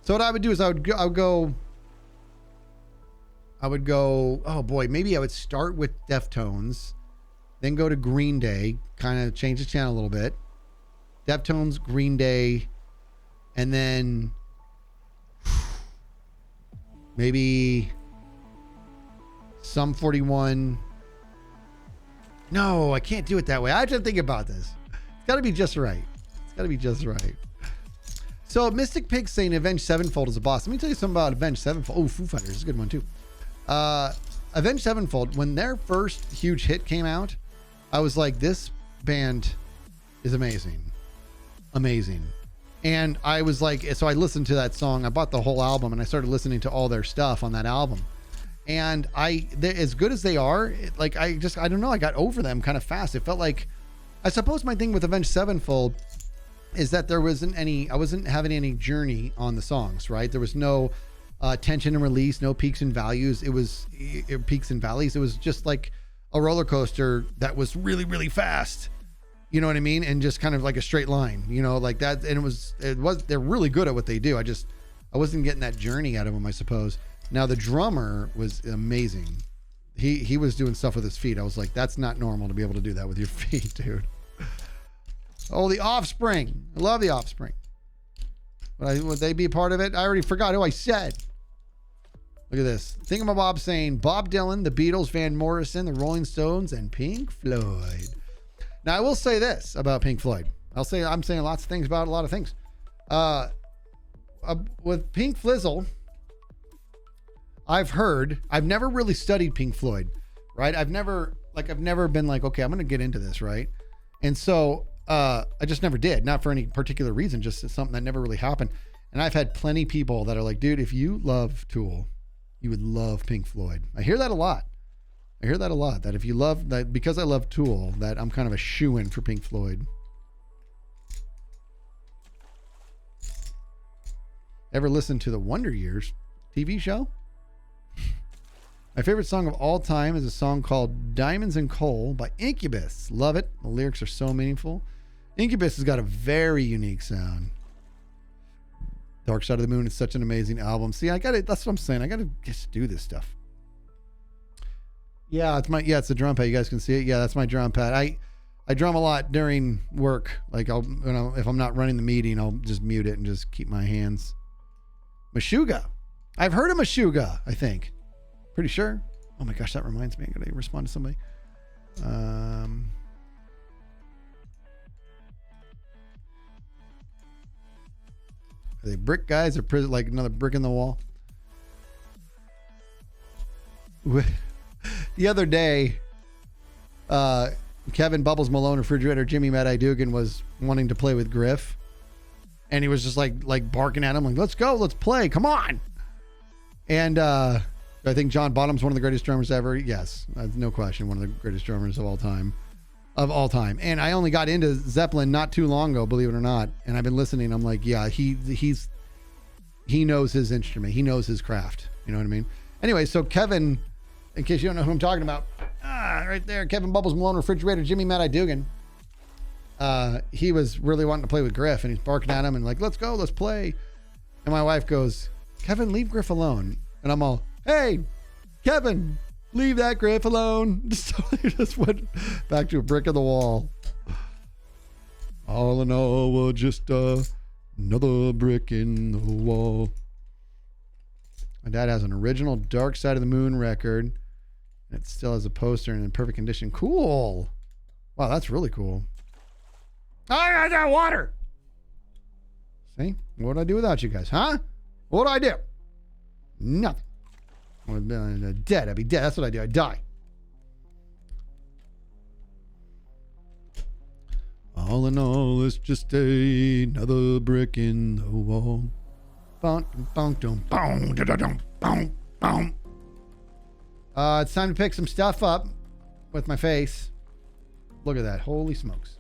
S1: So what I would do is I would go. Oh boy, maybe I would start with Deftones, then go to Green Day, kind of change the channel a little bit. Deftones, Green Day, and then maybe Sum 41. No, I can't do it that way. I have to think about this. It's got to be just right. It's got to be just right. So Mystic Pig saying Avenged Sevenfold is a boss. Let me tell you something about Avenged Sevenfold. Oh, Foo Fighters is a good one too. Avenged Sevenfold, when their first huge hit came out, I was like, this band is amazing. Amazing. And I was like, so I listened to that song. I bought the whole album and I started listening to all their stuff on that album. And as good as they are, I don't know, I got over them kind of fast. It felt like, I suppose my thing with Avenged Sevenfold is that I wasn't having any journey on the songs, right? There was no tension and release, no peaks and values. It was peaks and valleys. It was just like a roller coaster that was really, really fast. You know what I mean? And just kind of like a straight line, like that. And they're really good at what they do. I wasn't getting that journey out of them, I suppose. Now the drummer was amazing. He was doing stuff with his feet. I was like, that's not normal to be able to do that with your feet, dude. Oh, the Offspring. I love the Offspring. Would they be a part of it? I already forgot who I said. Look at this. Thingamabob saying Bob Dylan, the Beatles, Van Morrison, the Rolling Stones, and Pink Floyd. Now I will say this about Pink Floyd. I'm saying lots of things about a lot of things. With Pink Flizzle, I've never really studied Pink Floyd, right? I've never been like, okay, I'm going to get into this, right? And so I just never did, not for any particular reason, just something that never really happened. And I've had plenty of people that are like, dude, if you love Tool, you would love Pink Floyd. I hear that a lot. That if you love that, because I love Tool, that I'm kind of a shoo-in for Pink Floyd. Ever listen to the Wonder Years TV show? My favorite song of all time is a song called Diamonds and Coal by Incubus. Love it. The lyrics are so meaningful. Incubus has got a very unique sound. Dark Side of the Moon is such an amazing album. See, that's what I'm saying. I got to just do this stuff. Yeah, it's the drum pad. You guys can see it. Yeah, that's my drum pad. I drum a lot during work. Like if I'm not running the meeting, I'll just mute it and just keep my hands. Meshuggah. I've heard of Meshuggah, I think. Pretty sure. Oh my gosh, that reminds me. I gotta respond to somebody. Are they brick guys or like another brick in the wall? The other day, Kevin Bubbles Malone, refrigerator, Jimmy Mad Eye Dugan was wanting to play with Griff. And he was just like barking at him, like, let's go, let's play, come on. And I think John Bonham's one of the greatest drummers ever. Yes, no question, one of the greatest drummers of all time. And I only got into Zeppelin not too long ago, believe it or not. And I've been listening. I'm like, yeah, he knows his instrument. He knows his craft. You know what I mean? Anyway, so Kevin, in case you don't know who I'm talking about, right there, Kevin Bubbles Malone, refrigerator, Jimmy Mad Eye Dugan. He was really wanting to play with Griff, and he's barking at him and like, let's go, let's play. And my wife goes, Kevin, leave Griff alone. And I'm all, hey, Kevin, leave that Griff alone. So he just went back to a brick of the wall. All in all, we're just another brick in the wall. My dad has an original Dark Side of the Moon record. And it still has a poster and in perfect condition. Cool. Wow, that's really cool. I got water. See? What would I do without you guys, huh? What would I do? Nothing. I would be dead. I'd be dead. That's what I do. I'd die. All in all, it's just another brick in the wall. It's time to pick some stuff up with my face. Look at that. Holy smokes.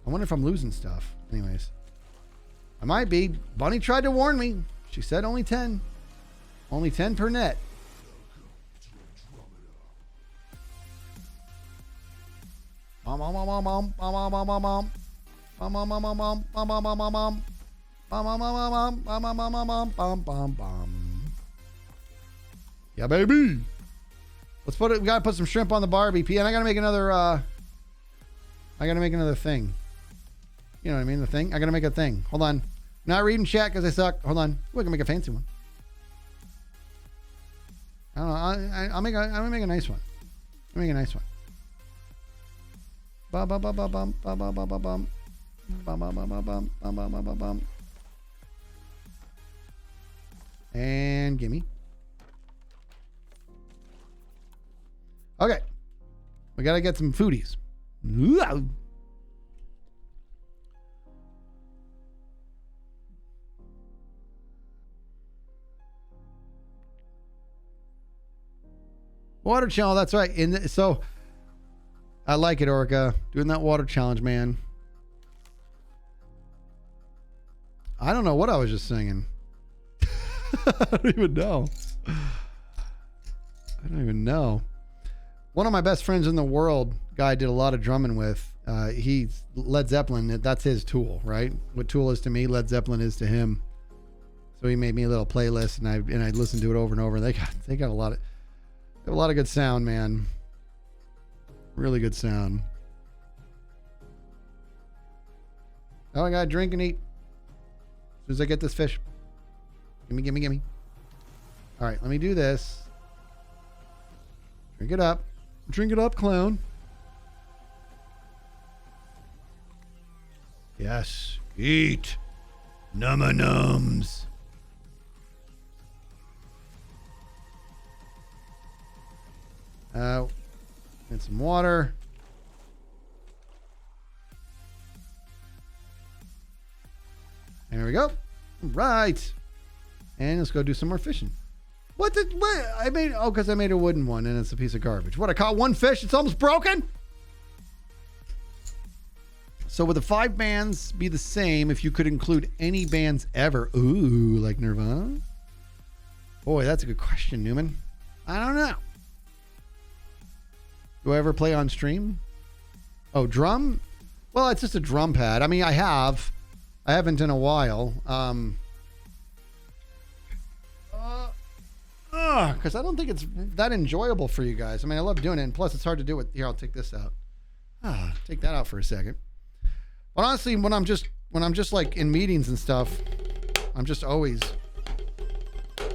S1: I wonder if I'm losing stuff. Anyways. I might be. Bunny tried to warn me. She said only 10. Only 10 per net. Yeah, baby. Let's put it. We gotta put some shrimp on the barbie. And I gotta make another thing. You know what I mean? The thing. I gotta make a thing. Hold on. Not reading chat because I suck. Hold on. We can make a fancy one. I don't know. I'm gonna make a nice one. I'll make a nice one. Bum bum bum bum bum bum bum bum bum bum bum bum bum bum bum bum bum bum. And gimme. Okay. We gotta get some foodies. Water challenge, that's right. So I like it, Orca. Doing that water challenge, man. I don't know what I was just singing. I don't even know. One of my best friends in the world, guy I did a lot of drumming with, he's Led Zeppelin. That's his Tool, right? What Tool is to me, Led Zeppelin is to him. So he made me a little playlist, and I listened to it over and over. They got a lot of good sound, man. Really good sound. Oh, I gotta drink and eat as soon as I get this fish. Gimme. All right, let me do this. Drink it up. Drink it up, clown. Yes. Eat. Num-a-nums. And some water. There we go. Right. And let's go do some more fishing. What? I made, oh, because I made a wooden one and it's a piece of garbage. What, I caught one fish, it's almost broken? So would the 5 bands be the same if you could include any bands ever? Ooh, like Nirvana? Boy, that's a good question, Newman. I don't know. Do I ever play on stream? Oh, drum? Well, it's just a drum pad. I mean, I haven't in a while. Because I don't think it's that enjoyable for you guys. I mean, I love doing it, and plus it's hard to do it. Here, I'll take this out. Take that out for a second. But honestly, when I'm just like in meetings and stuff, I'm just always. I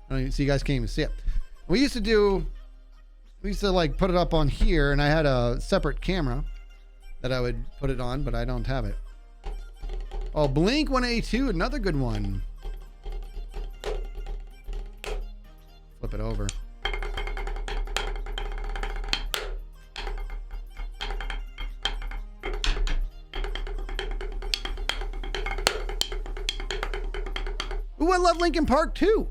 S1: don't even see, you guys can't even see it. We used to like put it up on here, and I had a separate camera that I would put it on, but I don't have it. Oh, Blink 182, another good one. Flip it over. Ooh, I love Linkin Park too.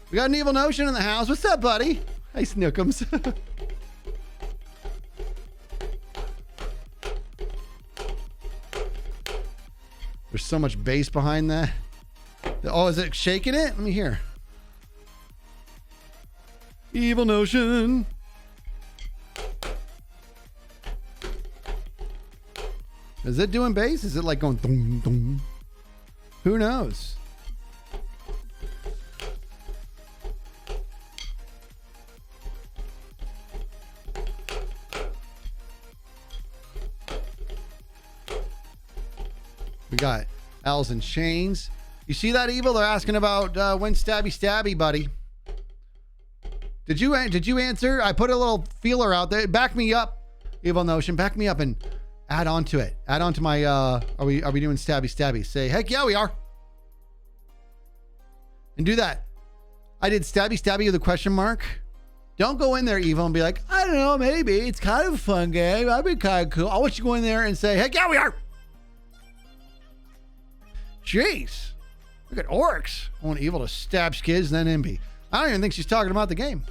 S1: We got an Evil Notion in the house. What's up, buddy? Hey, Snookums. There's so much bass behind that. Oh, is it shaking it? Let me hear. Evil Notion. Is it doing bass? Is it like going dum dum? Who knows? We got Owls and Chains. You see that, Evil? They're asking about when Stabby Stabby, buddy. Did you answer? I put a little feeler out there. Back me up, Evil Notion. Back me up and add on to it. Add on to my are we doing Stabby Stabby? Say, heck yeah, we are. And do that. I did Stabby Stabby with a question mark. Don't go in there, Evil, and be like, I don't know, maybe. It's kind of a fun game. I'd be kind of cool. I want you to go in there and say, heck yeah, we are. Jeez. Look at orcs. I want Evil to stab skids and then Imby. I don't even think she's talking about the game.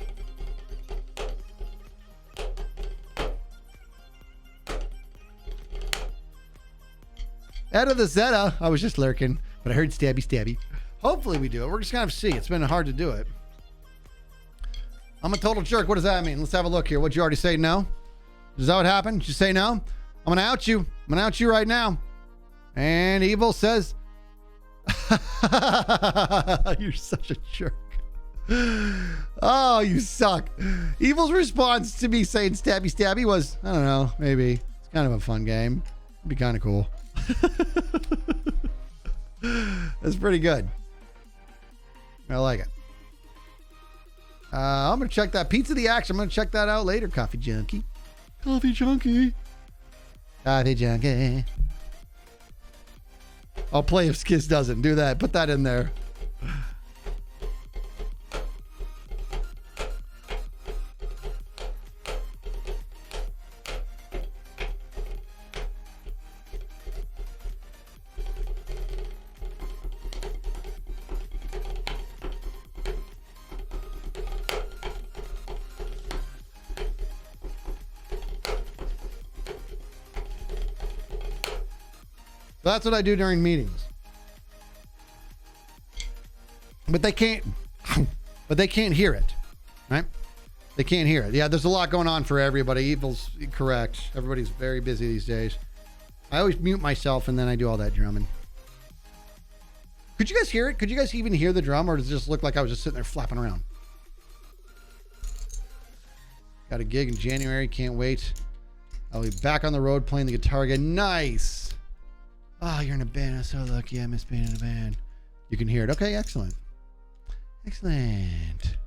S1: Out of the Zeta. I was just lurking, but I heard Stabby Stabby. Hopefully we do it. We're just going to see. It's been hard to do it. I'm a total jerk. What does that mean? Let's have a look here. What'd you already say? No? Is that what happened? Did you say no? I'm going to out you. I'm going to out you right now. And Evil says... You're such a jerk. Oh, you suck. Evil's response to me saying Stabby Stabby was, I don't know, maybe. It's kind of a fun game. It'd be kind of cool. That's pretty good. I like it. I'm going to check that. Pizza the Action. I'm going to check that out later, Coffee Junkie. Coffee Junkie. Coffee Junkie. I'll play if Skiz doesn't. Do that. Put that in there. That's what I do during meetings. But they can't hear it, right? They can't hear it. Yeah, there's a lot going on for everybody. Evil's correct. Everybody's very busy these days. I always mute myself and then I do all that drumming. Could you guys hear it? Could you guys even hear the drum, or does it just look like I was just sitting there flapping around? Got a gig in January. Can't wait. I'll be back on the road playing the guitar again. Nice. Oh, you're in a band. I'm so lucky. I miss being in a band. You can hear it. Okay, excellent. Excellent.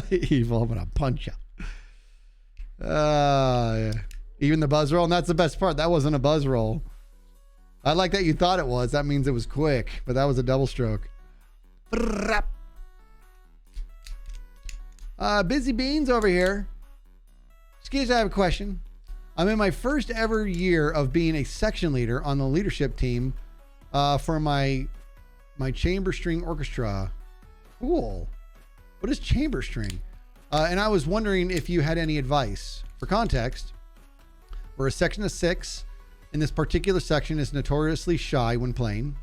S1: Evil, I'm gonna punch you. Yeah. Even the buzz roll, and that's the best part. That wasn't a buzz roll. I like that you thought it was. That means it was quick, but that was a double stroke. Busy Beans over here. Excuse me, I have a question. I'm in my first ever year of being a section leader on the leadership team for my chamber string orchestra. Cool. What is chamber string? And I was wondering if you had any advice. For context, we're a section of 6, and this particular section is notoriously shy when playing.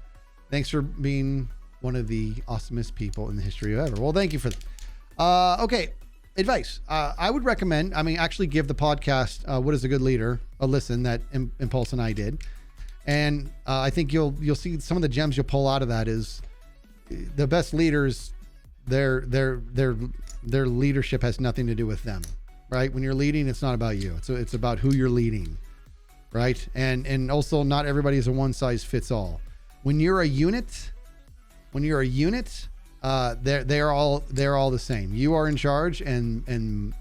S1: Thanks for being one of the awesomest people in the history of ever. Well, thank you for that. Okay, advice. I would recommend, actually give the podcast, What is a Good Leader, a listen that Impulse and I did. And I think you'll see some of the gems you'll pull out of that is the best leaders, their leadership has nothing to do with them, right? When you're leading, it's not about you. It's about who you're leading, right? And also not everybody is a one size fits all. When you're a unit, they're all the same. You are in charge, and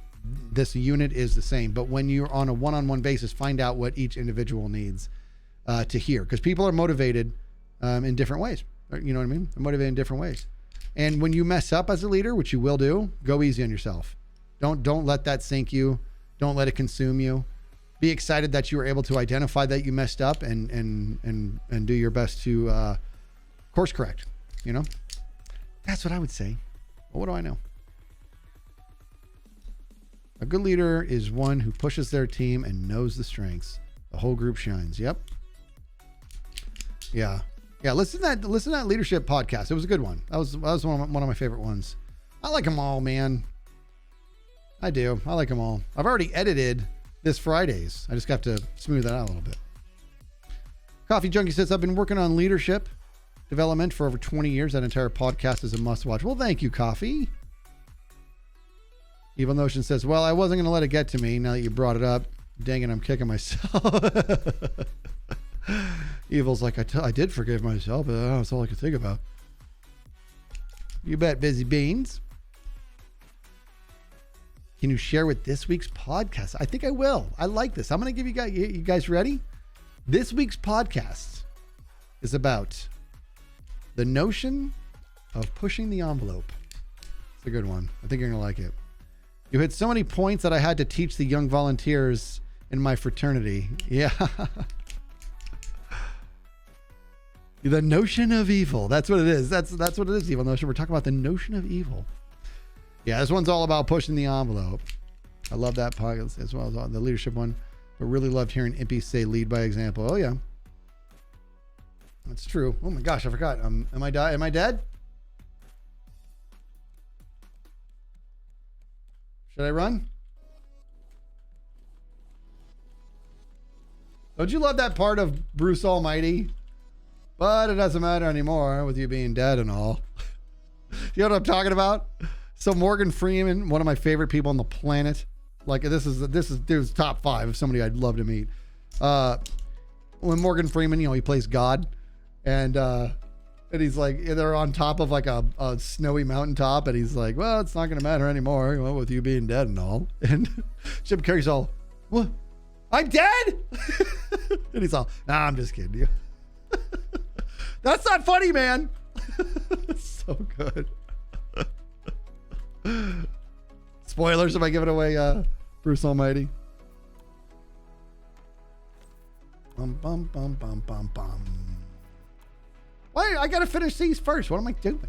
S1: this unit is the same. But when you're on a one-on-one basis, find out what each individual needs to hear, because people are motivated in different ways. You know what I mean? They're motivated in different ways. And when you mess up as a leader, which you will do, go easy on yourself. Don't let that sink you. Don't let it consume you. Be excited that you were able to identify that you messed up and do your best to course correct. You know, that's what I would say. Well, what do I know? A good leader is one who pushes their team and knows the strengths. The whole group shines. Yep. Yeah. Listen to that leadership podcast. It was a good one. That was one of my favorite ones. I like them all, man. I do. I like them all. I've already edited this Friday's. I just have to smooth that out a little bit. Coffee Junkie says, I've been working on leadership development for over 20 years. That entire podcast is a must watch. Well, thank you, Coffee. Evil Notion says, well, I wasn't going to let it get to me now that you brought it up. Dang it, I'm kicking myself. Evil's like, I did forgive myself, but that's all I could think about. You bet, Busy Beans. Can you share with this week's podcast? I think I will. I like this. I'm going to give you guys ready? This week's podcast is about the notion of pushing the envelope. It's a good one. I think you're going to like it. You hit so many points that I had to teach the young volunteers in my fraternity. Yeah. The notion of evil. That's what it is. That's what it is, Evil Notion. We're talking about the notion of evil. Yeah, this one's all about pushing the envelope. I love that podcast as well as the leadership one. But really loved hearing Impy say lead by example. Oh, yeah. That's true. Oh, my gosh, I forgot. Am I dead? Should I run? Don't you love that part of Bruce Almighty? But it doesn't matter anymore with you being dead and all. You know what I'm talking about? So Morgan Freeman, one of my favorite people on the planet. Like this is dude's top 5 of somebody I'd love to meet. When Morgan Freeman, he plays God, and he's like, they're on top of like a snowy mountaintop, and he's like, well, it's not gonna matter anymore, with you being dead and all. And Jim Carrey's all, what? I'm dead? And he's all, nah, I'm just kidding you. That's not funny, man. It's so good. Spoilers if I give it away, Bruce Almighty. Bum, bum, bum, bum, bum, bum. Why? I gotta finish these first. What am I doing?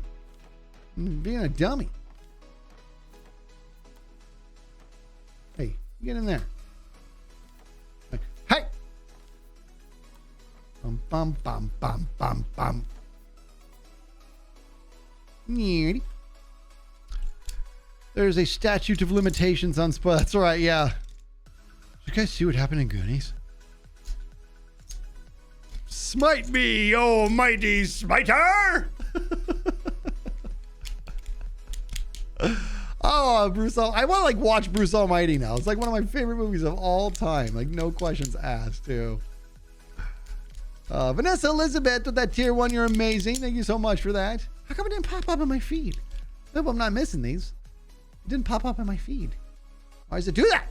S1: I'm being a dummy. Hey, get in there. Hey! Bum, bum, bum, bum, bum, bum. Nerdy. There's a statute of limitations on spoil. That's right, yeah. Did you guys see what happened in Goonies? Smite me, oh mighty smiter! Oh, Bruce I want to watch Bruce Almighty now. It's like one of my favorite movies of all time. Like, no questions asked, too. Vanessa Elizabeth with that tier 1, you're amazing. Thank you so much for that. How come it didn't pop up on my feed? I hope I'm not missing these. It didn't pop up in my feed. Why does it do that?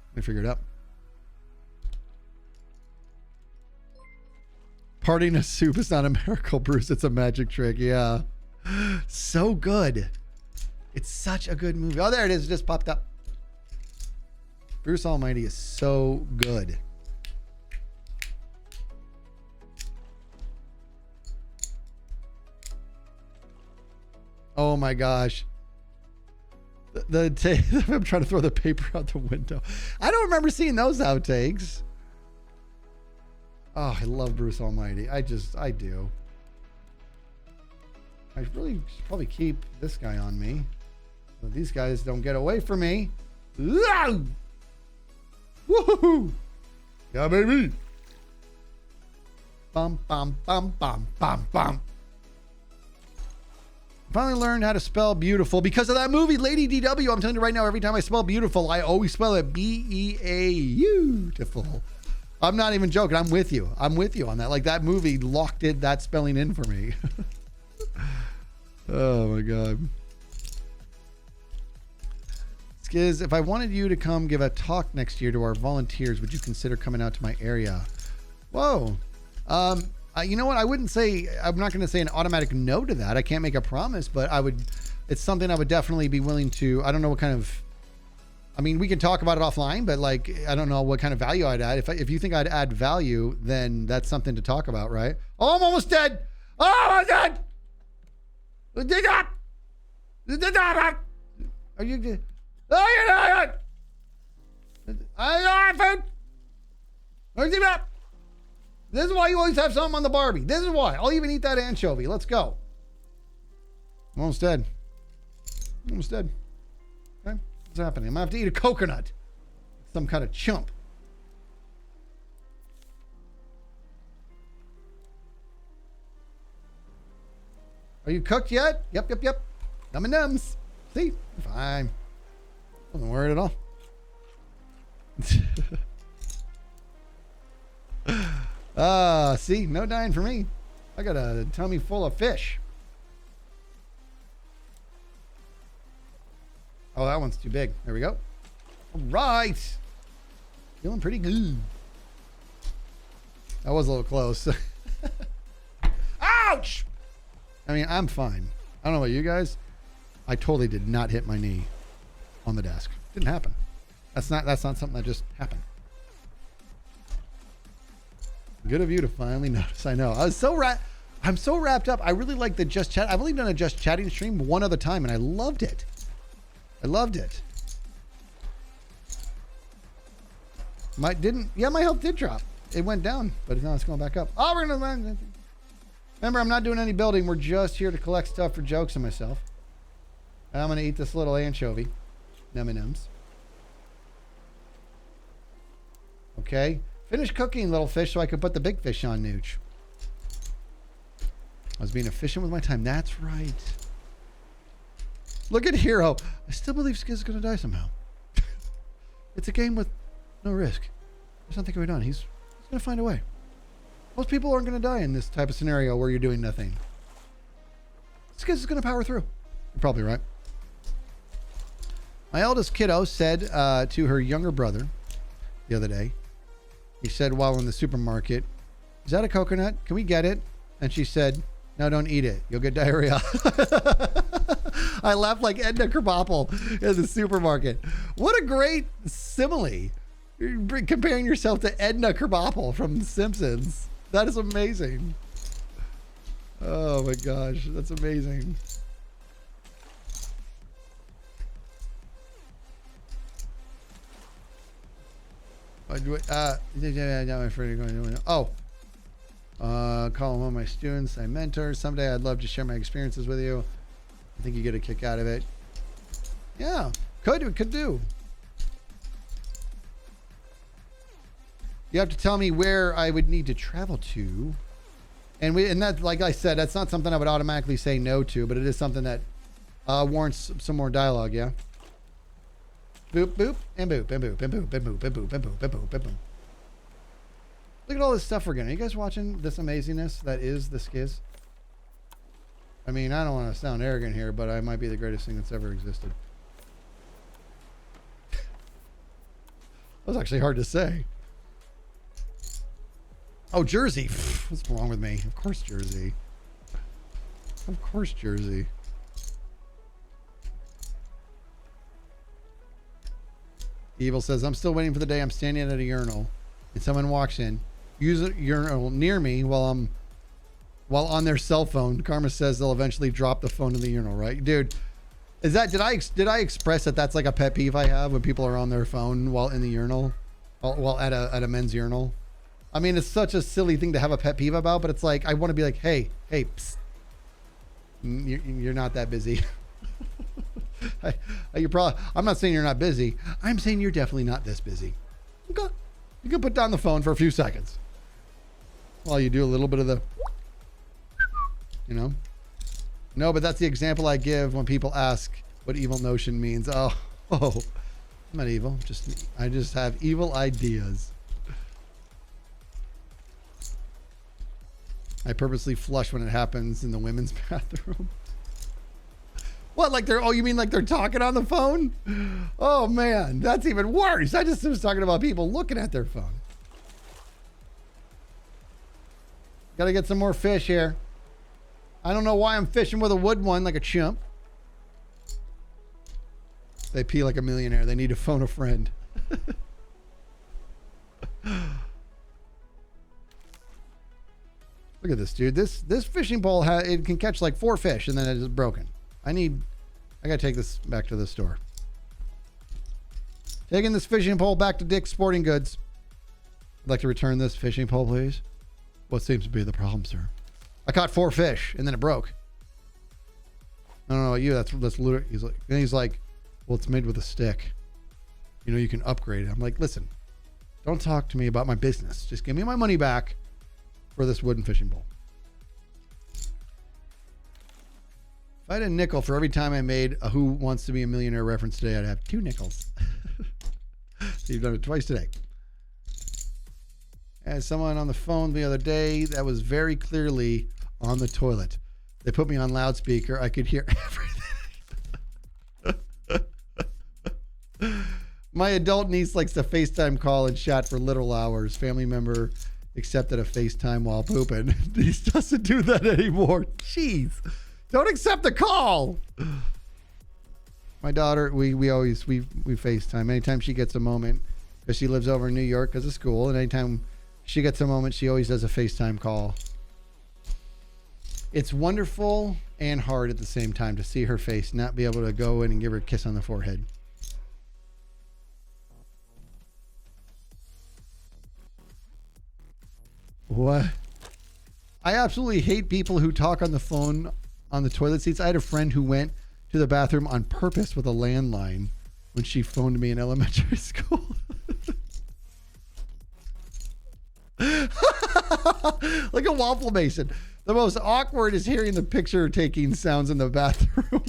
S1: Let me figure it out. Parting a soup is not a miracle, Bruce. It's a magic trick. Yeah. So good. It's such a good movie. Oh, there it is. It just popped up. Bruce Almighty is so good. Oh my gosh. I'm trying to throw the paper out the window. I don't remember seeing those outtakes. Oh, I love Bruce Almighty. I do. I really should probably keep this guy on me, so these guys don't get away from me. Woohoo! Yeah, baby. Bum, bum, bum, bum, bum, bum. Finally learned how to spell beautiful because of that movie, Lady DW. I'm telling you right now, every time I spell beautiful, I always spell it beautiful. I'm not even joking. I'm with you. I'm with you on that. Like, that movie locked that spelling in for me. Oh my God. Skiz, if I wanted you to come give a talk next year to our volunteers, would you consider coming out to my area? Whoa. You know what? I wouldn't say, I'm not going to say an automatic no to that. I can't make a promise, but it's something I would definitely be willing to. I don't know what kind of, I mean, we can talk about it offline, but like, I don't know what kind of value I'd add. If you think I'd add value, then that's something to talk about, right? Oh, I'm almost dead. Oh, I'm dead. Are you? Oh, you're not. I food. This is why you always have something on the Barbie. This is why. I'll even eat that anchovy. Let's go. I'm almost dead. Almost dead. Okay. What's happening? I'm going to have to eat a coconut. Some kind of chump. Are you cooked yet? Yep. Num and nums. See? Fine. Wasn't worried at all. See? No dying for me. I got a tummy full of fish. Oh, that one's too big. There we go. All right. Feeling pretty good. That was a little close. Ouch! I mean, I'm fine. I don't know about you guys. I totally did not hit my knee on the desk. Didn't happen. That's not something that just happened. Good of you to finally notice. I know. I'm so wrapped up. I really like the Just Chat. I've only done a Just Chatting stream one other time, and I loved it. My health did drop. It went down, but now it's going back up. Oh, remember, I'm not doing any building. We're just here to collect stuff for jokes and myself. And I'm going to eat this little anchovy. Num-nums. Okay. Finish cooking, little fish, so I could put the big fish on Nooch. I was being efficient with my time. That's right. Look at Hero. I still believe Skiz is going to die somehow. It's a game with no risk. There's nothing going on. He's going to find a way. Most people aren't going to die in this type of scenario where you're doing nothing. Skiz is going to power through. You're probably right. My eldest kiddo said to her younger brother the other day, he said while in the supermarket, "Is that a coconut? Can we get it?" And she said, "No, don't eat it. You'll get diarrhea." I laughed like Edna Krabappel in the supermarket. What a great simile. You're comparing yourself to Edna Krabappel from The Simpsons. That is amazing. Oh my gosh, that's amazing. Call them all my students I mentor. Someday I'd love to share my experiences with you. I think you get a kick out of it. Yeah, could do. You have to tell me where I would need to travel to. And that, like I said, that's not something I would automatically say no to, but it is something that warrants some more dialogue, yeah? Boop, boop, and boop, and boop, and boop, and boop, and boop, and boop, and boop, and boop. Look at all this stuff we're getting. Are you guys watching this amazingness that is the Skiz? I mean, I don't want to sound arrogant here, but I might be the greatest thing that's ever existed. That was actually hard to say. Oh, Jersey. What's wrong with me? Of course, Jersey. Of course, Jersey. Evil says, I'm still waiting for the day I'm standing at a urinal and someone walks in, use a urinal near me while on their cell phone. Karma says they'll eventually drop the phone in the urinal, right? Dude, is that, did I express that that's like a pet peeve I have when people are on their phone while in the urinal, while at a men's urinal? I mean, it's such a silly thing to have a pet peeve about, but it's like, I want to be like, hey, psst. You're not that busy. I'm not saying you're not busy. I'm saying you're definitely not this busy. Okay. You can put down the phone for a few seconds while you do a little bit of the, No, but that's the example I give when people ask what evil notion means. Oh, I'm not evil. I just have evil ideas. I purposely flush when it happens in the women's bathroom. What, like you mean like they're talking on the phone? Oh man, that's even worse. I just was talking about people looking at their phone. Gotta get some more fish here. I don't know why I'm fishing with a wood one like a chimp. They pee like a millionaire. They need to phone a friend. Look at this, dude. This fishing pole, it can catch like 4 fish and then it is broken. I gotta take this back to the store. Taking this fishing pole back to Dick's Sporting Goods. I'd like to return this fishing pole, please. What seems to be the problem, sir? I caught 4 fish and then it broke. I don't know about you. That's literally. He's like, well, it's made with a stick. You can upgrade it. I'm like, listen, don't talk to me about my business. Just give me my money back for this wooden fishing pole. If I had a nickel for every time I made a Who Wants to Be a Millionaire reference today, I'd have 2 nickels. So you've done it twice today. I had someone on the phone the other day that was very clearly on the toilet. They put me on loudspeaker. I could hear everything. My adult niece likes to FaceTime call and chat for literal hours. Family member accepted a FaceTime while pooping. He doesn't do that anymore. Jeez. Don't accept the call. My daughter, we FaceTime anytime she gets a moment, because she lives over in New York because of school, and anytime she gets a moment, she always does a FaceTime call. It's wonderful and hard at the same time to see her face, not be able to go in and give her a kiss on the forehead. What? I absolutely hate people who talk on the phone on the toilet seats. I had a friend who went to the bathroom on purpose with a landline when she phoned me in elementary school. Like a waffle mason. The most awkward is hearing the picture taking sounds in the bathroom.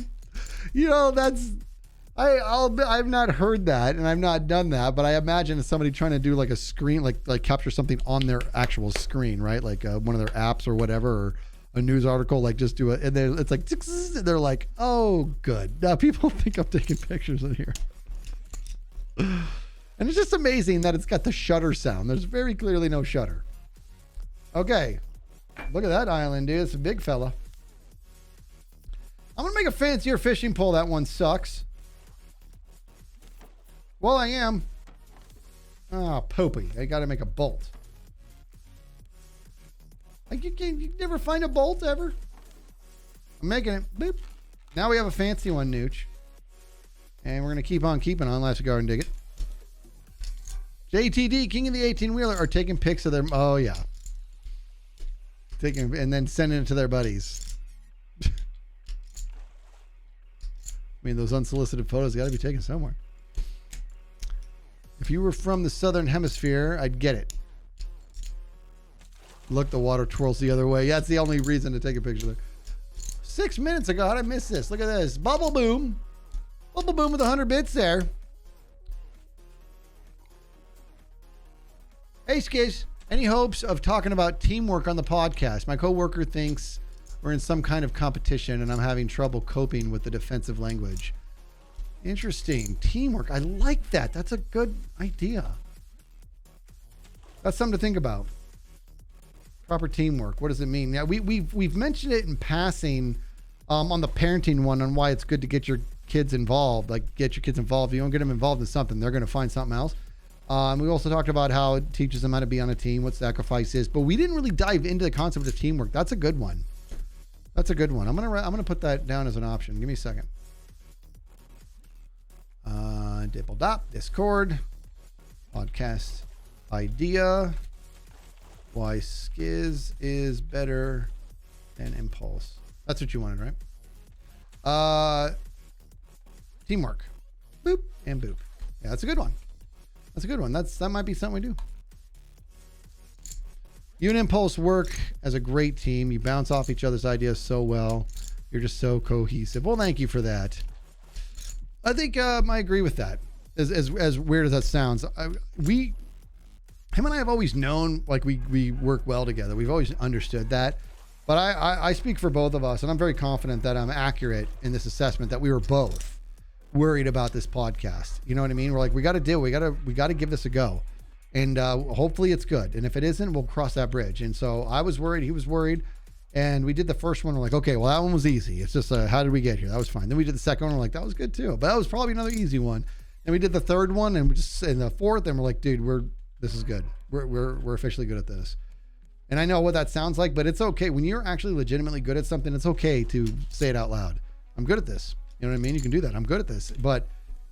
S1: I've not heard that and I've not done that, but I imagine it's somebody trying to do like a screen, like capture something on their actual screen, right? Like one of their apps or whatever, or a news article, like just do it. And then it's like, they're like, oh, good. Now people think I'm taking pictures in here. And it's just amazing that it's got the shutter sound. There's very clearly no shutter. Okay. Look at that island, dude. It's a big fella. I'm going to make a fancier fishing pole. That one sucks. Well, I am. Ah, Popey. I got to make a bolt. Like you never find a bolt ever? I'm making it. Boop. Now we have a fancy one, Nooch. And we're going to keep on keeping on. Let's go and dig it. JTD, King of the 18-wheeler, are taking pics of their... Oh, yeah. Taking and then sending it to their buddies. I mean, those unsolicited photos got to be taken somewhere. If you were from the southern hemisphere, I'd get it. Look, the water twirls the other way. Yeah, that's the only reason to take a picture there. 6 minutes ago, how'd I miss this? Look at this. Bubble Boom. Bubble Boom with 100 bits there. Hey, Skiz. Any hopes of talking about teamwork on the podcast? My coworker thinks we're in some kind of competition and I'm having trouble coping with the defensive language. Interesting. Teamwork. I like that. That's a good idea. That's something to think about. Proper teamwork. What does it mean? Yeah, we've mentioned it in passing on the parenting one on why it's good to get your kids involved. Like, get your kids involved. If you don't get them involved in something, they're going to find something else. We also talked about how it teaches them how to be on a team, what sacrifice is, but we didn't really dive into the concept of teamwork. That's a good one. That's a good one. I'm gonna put that down as an option. Give me a second. Dipple dop, Discord, podcast idea. Why Skiz is better than Impulse. That's what you wanted, right? Teamwork. Boop and boop. Yeah, that's a good one. That's a good one. That might be something we do. You and Impulse work as a great team. You bounce off each other's ideas so well. You're just so cohesive. Well, thank you for that. I think I agree with that. As weird as that sounds, him and I have always known, like, we work well together. We've always understood that. But I speak for both of us, and I'm very confident that I'm accurate in this assessment that we were both worried about this podcast. You know what I mean? We're like, we got to give this a go, and hopefully it's good. And if it isn't, we'll cross that bridge. And so I was worried, he was worried, and we did the first one. We're like, okay, well, that one was easy. It's just how did we get here? That was fine. Then we did the second one. We're like, that was good too, but that was probably another easy one. And we did the third one, and we just in the fourth, and we're like, dude, this is good. We're officially good at this. And I know what that sounds like, but it's okay when you're actually legitimately good at something. It's okay to say it out loud. I'm good at this. You know what I mean? You can do that. I'm good at this, but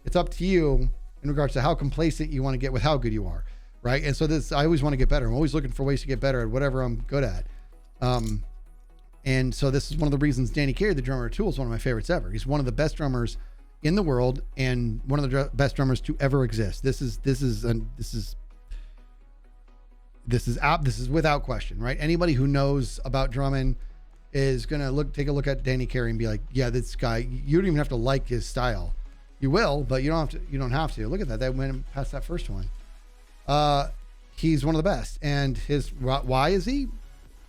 S1: it's up to you in regards to how complacent you want to get with how good you are. Right. And so I always want to get better. I'm always looking for ways to get better at whatever I'm good at. And so this is one of the reasons Danny Carey, the drummer of Tool, is one of my favorites ever. He's one of the best drummers in the world and one of the best drummers to ever exist. This is without question, right? Anybody who knows about drumming is going to take a look at Danny Carey and be like, yeah, this guy, you don't even have to like his style. You will, but you don't have to. Look at that. That went past that first one. He's one of the best. And why is he?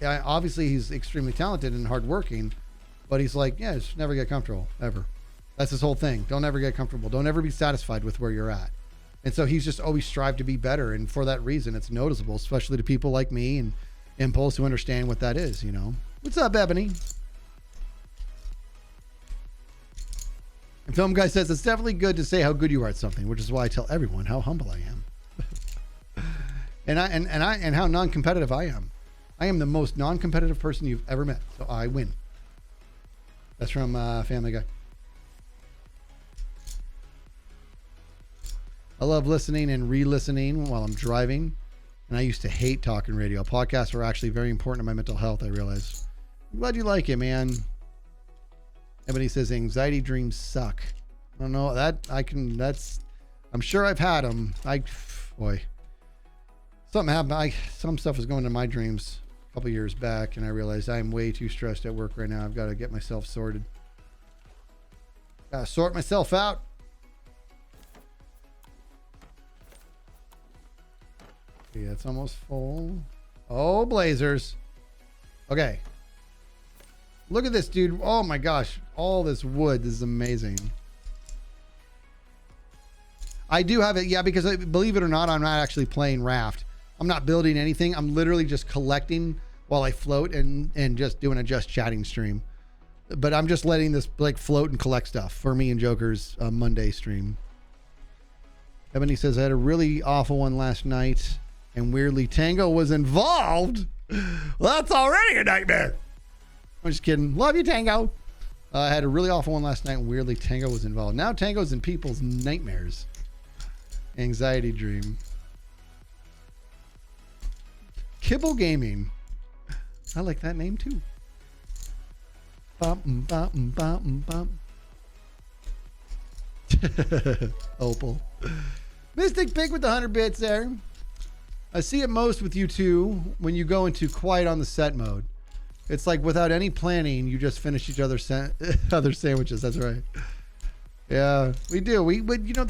S1: Obviously he's extremely talented and hardworking, but he's like, yeah, just never get comfortable ever. That's his whole thing. Don't ever get comfortable. Don't ever be satisfied with where you're at. And so he's just always strived to be better. And for that reason, it's noticeable, especially to people like me and Impulse who understand what that is, you know. What's up, Ebony? And Film Guy says, it's definitely good to say how good you are at something, which is why I tell everyone how humble I am. and how non-competitive I am. I am the most non-competitive person you've ever met. So I win. That's from Family Guy. I love listening and re-listening while I'm driving. And I used to hate talking radio. Podcasts were actually very important to my mental health, I realized. I'm glad you like it, man. Ebony says anxiety dreams suck. I don't know I'm sure I've had them. Something happened. Some stuff was going to my dreams a couple years back, and I realized I'm way too stressed at work right now. I've got to get myself sorted. Got to sort myself out. Okay, that's almost full. Oh, blazers. Okay. Look at this, dude. Oh my gosh. All this wood. This is amazing. I do have it. Yeah, because believe it or not, I'm not actually playing Raft. I'm not building anything. I'm literally just collecting while I float and just doing a just chatting stream. But I'm just letting this like float and collect stuff for me and Joker's Monday stream. Ebony says, I had a really awful one last night. And weirdly, Tango was involved. Well, that's already a nightmare. I'm just kidding. Love you, Tango. I had a really awful one last night, and weirdly, Tango was involved. Now Tango's in people's nightmares. Anxiety dream. Kibble Gaming. I like that name, too. Bum, bum, bum, bum. Opal. Mystic Pig with the 100 bits there. I see it most with you two when you go into quiet on the set mode. It's like without any planning, you just finish each other's other sandwiches. That's right. Yeah, we do. But you know,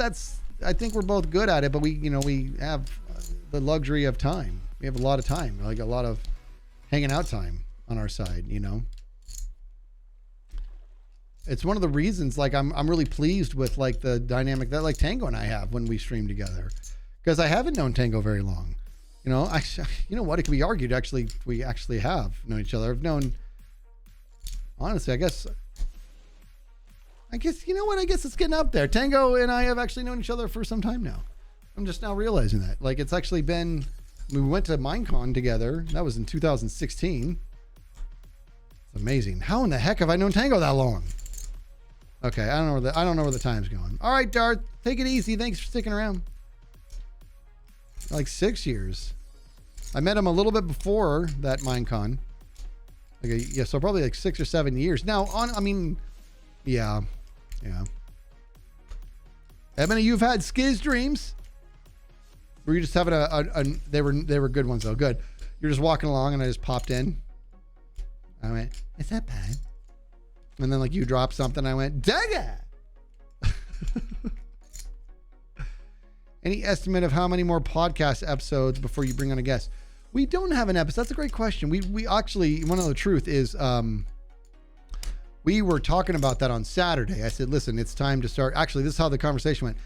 S1: I think we're both good at it, but we have the luxury of time. We have a lot of time, like a lot of hanging out time on our side, you know. it's one of the reasons, like, I'm really pleased with like the dynamic that like Tango and I have when we stream together, because I haven't known Tango very long. You know, you know what? It can be argued we actually have known each other. I've known, honestly, I guess, you know what? I guess it's getting up there. Tango and I have actually known each other for some time now. I'm just now realizing that. Like, it's actually been, we went to Minecon together. That was in 2016. It's amazing. How in the heck have I known Tango that long? Okay, I don't know where the time's going. All right, Darth, take it easy. Thanks for sticking around. Like 6 years. I met him a little bit before that Minecon. Okay, yeah, so probably like 6 or 7 years. Now, yeah. Ebony, you've had skiz dreams? Were you just having they were good ones though. Good. You're just walking along and I just popped in. I went, is that bad? And then like you dropped something. I went, Dagger! Any estimate of how many more podcast episodes before you bring on a guest? We don't have an episode. That's a great question. We actually, one of the truth is, we were talking about that on Saturday. I said, listen, it's time to start. Actually, this is how the conversation went.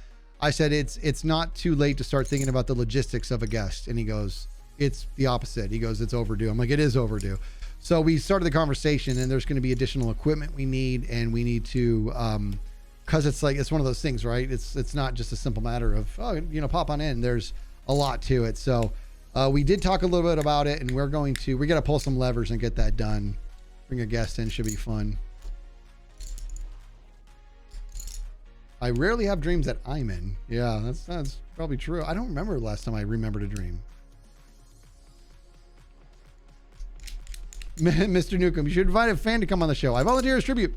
S1: I said, it's not too late to start thinking about the logistics of a guest. And he goes, it's the opposite. He goes, it's overdue. I'm like, it is overdue. So we started the conversation, and there's going to be additional equipment we need, and we need to, cause it's like, it's one of those things, right? It's not just a simple matter of, oh, you know, pop on in. There's a lot to it. So, we did talk a little bit about it, and we got to pull some levers and get that done. Bring a guest in, should be fun. I rarely have dreams that I'm in. Yeah, that's probably true. I don't remember the last time I remembered a dream. Mr. Newcomb, you should invite a fan to come on the show. I volunteer as tribute.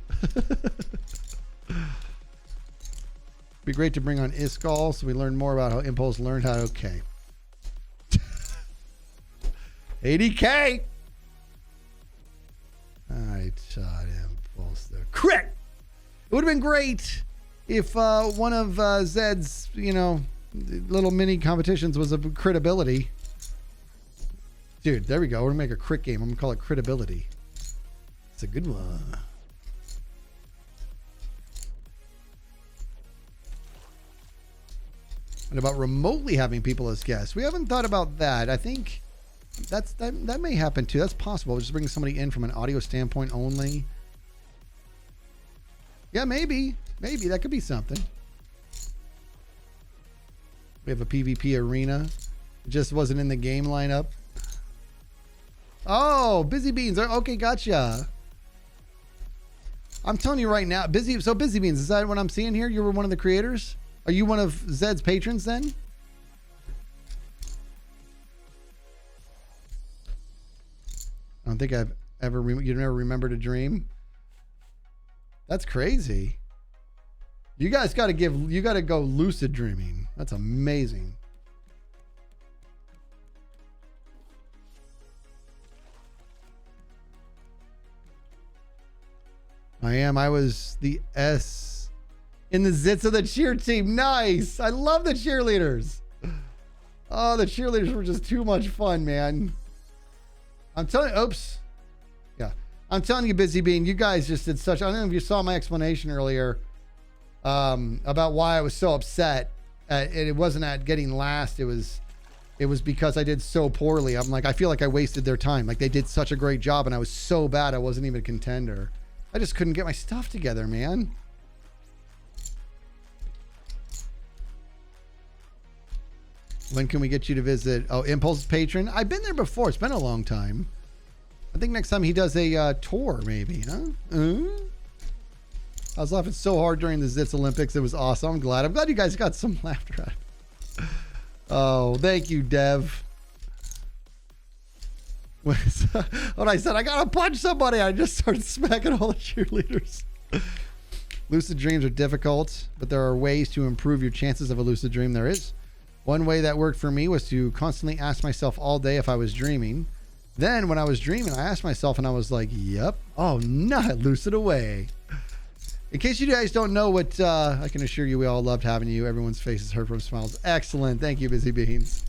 S1: Be great to bring on Iskall so we learn more about how Impulse learned how to, okay. 80K. I taught Impulse the crit. It would have been great if one of Zed's, you know, little mini competitions was of credibility. Dude, there we go. We're going to make a crit game. I'm going to call it credibility. It's a good one. And about remotely having people as guests. We haven't thought about that. I think that may happen too. That's possible. Just bring somebody in from an audio standpoint only. Yeah, maybe. Maybe that could be something. We have a PvP arena. It just wasn't in the game lineup. Oh, Busy Beans. Okay, gotcha. I'm telling you right now, Busy Beans, is that what I'm seeing here? You were one of the creators? Are you one of Zed's patrons then? I don't think I've ever, you've never remembered a dream? That's crazy. You guys got to you got to go lucid dreaming. That's amazing. I was the S in the zits of the cheer team. Nice. I love the cheerleaders. Oh, the cheerleaders were just too much fun, man. I'm telling you, oops. Yeah. I'm telling you, Busy Bean, you guys just did such, I don't know if you saw my explanation earlier about why I was so upset. It wasn't at getting last. It was because I did so poorly. I'm like, I feel like I wasted their time. Like they did such a great job and I was so bad I wasn't even a contender. I just couldn't get my stuff together, man. When can we get you to visit? Oh, Impulse patron. I've been there before. It's been a long time. I think next time he does a tour, maybe, huh? I was laughing so hard during the Zits Olympics. It was awesome. I'm glad you guys got some laughter out of it. Oh, thank you, Dev. When I said, I gotta punch somebody, I just started smacking all the cheerleaders. Lucid dreams are difficult, but there are ways to improve your chances of a lucid dream. There is. One way that worked for me was to constantly ask myself all day if I was dreaming. Then when I was dreaming, I asked myself and I was like, yep. Oh, not lucid away. In case you guys don't know what, I can assure you we all loved having you. Everyone's faces hurt from smiles. Excellent. Thank you, Busy Beans.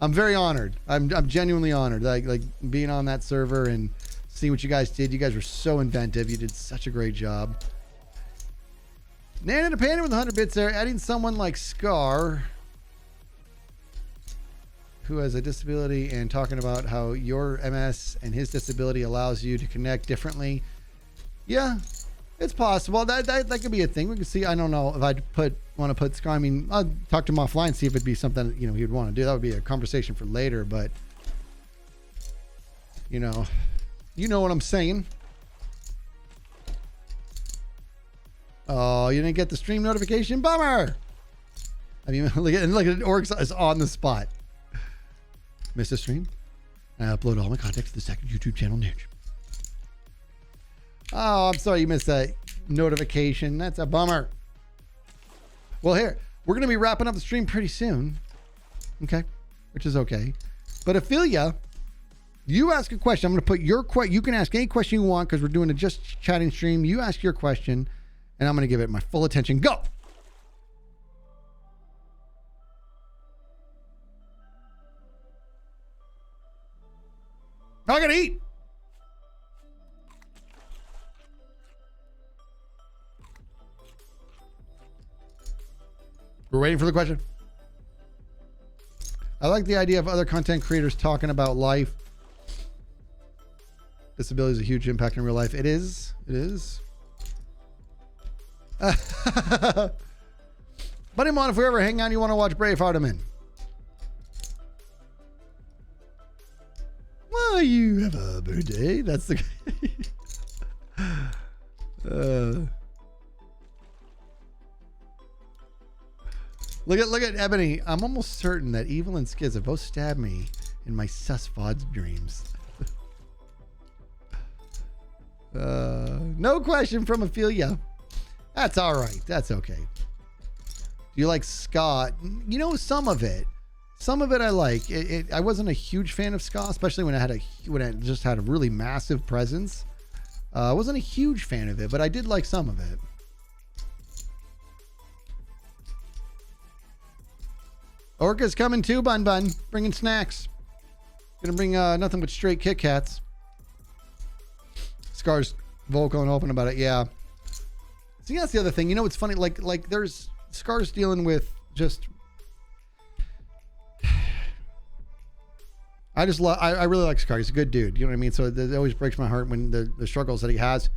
S1: I'm very honored. I'm genuinely honored. Like being on that server and seeing what you guys did. You guys were so inventive. You did such a great job. Nana the Panda with 100 bits there. Adding someone like Scar, who has a disability, and talking about how your MS and his disability allows you to connect differently. Yeah, it's possible. That could be a thing. We can see. I don't know if I'd want to put Scar. I mean, I'll talk to him offline, see if it'd be something he would want to do. That would be a conversation for later. But you know what I'm saying. Oh, you didn't get the stream notification? Bummer. I mean, look at Oryx is on the spot. Missed a stream. I upload all my content to the second YouTube channel niche. Oh, I'm sorry you missed that notification. That's a bummer. Well, here, we're going to be wrapping up the stream pretty soon. Okay, which is okay. But Ophelia, you ask a question. I'm going to put your question. You can ask any question you want because we're doing a just chatting stream. You ask your question, and I'm going to give it my full attention. Go. I gotta eat. We're waiting for the question. I like the idea of other content creators talking about life. Disability is a huge impact in real life. It is. It is. Buddy Mon, if we ever hang out, you want to watch Braveheart, I'm in. Well, you have a birthday. That's the Look at Ebony. I'm almost certain that Evil and Skiz have both stabbed me in my sus-vods dreams. No question from Ophelia. That's all right. That's okay. Do you like ska? You know, some of it. Some of it I like. I wasn't a huge fan of ska, especially when I just had a really massive presence. I wasn't a huge fan of it, but I did like some of it. Orca's coming too, Bun Bun. Bringing snacks. Gonna bring nothing but straight Kit Kats. Scar's vocal and open about it. Yeah. See, that's the other thing. You know, it's funny. Like there's Scar's dealing with just. I really like Scar. He's a good dude. You know what I mean? So it always breaks my heart when the struggles that he has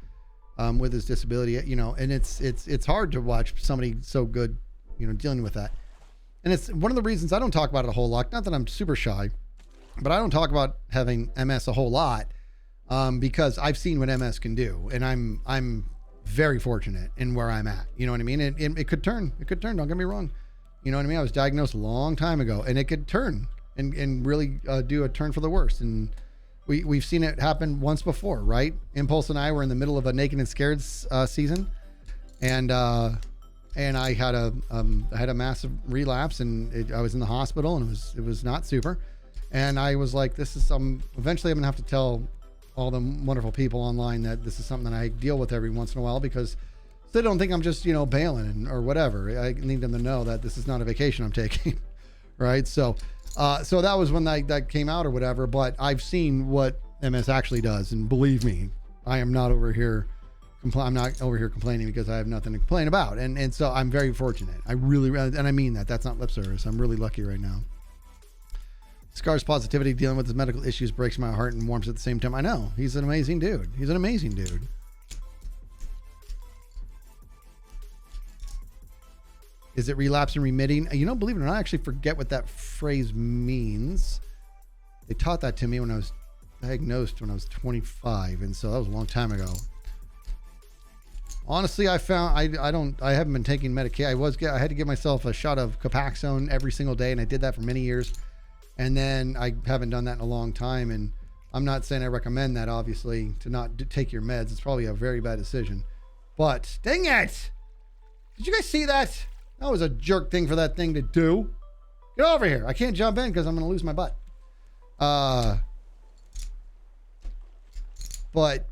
S1: with his disability. You know, and it's hard to watch somebody so good, you know, dealing with that. And it's one of the reasons I don't talk about it a whole lot. Not that I'm super shy, but I don't talk about having MS a whole lot because I've seen what MS can do, and I'm very fortunate in where I'm at. You know what I mean? It could turn. It could turn. Don't get me wrong. You know what I mean? I was diagnosed a long time ago, and it could turn and really do a turn for the worse. And we've seen it happen once before, right? Impulse and I were in the middle of a Naked and Scared season, and I had a massive relapse, and I was in the hospital, and it was not super. And I was like, this is eventually I'm gonna have to tell all the wonderful people online that this is something that I deal with every once in a while, because they don't think I'm just, you know, bailing or whatever. I need them to know that this is not a vacation I'm taking. Right. So that was when that came out or whatever, but I've seen what MS actually does. And believe me, I am not over here. I'm not over here complaining because I have nothing to complain about. And so I'm very fortunate. I really, and I mean that. That's not lip service. I'm really lucky right now. Scar's positivity dealing with his medical issues breaks my heart and warms at the same time. I know. He's an amazing dude. He's an amazing dude. Is it relapse and remitting? You know, believe it or not, I actually forget what that phrase means. They taught that to me when I was diagnosed when I was 25. And so that was a long time ago. Honestly, I found I haven't been taking medication. I had to give myself a shot of Copaxone every single day, and I did that for many years. And then I haven't done that in a long time. And I'm not saying I recommend that, obviously, to not take your meds. It's probably a very bad decision. But dang it! Did you guys see that? That was a jerk thing for that thing to do. Get over here! I can't jump in because I'm going to lose my butt. But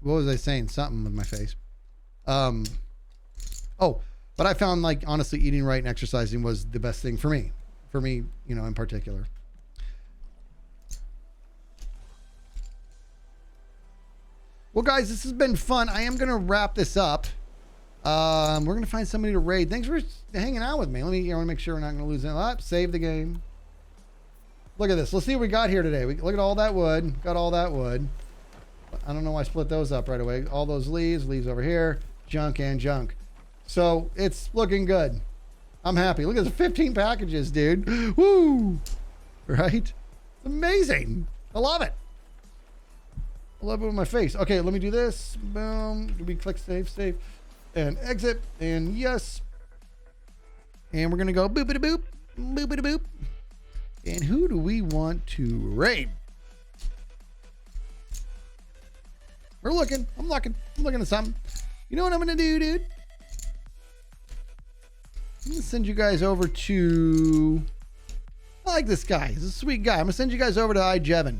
S1: what was I saying? Something with my face. But I found, like, honestly, eating right and exercising was the best thing for me, you know, in particular. Well, guys, this has been fun. I am going to wrap this up. We're gonna find somebody to raid. Thanks for hanging out with me. I want to make sure we're not gonna lose it. Save the game. Look at this. Let's see what we got here today. Look at all that wood. Got all that wood. I don't know why I split those up right away. All those leaves over here, junk and junk. So it's looking good. I'm happy. Look at the 15 packages, dude. Woo! Right? Amazing. I love it. I love it with my face. Okay, let me do this. Boom. We click save, and exit, and yes. And we're gonna go boop boop boop, boop boop boop. And who do we want to raid? We're looking. I'm looking at something. You know what I'm gonna do, dude? I'm gonna send you guys over to. I like this guy. He's a sweet guy. I'm gonna send you guys over to iJevin.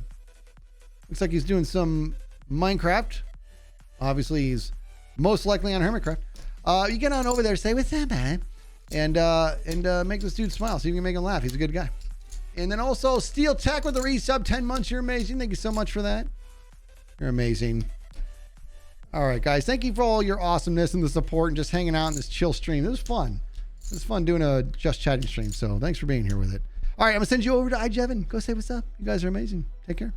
S1: Looks like he's doing some Minecraft. Obviously, he's most likely on Hermitcraft. You get on over there, say what's up, man, and make this dude smile. So you can make him laugh. He's a good guy. And then also Steel Tech with the resub, 10 months. You're amazing. Thank you so much for that. You're amazing. All right, guys. Thank you for all your awesomeness and the support and just hanging out in this chill stream. It was fun. It was fun doing a just chatting stream. So thanks for being here with it. All right, I'm gonna send you over to iJevin. Go say what's up. You guys are amazing. Take care.